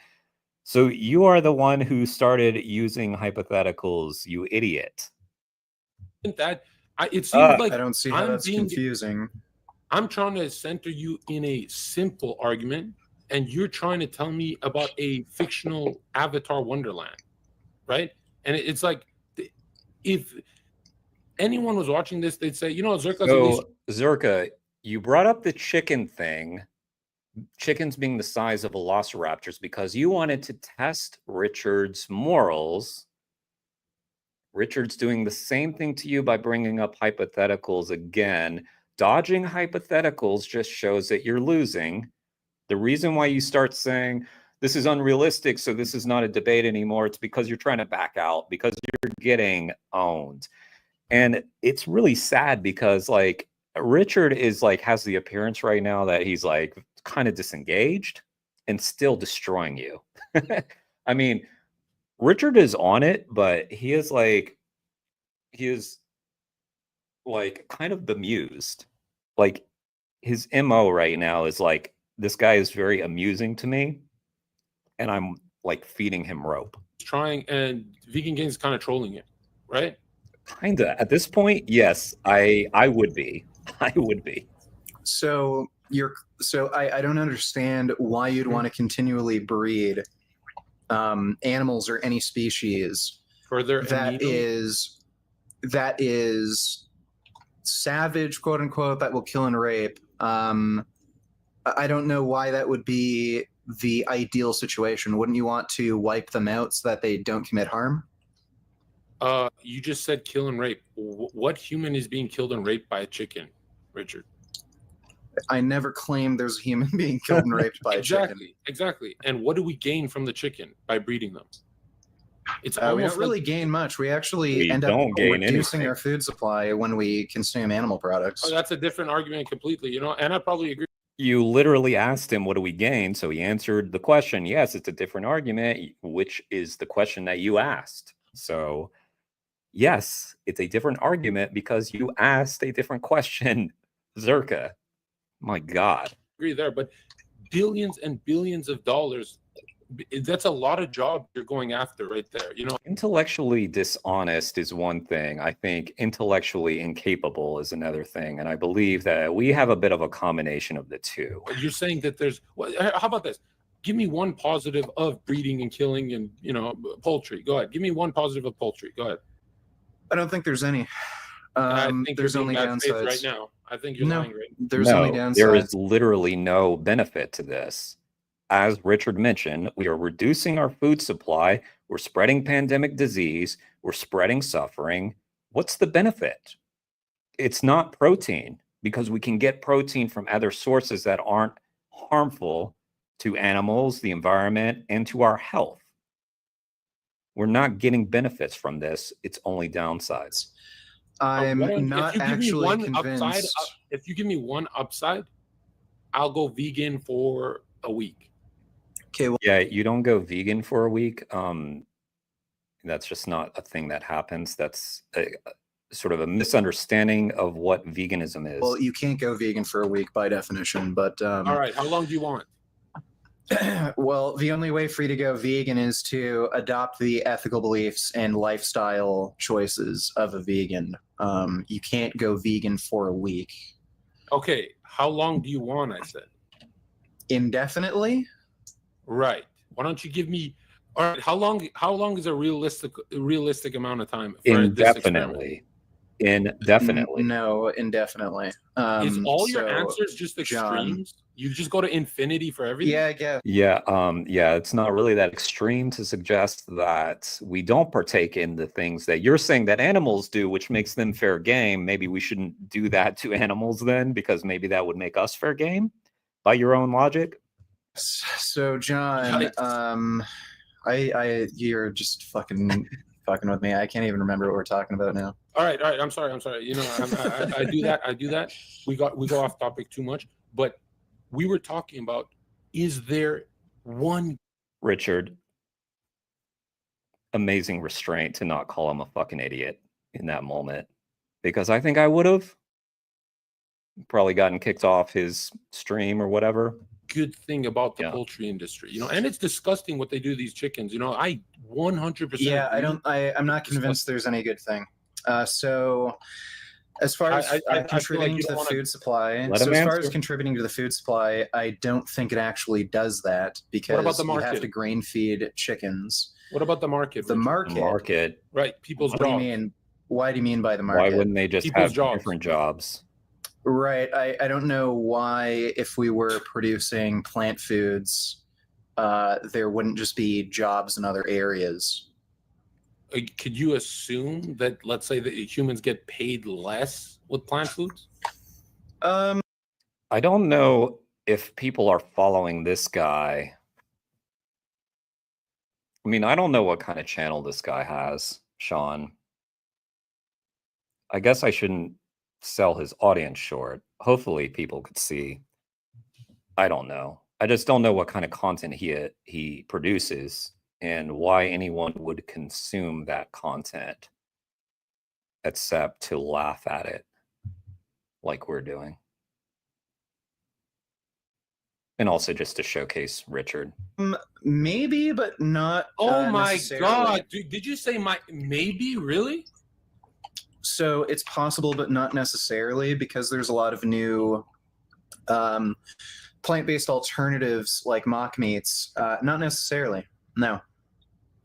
So you are the one who started using hypotheticals, you idiot. that it seems like I don't see how that's confusing. I'm trying to center you in a simple argument, and you're trying to tell me about a fictional Avatar Wonderland, right? And it's like, if anyone was watching this, they'd say, you know, Zerka's So, Zerka, you brought up the chicken thing, chickens being the size of velociraptors, because you wanted to test Richard's morals. Richard's doing the same thing to you by bringing up hypotheticals again. Dodging hypotheticals just shows that you're losing. The reason why you start saying this is unrealistic, so this is not a debate anymore, it's because you're trying to back out, because you're getting owned. And it's really sad because, like, Richard is like, has the appearance right now that he's like kind of disengaged and still destroying you. I mean, Richard is on it, but he is like kind of bemused. Like, his MO right now is like, this guy is very amusing to me, and I'm like feeding him rope. trying, and Vegan Gains is kind of trolling it, right? Kinda. At this point, yes, I would be. I would be. So I don't understand why you'd want to continually breed animals or any species further that is savage, quote unquote, that will kill and rape. I don't know why that would be the ideal situation. Wouldn't you want to wipe them out so that they don't commit harm? You just said kill and rape. What human is being killed and raped by a chicken, Richard? I never claimed there's a human being killed and raped by a chicken. Exactly. And what do we gain from the chicken by breeding them? It's we almost don't really gain much. We actually We end up don't gain reducing anything. our food supply when we consume animal products. Oh, that's a different argument completely, you know, and I probably agree. You literally asked him, what do we gain? So he answered the question. Yes, it's a different argument, which is the question that you asked. So yes, it's a different argument because you asked a different question, Zerka. My God. Agree there, but billions and billions of dollars, that's a lot of jobs you're going after right there, you know. Intellectually dishonest is one thing. I think intellectually incapable is another thing. And I believe that we have a bit of a combination of the two. You're saying that there's, how about this? Give me one positive of breeding and killing and, you know, poultry. Go ahead. Give me one positive of poultry. Go ahead. I don't think there's any. I think there's you're only being bad faith downsides right now. I think you're lying right now. There's only No, downsides. there is literally no benefit to this. As Richard mentioned, we are reducing our food supply. We're spreading pandemic disease. We're spreading suffering. What's the benefit? It's not protein, because we can get protein from other sources that aren't harmful to animals, the environment, and to our health. We're not getting benefits from this. It's only downsides. I'm not actually convinced. If you give me one upside, I'll go vegan for a week. Okay. Well, yeah, you don't go vegan for a week. That's just not a thing that happens. That's sort of a misunderstanding of what veganism is. Well, you can't go vegan for a week by definition, but all right, how long do you want? Well, the only way for you to go vegan is to adopt the ethical beliefs and lifestyle choices of a vegan. You can't go vegan for a week. Okay, how long do you want? I said indefinitely. Right. Why don't you give me? All right. How long? How long is a realistic amount of time for this experiment? Indefinitely. Indefinitely. No, indefinitely. Is all your so, answers just John, extremes? You just go to infinity for everything? Yeah, I guess. Yeah, it's not really that extreme to suggest that we don't partake in the things that you're saying that animals do, which makes them fair game. Maybe we shouldn't do that to animals then, because maybe that would make us fair game by your own logic. So, John, you're just fucking with me. I can't even remember what we're talking about now. All right. I'm sorry. You know, I do that. We go off topic too much, but we were talking about, is there one? Richard, amazing restraint to not call him a fucking idiot in that moment, because I think I would have probably gotten kicked off his stream or whatever. Good thing about the poultry industry, you know, and it's disgusting what they do to these chickens. You know, I 100%. Yeah, I'm not convinced there's any good thing. So, as far as contributing to the food supply, contributing to the food supply, I don't think it actually does that, because what about the market? You have to grain feed chickens. What about the market? The market. Right. People's What jobs. do you mean? Why do you mean by the market? Why wouldn't they just have different jobs? Right. I don't know why, if we were producing plant foods, there wouldn't just be jobs in other areas. Could you assume that, let's say, that humans get paid less with plant foods? I don't know if people are following this guy. I mean, I don't know what kind of channel this guy has, Sean. I guess I shouldn't sell his audience short. Hopefully people could see. I don't know. I just don't know what kind of content he produces and why anyone would consume that content except to laugh at it like we're doing. And also just to showcase Richard. Maybe, but not. Oh my God. Did you say maybe? Really? So it's possible, but not necessarily, because there's a lot of new plant-based alternatives like mock meats. Not necessarily. No.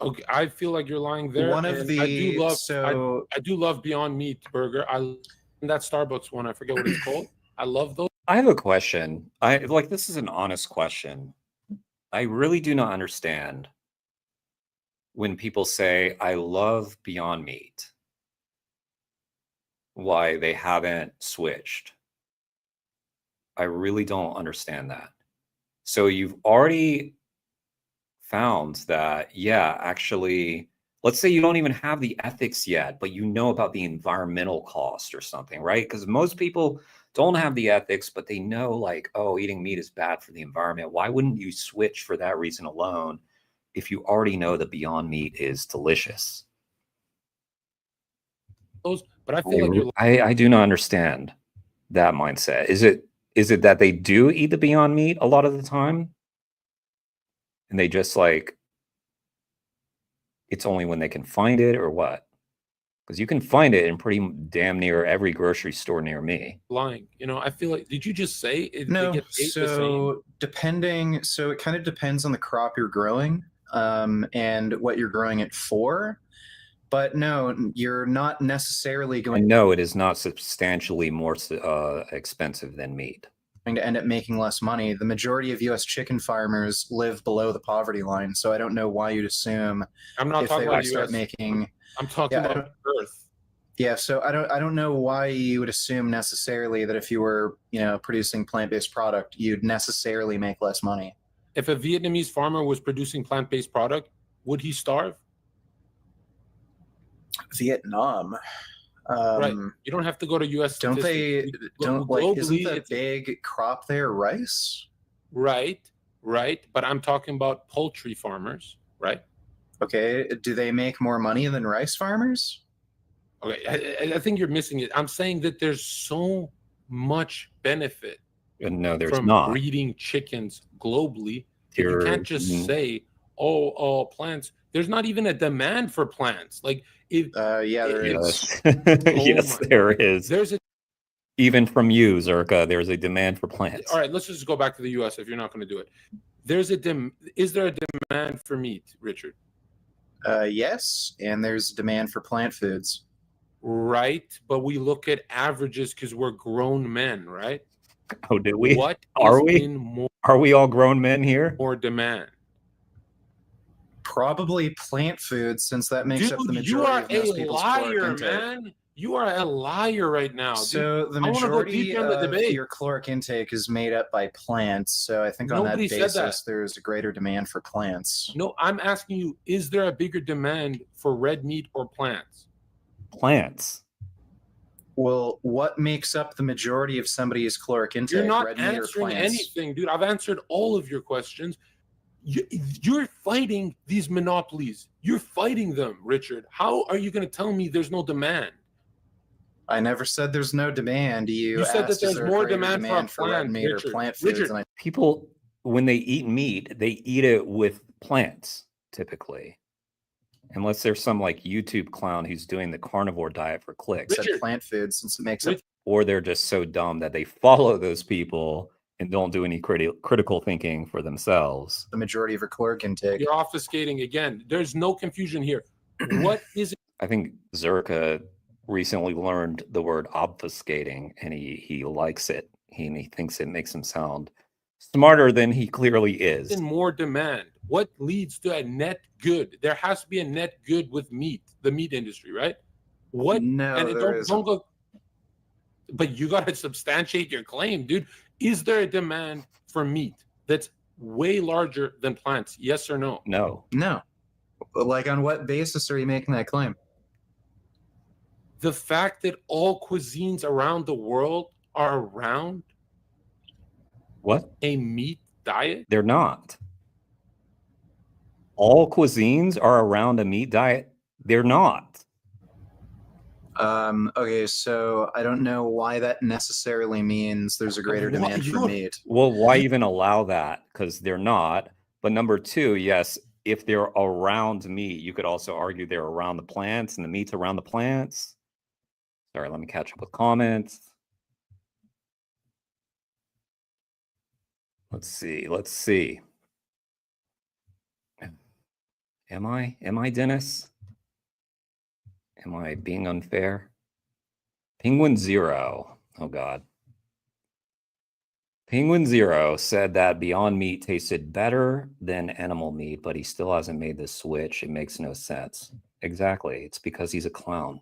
Okay, I feel like you're lying there. One of the I do love Beyond Meat burger. That Starbucks one, I forget what it's called. I love those. I have a question. This is an honest question. I really do not understand when people say, I love Beyond Meat, why they haven't switched. I really don't understand that. So you've already found that, yeah, actually, let's say you don't even have the ethics yet, but you know about the environmental cost or something, right? Because most people don't have the ethics, but they know, like, oh, eating meat is bad for the environment. Why wouldn't you switch for that reason alone if you already know that Beyond Meat is delicious? But I feel like I do not understand that mindset. Is it that they do eat the Beyond Meat a lot of the time, and they just like it's only when they can find it, or what? Because you can find it in pretty damn near every grocery store near me. Lying, you know. I feel like, did you just say no? They get paid the same? So it kind of depends on the crop you're growing, and what you're growing it for. But no, you're not necessarily going. I know it is not substantially more expensive than meat. To end up making less money. The majority of U.S. chicken farmers live below the poverty line, so I don't know why you'd assume. I'm not talking about US. Making. I'm talking about Earth. Yeah, so I don't know why you would assume necessarily that if you were, producing plant-based product, you'd necessarily make less money. If a Vietnamese farmer was producing plant-based product, would he starve? Vietnam. Right. You don't have to go to U.S. Don't statistics. isn't the big crop there rice? Right. But I'm talking about poultry farmers, right? Okay. Do they make more money than rice farmers? Okay. I think you're missing it. I'm saying that there's so much benefit. No, there's from not. breeding chickens globally but you You're- can't just mm. say, "Oh, plants." There's not even a demand for plants. Like if yeah, there Yes, Oh yes, my there God. is. There's a Even from you, Zerka, there's a demand for plants. all right. Let's just go back to the U.S. if you're not going to do it. Is there a demand for meat, Richard? Yes, and there's demand for plant foods. Right, but we look at averages because we're grown men, right? Oh, did we? What Are is we? in Are we all grown men here? more demand? Probably plant foods, since that makes up the Dude, you majority are of most a people's caloric liar, intake. man. You are a liar right now. So dude. the I want to go majority deeper in the of debate. your caloric intake is made up by plants. So I think on Nobody that said basis, that. there's a greater demand for plants. No, I'm asking you, is there a bigger demand for red meat or plants? Plants. Well, what makes up the majority of somebody's caloric intake? You're not red meat or answering plants? anything, dude. I've answered all of your questions. You're fighting these monopolies. You're fighting them, Richard. How are you going to tell me there's no demand? I never said there's no demand. You said that asked, is there's there a more greater demand for red plants, meat Richard. or plant foods? Richard. And I People, when they eat meat, they eat it with plants, typically. Unless there's some like YouTube clown who's doing the carnivore diet for clicks. said plant foods, since it makes up Or they're just so dumb that they follow those people and don't do any critical thinking for themselves. the majority of your caloric intake. You're obfuscating again. There's no confusion here. What is it? I think Zerka recently learned the word obfuscating, and he likes it. He thinks it makes him sound smarter than he clearly is. In more demand? What leads to a net good? There has to be a net good with meat, the meat industry, right? What? No, and there don't go. But you got to substantiate your claim, dude. Is there a demand for meat that's way larger than plants? Yes or no? No. No. Like, on what basis are you making that claim? The fact that all cuisines around the world are around What? a meat diet? They're not. All cuisines are around a meat diet. They're not. Okay, so I don't know why that necessarily means there's a greater demand for meat. Well, why even allow that? Because they're not. But number two, yes, if they're around meat, you could also argue they're around the plants and the meat's around the plants. Sorry, let me catch up with comments. Let's see. Let's see. Am I Dennis? Am I being unfair? Penguin Zero. Oh God. Penguin Zero said that Beyond Meat tasted better than animal meat, but he still hasn't made the switch. It makes no sense. Exactly. It's because he's a clown.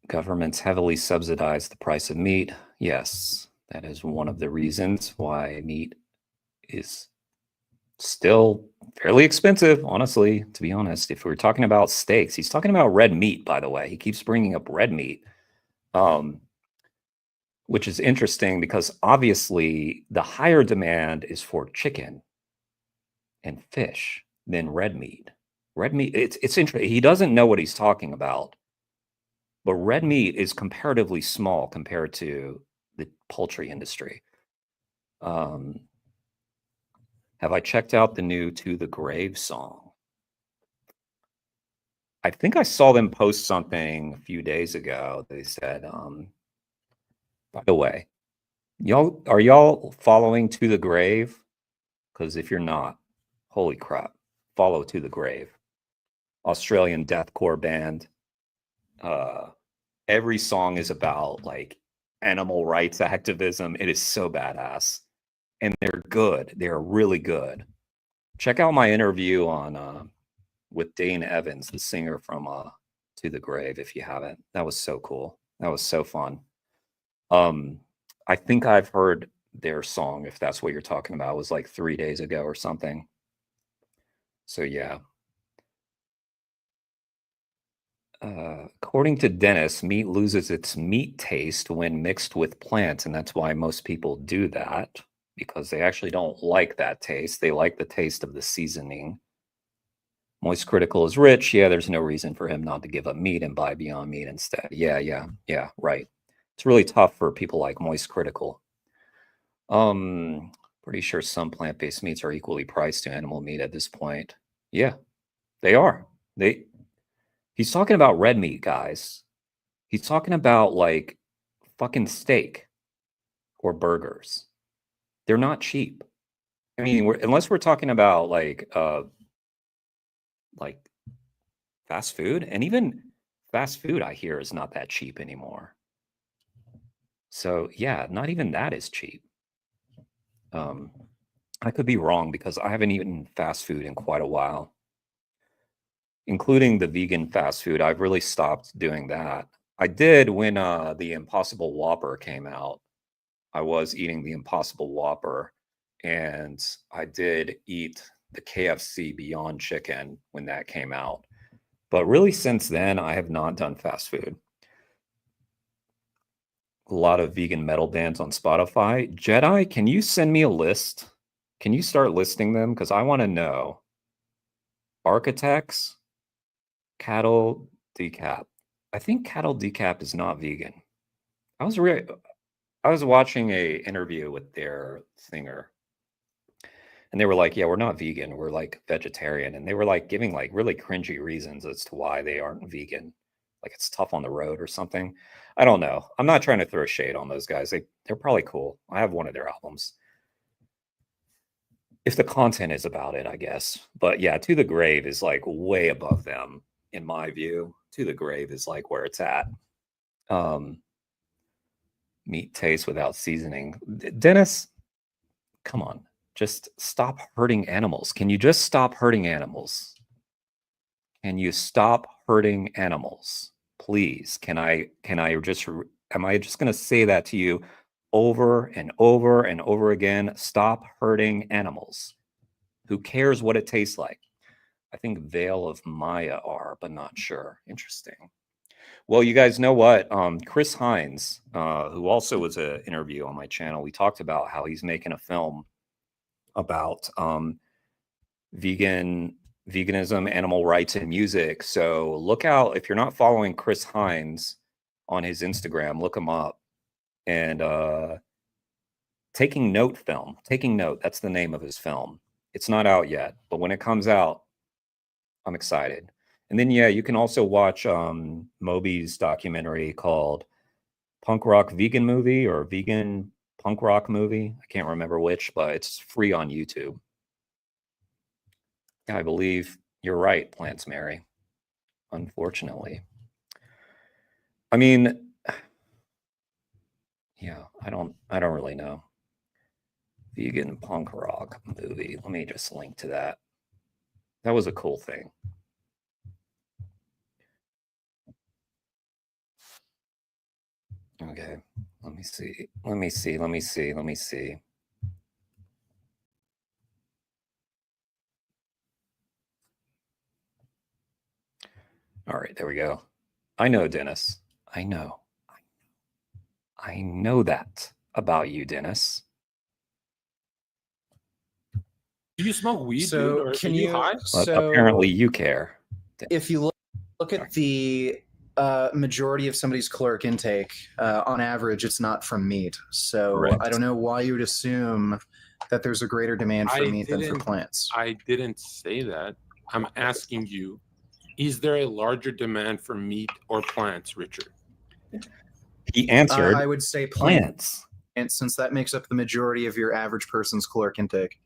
Governments heavily subsidize the price of meat. Yes, that is one of the reasons why meat is still fairly expensive, honestly, to be honest. If we're talking about steaks, he's talking about red meat, by the way. He keeps bringing up red meat, which is interesting because obviously the higher demand is for chicken and fish than red meat. Red meat, it's interesting. He doesn't know what he's talking about, but red meat is comparatively small compared to the poultry industry. Have I checked out the new To the Grave song? I think I saw them post something a few days ago. They said, by the way, are y'all following To the Grave? Because if you're not, holy crap, follow To the Grave. Australian deathcore band. Every song is about like animal rights activism. It is so badass. And they're good. They're really good. Check out my interview on with Dane Evans, the singer from To the Grave, if you haven't. That was so cool. That was so fun. I think I've heard their song, if that's what you're talking about. It was like 3 days ago or something. So yeah. According to Dennis, meat loses its meat taste when mixed with plants, and that's why most people do that, because they actually don't like that taste. They like the taste of the seasoning. Moist Critical is rich. Yeah, there's no reason for him not to give up meat and buy Beyond Meat instead. Yeah, right. It's really tough for people like Moist Critical. Pretty sure some plant-based meats are equally priced to animal meat at this point. Yeah, they are. He's talking about red meat, guys. He's talking about like fucking steak or burgers. They're not cheap. I mean, unless we're talking about like fast food, and even fast food I hear is not that cheap anymore. So yeah, not even that is cheap. I could be wrong because I haven't eaten fast food in quite a while, including the vegan fast food. I've really stopped doing that. I did when the Impossible Whopper came out. I was eating the Impossible Whopper, and I did eat the KFC Beyond Chicken when that came out. But really, since then, I have not done fast food. A lot of vegan metal bands on Spotify. Jedi, can you send me a list? Can you start listing them? Because I want to know. Architects, Cattle Decap. I think Cattle Decap is not vegan. I was watching a interview with their singer, and they were like, yeah, we're not vegan, we're like vegetarian. And they were like giving like really cringy reasons as to why they aren't vegan. Like it's tough on the road or something. I don't know. I'm not trying to throw shade on those guys. They're probably cool. I have one of their albums. If the content is about it, I guess. But yeah, To the Grave is like way above them, in my view. To the Grave is like where it's at. Meat taste without seasoning. Dennis, come on. Just stop hurting animals. Can you just stop hurting animals? Can you stop hurting animals? Please. Am I just going to say that to you over and over and over again? Stop hurting animals. Who cares what it tastes like? I think Veil of Maya are, but not sure. Interesting. Well, you guys know what? Chris Hines, who also was an interview on my channel, we talked about how he's making a film about veganism, animal rights, and music. So look out. If you're not following Chris Hines on his Instagram, look him up. And Taking Note film. Taking Note, that's the name of his film. It's not out yet, but when it comes out, I'm excited. And then, yeah, you can also watch Moby's documentary called Punk Rock Vegan Movie or Vegan Punk Rock Movie. I can't remember which, but it's free on YouTube. I believe you're right, Plants Mary. Unfortunately. I mean, yeah, I don't really know. Vegan Punk Rock Movie. Let me just link to that. That was a cool thing. Okay, let me see. All right, there we go. I know, Dennis. I know that about you, Dennis. Do you smoke weed, So dude, or can are you you- high? But apparently you care. If you look at the majority of somebody's caloric intake, on average, it's not from meat. So Correct. I don't know why you would assume that there's a greater demand for meat than for plants. I didn't say that. I'm asking you, is there a larger demand for meat or plants, Richard? He answered, I would say plants. And since that makes up the majority of your average person's caloric intake.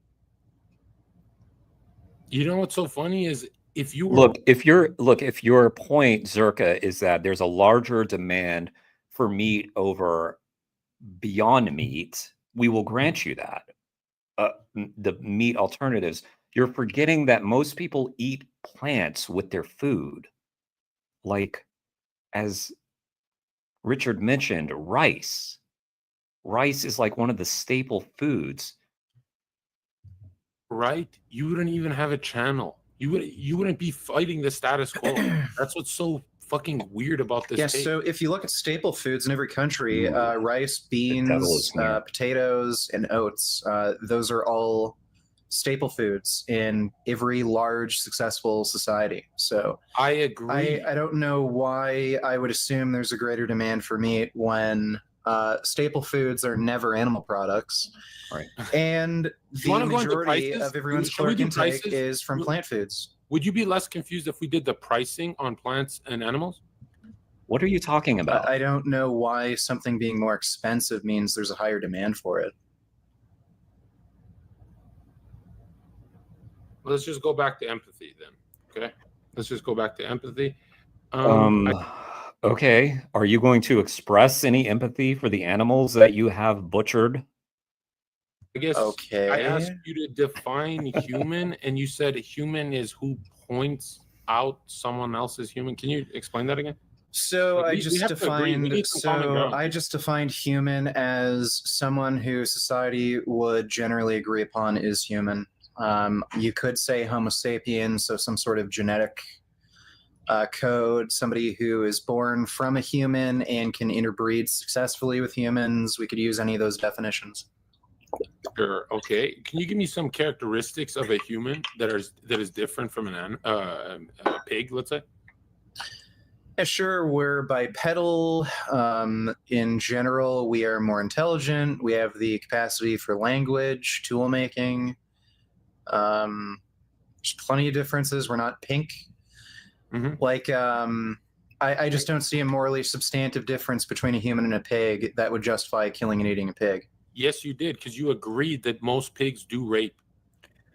You know what's so funny is if you were Look, if your point, Zerka, is that there's a larger demand for meat over Beyond Meat, we will grant you that. The meat alternatives. You're forgetting that most people eat plants with their food. Like, as Richard mentioned, rice. Rice is like one of the staple foods. right, you wouldn't even have a channel. You wouldn't be fighting the status quo. That's what's so fucking weird about this. Yeah, take. so if you look at staple foods in every country, rice, devil is beans, near. potatoes, and oats, those are all staple foods in every large, successful society. So I agree. I don't know why I would assume there's a greater demand for meat when Staple foods are never animal products. Right. And the wanna go into majority prices? of everyone's Should we caloric do intake prices? is from plant foods. Would you be less confused if we did the pricing on plants and animals? What are you talking about? I don't know why something being more expensive means there's a higher demand for it. Let's just go back to empathy then. Okay. Let's just go back to empathy. Okay. Are you going to express any empathy for the animals that you have butchered? I guess Okay. I asked you to define human, and you said human is who points out someone else's human. Can you explain that again? So Like, I we just have to agree. We defined need some common so ground. I just defined human as someone who society would generally agree upon is human. You could say Homo sapiens, so some sort of genetic code, somebody who is born from a human and can interbreed successfully with humans. We could use any of those definitions. Sure. Okay. Can you give me some characteristics of a human that is different from a pig, let's say? Yeah, sure. We're bipedal. In general, we are more intelligent. We have the capacity for language, tool making. There's plenty of differences. We're not pink. Like, I just don't see a morally substantive difference between a human and a pig that would justify killing and eating a pig. Yes, you did, because you agreed that most pigs do rape.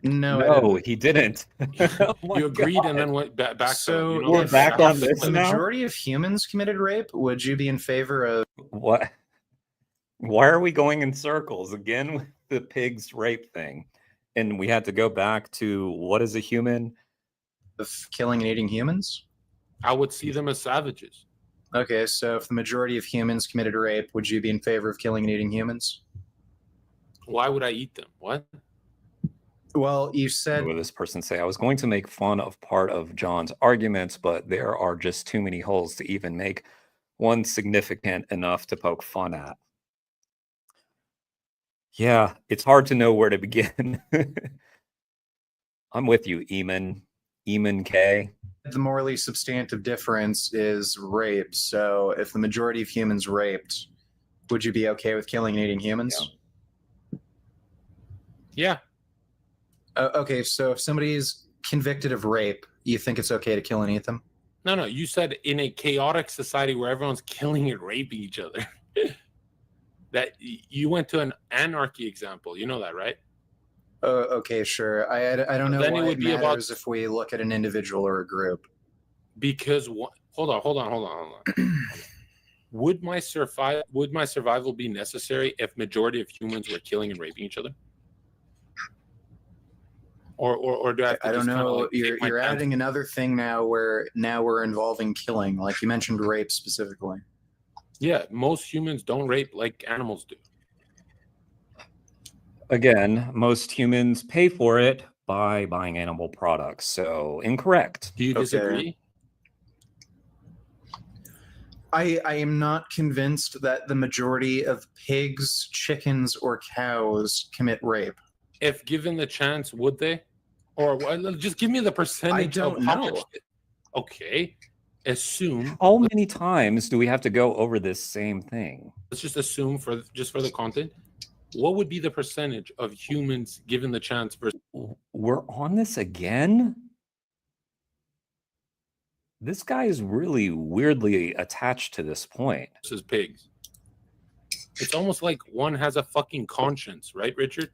No, No, he didn't. You agreed and then went back. So to it. we're back on if this the now? majority of humans committed rape, would you be in favor of What? Why are we going in circles again with the pigs rape thing? And we had to go back to what is a human? killing and eating humans? I would see them as savages. Okay, so if the majority of humans committed rape, would you be in favor of killing and eating humans? Why would I eat them? What? Well, you said. What would this person say? I was going to make fun of part of John's arguments, but there are just too many holes to even make one significant enough to poke fun at. Yeah, it's hard to know where to begin. I'm with you, Eamon K. The morally substantive difference is rape. So if the majority of humans raped, would you be okay with killing and eating humans? Yeah. Okay, so if somebody's convicted of rape, you think it's okay to kill and eat them? No, you said in a chaotic society where everyone's killing and raping each other. That you went to an anarchy example. You know that, right? Oh, okay, sure. I don't know Then it why it would be about- matters if we look at an individual or a group. Because hold on. Would my survival be necessary if majority of humans were killing and raping each other? Or do I have to I don't just kinda, know. like, take my You're chance? adding another thing now where now we're involving killing, like you mentioned rape specifically. Yeah, most humans don't rape like animals do. Again, most humans pay for it by buying animal products, so incorrect. Do you disagree? I am not convinced that the majority of pigs, chickens, or cows commit rape. If given the chance, would they? Or just give me the percentage don't of how know. much. Okay, assume. How many times do we have to go over this same thing? Let's just assume for the content. What would be the percentage of humans given the chance versus? We're on this again? This guy is really weirdly attached to this point. Versus pigs. It's almost like one has a fucking conscience, right, Richard?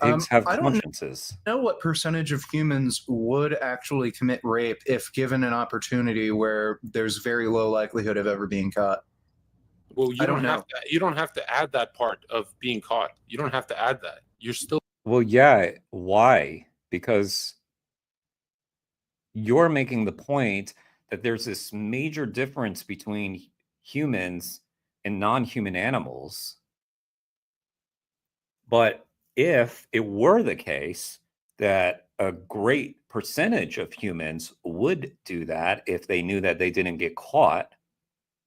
Pigs have I don't consciences. know what percentage of humans would actually commit rape if given an opportunity where there's very low likelihood of ever being caught. Well, you I don't don't have know. to. You don't have to add that part of being caught. You don't have to add that. You're still. Well, yeah. Why? Because you're making the point that there's this major difference between humans and non-human animals. But if it were the case that a great percentage of humans would do that if they knew that they didn't get caught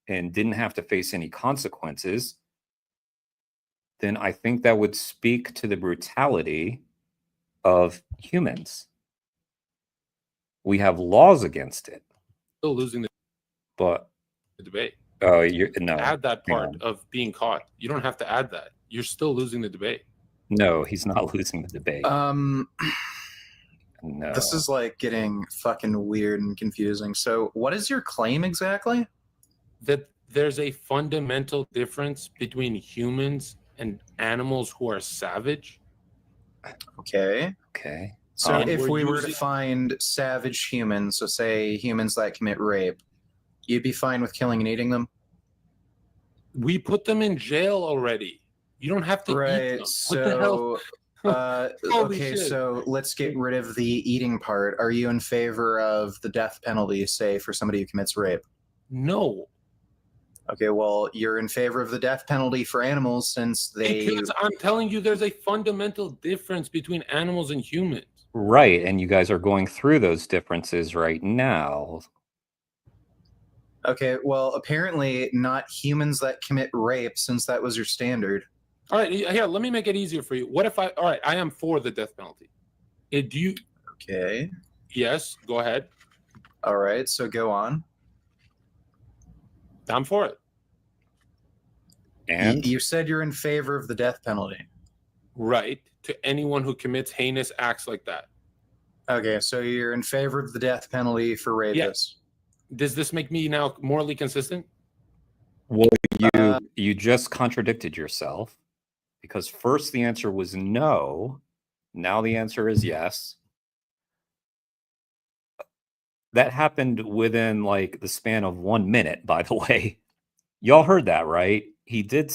and didn't have to face any consequences, then I think that would speak to the brutality of humans. We have laws against it. Still losing but the debate. Oh, you're no. Add that hang part on. of being caught. You don't have to add that. You're still losing the debate. No, he's not losing the debate. No. This is like getting fucking weird and confusing. So, what is your claim exactly? That there's a fundamental difference between humans and animals who are savage. Okay. Okay. So, if we're we were to using- find savage humans, so say humans that commit rape, you'd be fine with killing and eating them? We put them in jail already. You don't have to eat Right. them. What the hell? Holy Okay, shit. so let's get rid of the eating part. Are you in favor of the death penalty, say, for somebody who commits rape? No. Okay, well, you're in favor of the death penalty for animals since they. Because I'm telling you, there's a fundamental difference between animals and humans. Right, and you guys are going through those differences right now. Okay, well, apparently not humans that commit rape, since that was your standard. All right, here, let me make it easier for you. What if I am for the death penalty. Do you? Okay. Yes, go ahead. All right, so go on. I'm for it. And you said you're in favor of the death penalty. Right, to anyone who commits heinous acts like that. Okay, so you're in favor of the death penalty for rapists. Yes. Does this make me now morally consistent? Well, you just contradicted yourself because first the answer was no. Now the answer is yes. That happened within like the span of 1 minute, by the way. Y'all heard that, right? He did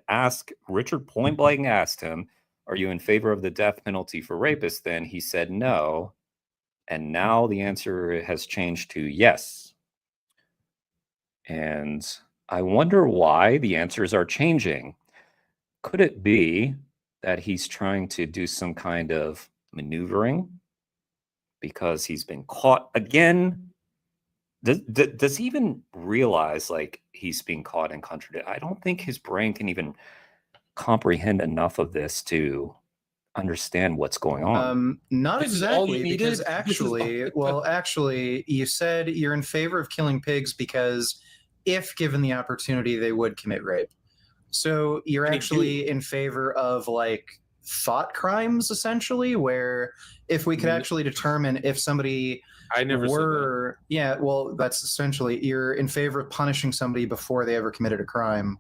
ask, Richard point blank asked him, are you in favor of the death penalty for rapists? Then he said no. And now the answer has changed to yes. And I wonder why the answers are changing. Could it be that he's trying to do some kind of maneuvering because he's been caught again? Does he even realize like he's being caught and contradicted? I don't think his brain can even comprehend enough of this to understand what's going on. Not This is all you exactly, because needed? actually, you said you're in favor of killing pigs because if given the opportunity, they would commit rape. So you're actually in favor of like thought crimes, essentially, where if we could actually determine if somebody I never said that. Yeah, well, that's essentially, you're in favor of punishing somebody before they ever committed a crime.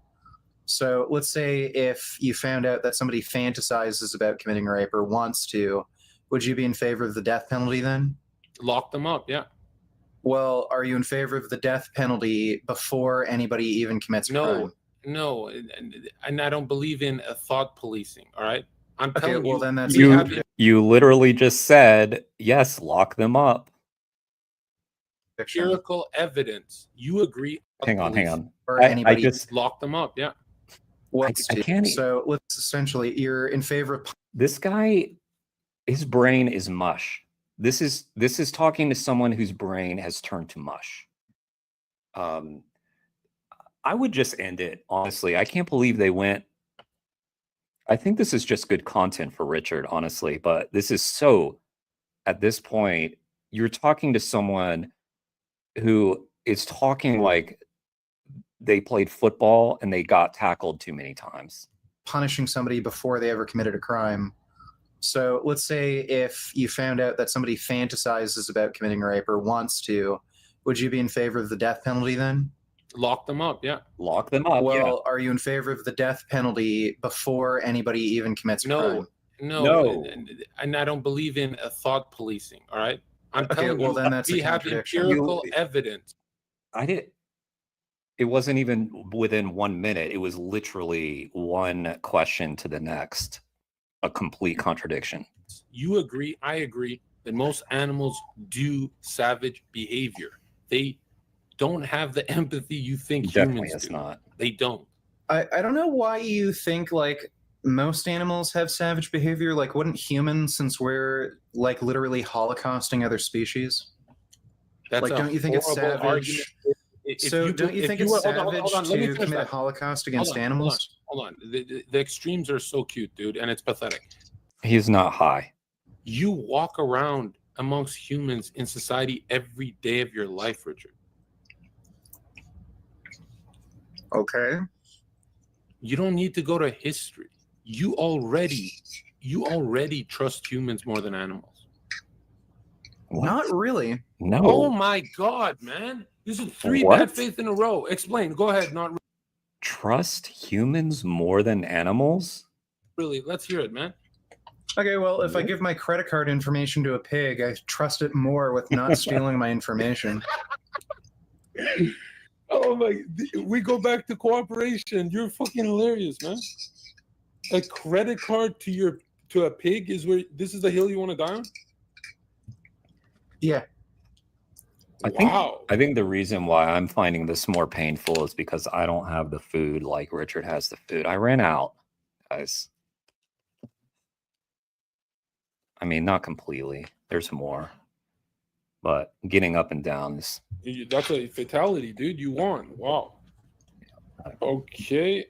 So let's say if you found out that somebody fantasizes about committing rape or wants to, would you be in favor of the death penalty then? Lock them up, yeah. Well, are you in favor of the death penalty before anybody even commits a crime? No, and I don't believe in thought policing, all right? I'm Okay, telling well, you. then that's You literally just said, yes, lock them up. Empirical evidence. You agree. Hang on. Or anybody just lock them up, yeah. Well, I can't. So let's essentially, you're in favor of. This guy, his brain is mush. This is talking to someone whose brain has turned to mush. I would just end it, honestly. I can't believe they went. I think this is just good content for Richard, honestly, but this is so, at this point, you're talking to someone who is talking like they played football and they got tackled too many times. Punishing somebody before they ever committed a crime. So let's say if you found out that somebody fantasizes about committing rape or wants to, would you be in favor of the death penalty then? Lock them up, yeah. Lock them up, well, are you in favor of the death penalty before anybody even commits a crime? No. And I don't believe in thought policing, all right? I'm telling you, then that's we a have contradiction. empirical evidence. It wasn't even within 1 minute. It was literally one question to the next. A complete contradiction. You agree, I agree, that most animals do savage behavior. They don't have the empathy you think Definitely humans do. not. They don't. I don't know why you think like most animals have savage behavior. Like, wouldn't humans, since we're like literally holocausting other species? That's like, a don't you think it's horrible savage? argument. So don't you think it's savage to commit a Holocaust against animals? Hold on. The extremes are so cute, dude, and it's pathetic. He's not high. You walk around amongst humans in society every day of your life, Richard. Okay. You don't need to go to history. You already trust humans more than animals. What? Not really. No. Oh my God, man. This is 3 What? bad faith in a row. Explain. Go ahead. Not Trust humans more than animals? really. Let's hear it, man. Okay, well, if I give my credit card information to a pig, I trust it more with not stealing my information. Oh my, we go back to cooperation. You're fucking hilarious, man. A credit card to a pig is where this is the hill you want to die on? Yeah. I think the reason why I'm finding this more painful is because I don't have the food like Richard has the food. I ran out, guys. I mean, not completely. There's more. But getting up and down is... That's a fatality, dude. You won. Wow. Okay.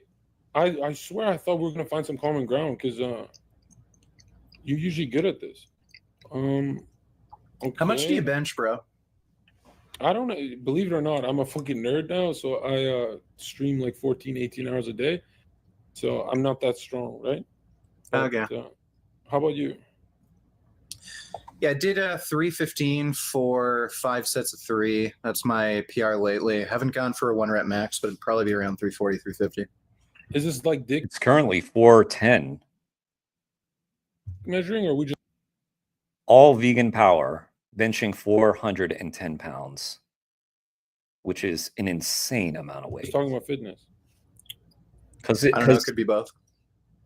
I swear I thought we were going to find some common ground because you're usually good at this. Okay. How much do you bench, bro? I don't know. Believe it or not, I'm a fucking nerd now. So I stream like 14, 18 hours a day. So I'm not that strong, right? But, Okay. How about you? Yeah, I did 315 for 5 sets of 3. That's my PR lately. Haven't gone for a 1 rep max, but it'd probably be around 340, 350. Is this like dick It's currently 410. measuring, or we just All vegan power, benching 410 pounds, which is an insane amount of weight. talking about fitness? Because I don't know, it could be both.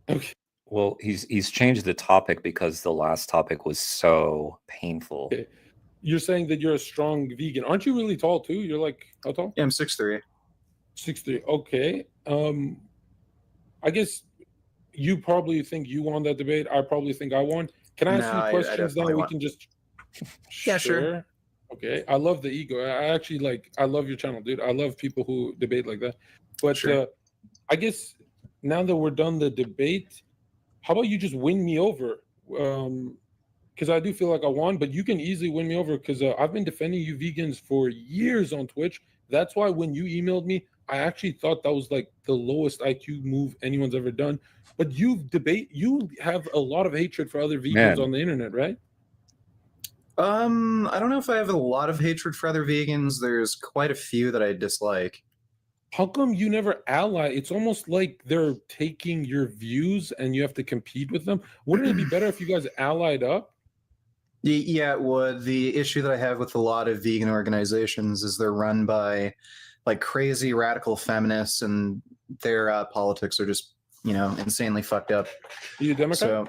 Okay. Well, he's changed the topic because the last topic was so painful. Okay. You're saying that you're a strong vegan. Aren't you really tall too? You're like, how tall? Yeah, I'm 6'3". 6'3". Okay. I guess you probably think you won that debate. I probably think I won. Can I ask No, you I questions definitely then we won. can just Yeah, sure. Okay. I love the ego. I actually I love your channel, dude. I love people who debate like that. But Sure. I guess now that we're done the debate, how about you just win me over? Because I do feel like I won, but you can easily win me over because I've been defending you vegans for years on Twitch. That's why when you emailed me, I actually thought that was like the lowest IQ move anyone's ever done. But you have a lot of hatred for other vegans Man. on the internet, right? I don't know if I have a lot of hatred for other vegans. There's quite a few that I dislike. How come you never ally? It's almost like they're taking your views and you have to compete with them. Wouldn't it be better if you guys allied up? Yeah, it would. The issue that I have with a lot of vegan organizations is they're run by like crazy radical feminists, and their politics are just, insanely fucked up. Are you a Democrat? So,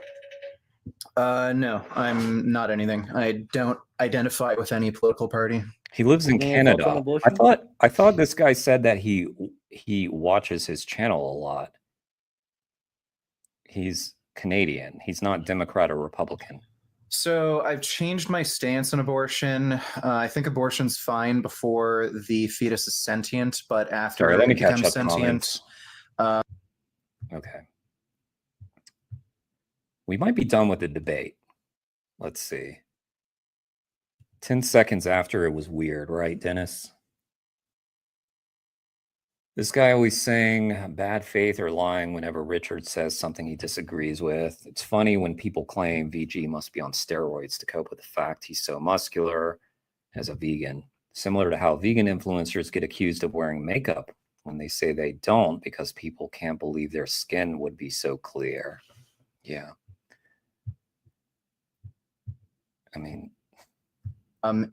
no, I'm not anything. I don't identify with any political party. He lives in Any thoughts on Canada. abortion? I thought this guy said that he watches his channel a lot. He's Canadian. He's not Democrat or Republican. So I've changed my stance on abortion. I think abortion's fine before the fetus is sentient, but after Sorry, let me it catch becomes up sentient, Okay. We might be done with the debate. Let's see. 10 seconds after it was weird, right, Dennis? This guy always saying bad faith or lying whenever Richard says something he disagrees with. It's funny when people claim VG must be on steroids to cope with the fact he's so muscular as a vegan. Similar to how vegan influencers get accused of wearing makeup when they say they don't because people can't believe their skin would be so clear. Yeah. I mean,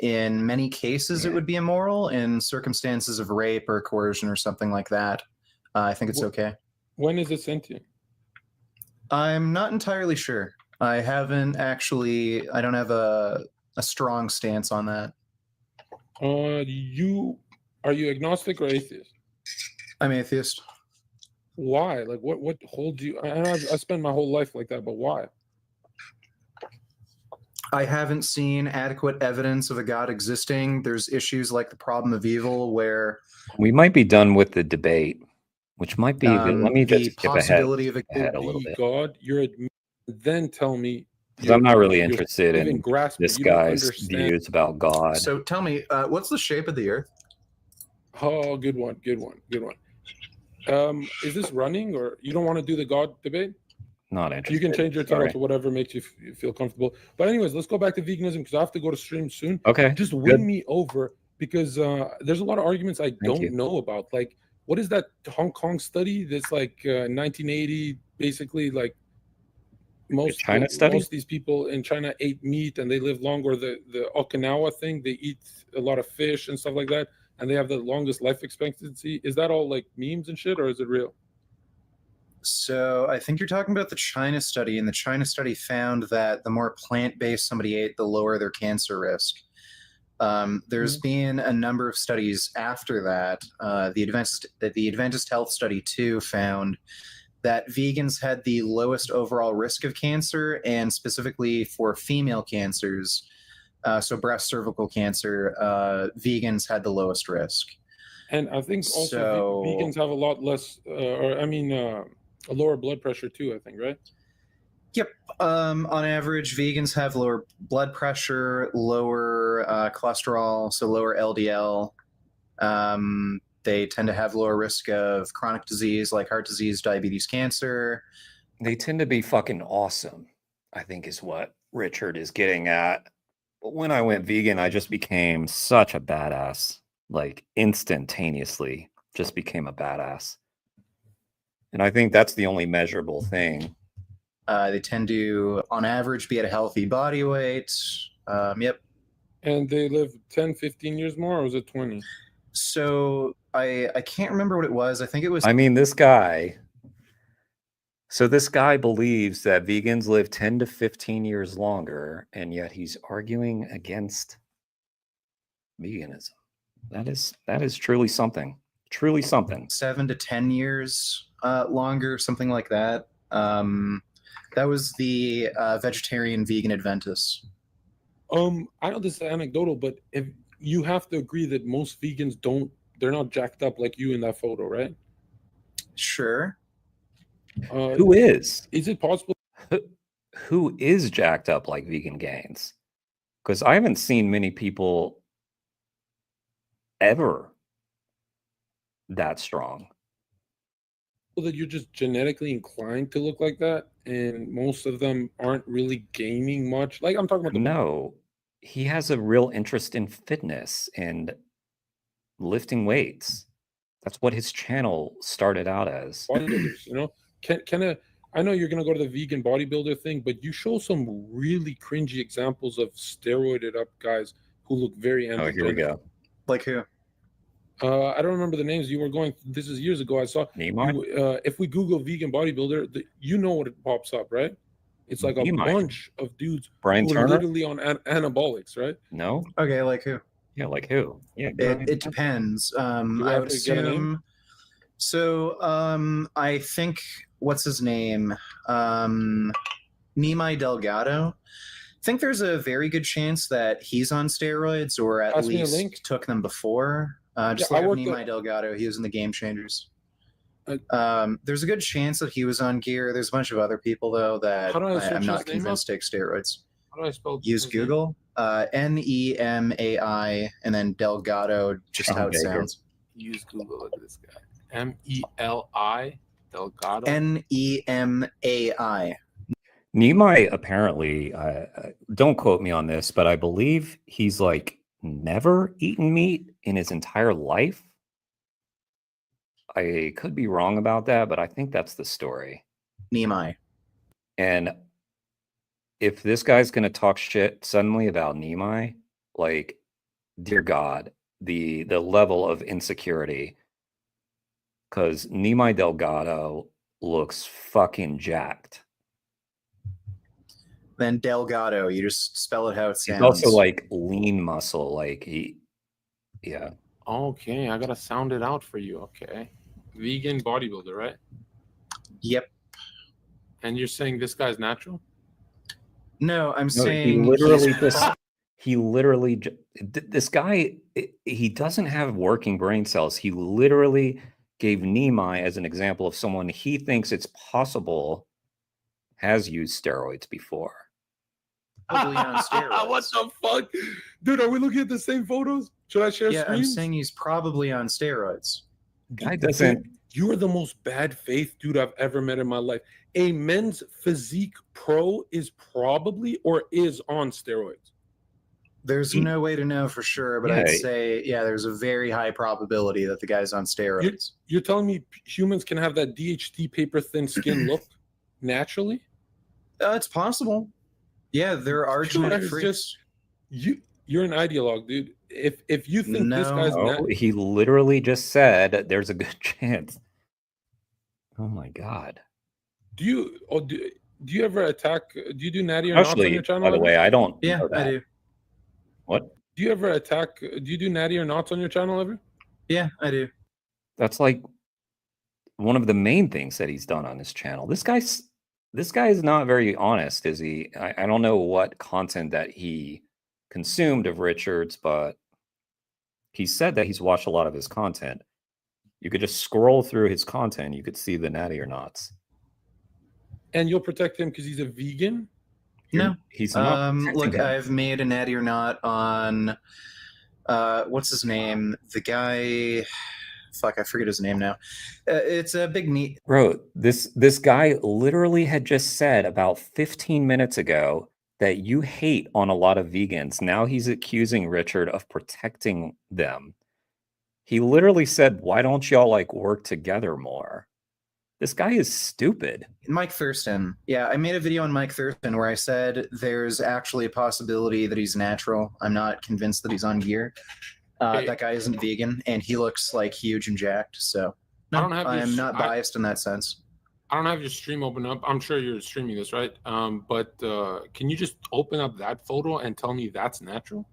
in many cases, it would be immoral. In circumstances of rape or coercion or something like that, I think it's okay. When is it sentient? I'm not entirely sure. I don't have a strong stance on that. Are you agnostic or atheist? I'm atheist. Why? Like, what holds you? I spent my whole life like that, but why? I haven't seen adequate evidence of a God existing. There's issues like the problem of evil where we might be done with the debate, which might be. Let me the just skip possibility of ahead a little bit. God, then tell me. Because I'm not really interested in grasp this you don't guy's understand. views about God. So tell me, what's the shape of the Earth? Oh, good one. Is this running, or you don't want to do the God debate? Not interested. You can change your title Sorry. to whatever makes you feel comfortable. But anyways, let's go back to veganism because I have to go to stream soon. Okay, Just good. win me over because there's a lot of arguments I don't you. know about. Like, what is that Hong Kong study that's like 1980? Basically, like most China study? most of these people in China ate meat and they live longer. The Okinawa thing, they eat a lot of fish and stuff like that, and they have the longest life expectancy. Is that all like memes and shit, or is it real? So I think you're talking about the China study, and the China study found that the more plant-based somebody ate, the lower their cancer risk. There's been a number of studies after that. The Adventist Health Study 2 found that vegans had the lowest overall risk of cancer, and specifically for female cancers, so breast, cervical cancer, vegans had the lowest risk. And I think also vegans have a lot less, a lower blood pressure too, I think, right? Yep. On average, vegans have lower blood pressure, lower cholesterol, so lower LDL. They tend to have lower risk of chronic disease like heart disease, diabetes, cancer. They tend to be fucking awesome, I think is what Richard is getting at. But when I went vegan, I just became such a badass. Like instantaneously just became a badass. And I think that's the only measurable thing. They tend to, on average, be at a healthy body weight. Yep. And they live 10, 15 years more, or was it 20? So I can't remember what it was. I think it was. I mean, this guy. So this guy believes that vegans live 10 to 15 years longer, and yet he's arguing against veganism. That is truly something. Truly something. 7 to 10 years longer, something like that. That was the vegetarian vegan Adventists. I know this is anecdotal, but if you have to agree that most vegans they're not jacked up like you in that photo, right? Sure. Who is? Is it possible? Who is jacked up like Vegan Gains? Because I haven't seen many people ever that strong. That you're just genetically inclined to look like that, and most of them aren't really gaining much. Like I'm talking about. No, he has a real interest in fitness and lifting weights. That's what his channel started out as. Bodybuilders, you know, I know you're gonna go to the vegan bodybuilder thing, but you show some really cringy examples of steroided up guys who look very androgenic. Oh, here we go. Like who? I don't remember the names. You were going. This is years ago. I saw. If we Google vegan bodybuilder, you know what it pops up, right? It's like a bunch of dudes Brian who are Turner? literally on anabolics, right? No. Okay, like who? Yeah, like who? Yeah, it depends. I would assume. So I think what's his name? Nimai Delgado. I think there's a very good chance that he's on steroids, or at least took them before. Just look up Nimai Delgado. He was in the Game Changers. There's a good chance that he was on gear. There's a bunch of other people though that I'm not convinced take steroids. How do I spell? Use Google. Nemai and then Delgado, just how it sounds. Use Google. Look at this guy. Meli Delgado. Nemai. Nimai apparently, don't quote me on this, but I believe he's like never eaten meat in his entire life. I could be wrong about that, but I think that's the story. Nimai. And if this guy's going to talk shit suddenly about Nimai, like, dear God, the level of insecurity, because Nimai Delgado looks fucking jacked. Then Delgado, you just spell it how it sounds. He's also like lean muscle, like yeah. Okay, I gotta sound it out for you. Okay, vegan bodybuilder, right? Yep. And you're saying this guy's natural? No, I'm saying he literally this guy, he doesn't have working brain cells. He literally gave Nimai as an example of someone he thinks it's possible has used steroids before. Probably on steroids. What the fuck? Dude, are we looking at the same photos? Should I share Yeah, screens? I'm saying he's probably on steroids. Guy doesn't You're the most bad faith dude I've ever met in my life. A men's physique pro is probably or is on steroids. There's no way to know for sure, but I'd Yeah. say, yeah, there's a very high probability that the guy's on steroids. You're telling me humans can have that DHT paper thin skin look naturally? It's possible. Yeah, there are genetic It's freaks. just you're an ideologue, dude. If you think this guy's No, he literally just said there's a good chance. Oh my god. do you ever attack? Do you do natty or knots on Actually, your channel? by the ever? way, I don't Yeah, know I that. do. What? Do you ever attack? Do you do natty or knots on your channel ever? Yeah, I do. That's like one of the main things that he's done on his channel. This guy is not very honest, is he? I don't know what content that he consumed of Richard's, but he said that he's watched a lot of his content. You could just scroll through his content, you could see the natty or nots. And you'll protect him because he's a vegan? No, he's not. Look, I've made a natty or not on what's his name? The guy, fuck, I forget his name now. It's a big meat. Bro, this guy literally had just said about 15 minutes ago that you hate on a lot of vegans. Now he's accusing Richard of protecting them. He literally said, "Why don't y'all like work together more?" This guy is stupid. Mike Thurston. Yeah, I made a video on Mike Thurston where I said there's actually a possibility that he's natural. I'm not convinced that he's on gear. That guy isn't vegan, and he looks like huge and jacked. So no, I'm not biased in that sense. I don't have your stream open up. I'm sure you're streaming this, right? But can you just open up that photo and tell me that's natural?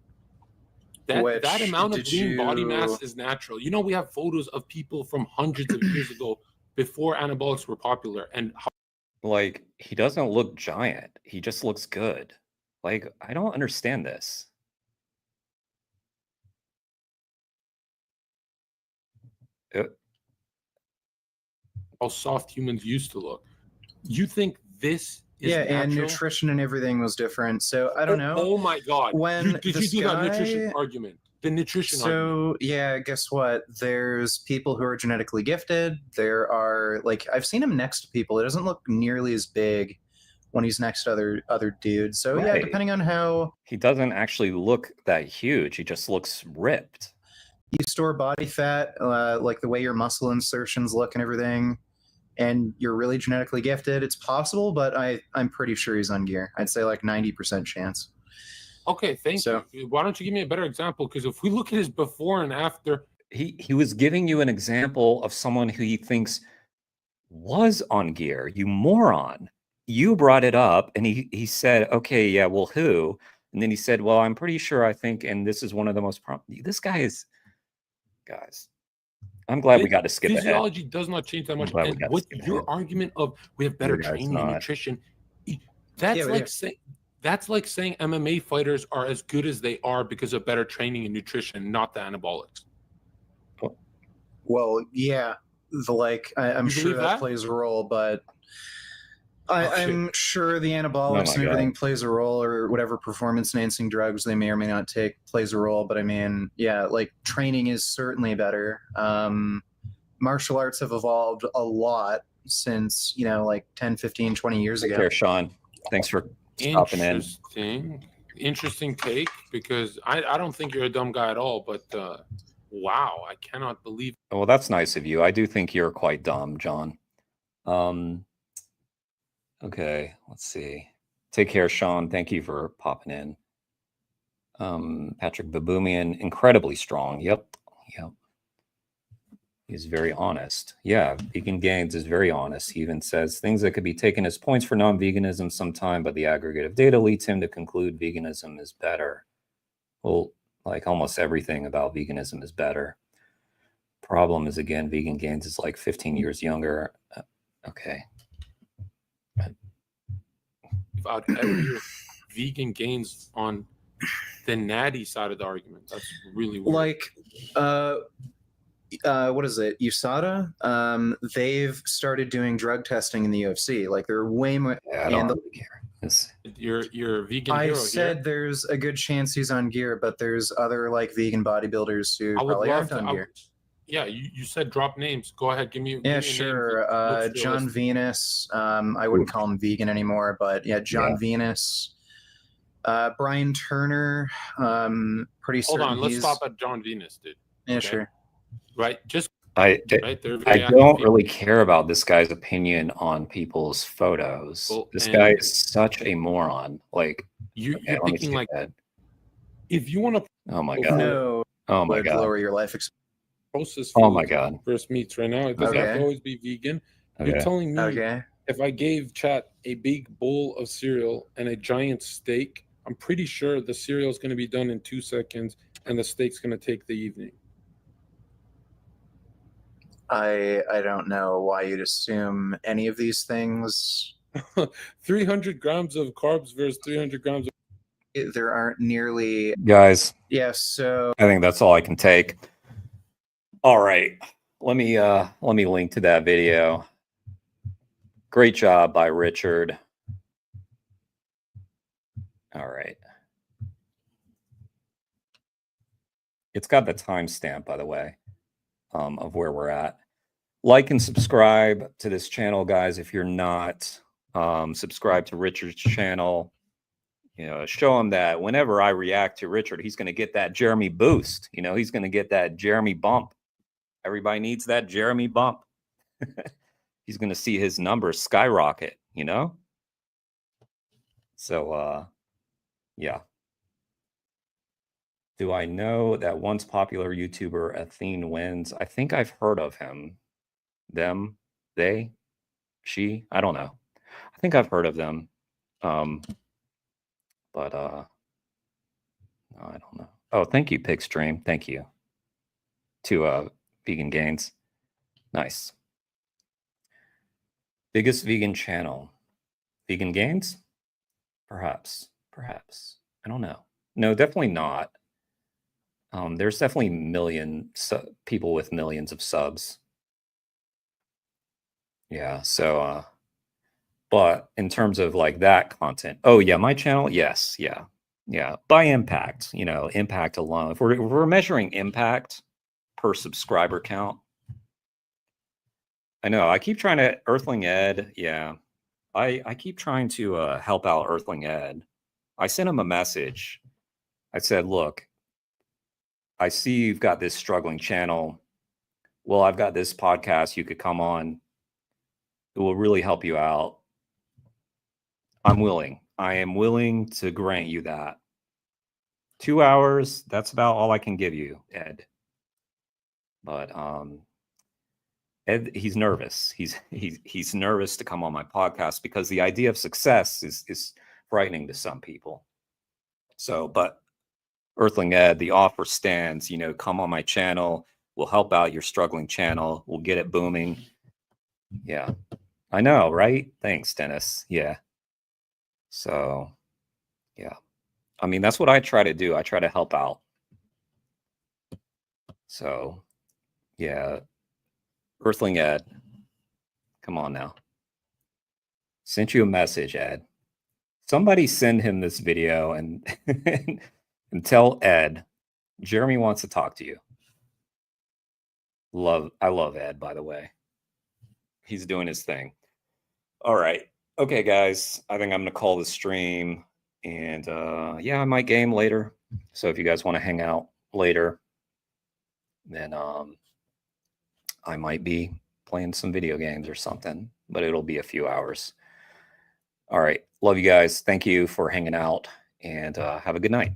That amount of lean body mass is natural. You know, we have photos of people from hundreds of years ago before anabolics were popular, and Like, he doesn't look giant. He just looks good. Like, I don't understand this. how soft humans used to look. You think this is Yeah, natural? and nutrition and everything was different. So I don't know. Oh my god! When Did you this do that guy- nutrition argument? The nutrition argument. So yeah, guess what? There's people who are genetically gifted. There are, like, I've seen him next to people. It doesn't look nearly as big when he's next to other dudes. So yeah, Right. depending on how He doesn't actually look that huge. He just looks ripped. you store body fat, like the way your muscle insertions look and everything, and you're really genetically gifted, it's possible, but I'm pretty sure he's on gear. I'd say like 90% chance. Okay, thank you. Why don't you give me a better example? Because if we look at his before and after, He was giving you an example of someone who he thinks was on gear. You moron. You brought it up, and he said, "Okay, yeah, well, who?" And then he said, "Well, I'm pretty sure I think, and this is one of the most This guy is, guys. I'm glad we got to skip ahead. physiology does not change that much. glad we And got to what skip your argument of we have better Your guy's training and not. nutrition, that's Yeah, like yeah. saying MMA fighters are as good as they are because of better training and nutrition, not the anabolics. Well, yeah, I'm You sure believe that that? plays a role, but I'm sure the anabolics Oh and my everything God. plays a role, or whatever performance enhancing drugs they may or may not take plays a role. But I mean, yeah, like training is certainly better. Martial arts have evolved a lot since, like 10, 15, 20 years Take ago. care, Sean. Thanks for stopping in. Interesting take, because I don't think you're a dumb guy at all, but wow, I cannot believe. Well, that's nice of you. I do think you're quite dumb, John. Okay, let's see. Take care, Sean. Thank you for popping in. Patrick Baboomian, incredibly strong. Yep. He's very honest. Yeah, Vegan Gains is very honest. He even says things that could be taken as points for non-veganism sometime, but the aggregate of data leads him to conclude veganism is better. Well, like almost everything about veganism is better. Problem is, again, Vegan Gains is like 15 years younger. Okay. I'd ever hear Vegan Gains on the natty side of the argument. That's really weird. Like, what is it? USADA? They've started doing drug testing in the UFC. Like, they're way more. Yeah, I don't really care. You're a vegan I hero said here. there's a good chance he's on gear, but there's other like vegan bodybuilders who I would probably love aren't to. on gear. Yeah, you said drop names. Go ahead, give me. Yeah, give me sure. a name. John Venus. I wouldn't call him vegan anymore, but yeah, John Venus. Brian Turner. Pretty Hold certain on, let's he's... stop at John Venus, dude. Yeah, Okay? sure. Right, just I right. They're very active don't people. really care about this guy's opinion on people's photos. Well, This and- guy is such a moron. Like, You're let me thinking skip like that. if you want to. Oh my god. No. Oh my would god. lower your life Processed Oh my foods god. versus meats right now. It doesn't have to Okay. always be vegan. You're Okay. telling me Okay. if I gave chat a big bowl of cereal and a giant steak, I'm pretty sure the cereal is going to be done in 2 seconds and the steak's going to take the evening. I don't know why you'd assume any of these things. 300 grams of carbs versus 300 grams of. There aren't nearly. Guys, Yes. So I think that's all I can take. All right. Let me link to that video. Great job by Richard. All right. It's got the timestamp, by the way, of where we're at. Like and subscribe to this channel, guys. If you're not, subscribe to Richard's channel. You know, show him that whenever I react to Richard, he's going to get that Jeremy boost. You know, he's going to get that Jeremy bump. Everybody needs that Jeremy bump. He's going to see his numbers skyrocket, you know? So, yeah. Do I know that once popular YouTuber Athene wins? I think I've heard of him. Them, they, she, I don't know. I think I've heard of them. But no, I don't know. Oh, thank you, Pigstream. Thank you to Vegan Gains. Nice. Biggest vegan channel. Vegan Gains? Perhaps. Perhaps. I don't know. No, definitely not. There's definitely people with millions of subs. Yeah, so but in terms of like that content, oh yeah, my channel, yes, yeah, by impact, you know, impact alone. If we're measuring impact per subscriber count, I know I keep trying to Earthling Ed, yeah, I keep trying to help out Earthling Ed. I sent him a message. I said, look, I see you've got this struggling channel. Well, I've got this podcast you could come on. It will really help you out. I'm willing. I am willing to grant you that. 2 hours, that's about all I can give you, Ed. But Ed, he's nervous. He's nervous to come on my podcast because the idea of success is frightening to some people. So, but Earthling Ed, the offer stands, you know, come on my channel. We'll help out your struggling channel. We'll get it booming. Yeah, I know, right? Thanks, Dennis. Yeah. So, yeah. I mean, that's what I try to do. I try to help out. So, yeah. Earthling Ed, come on now. Sent you a message, Ed. Somebody send him this video and and tell Ed, Jeremy wants to talk to you. I love Ed, by the way. He's doing his thing. All right. Okay, guys. I think I'm going to call the stream. And yeah, I might game later. So if you guys want to hang out later, then I might be playing some video games or something. But it'll be a few hours. All right. Love you guys. Thank you for hanging out. And have a good night.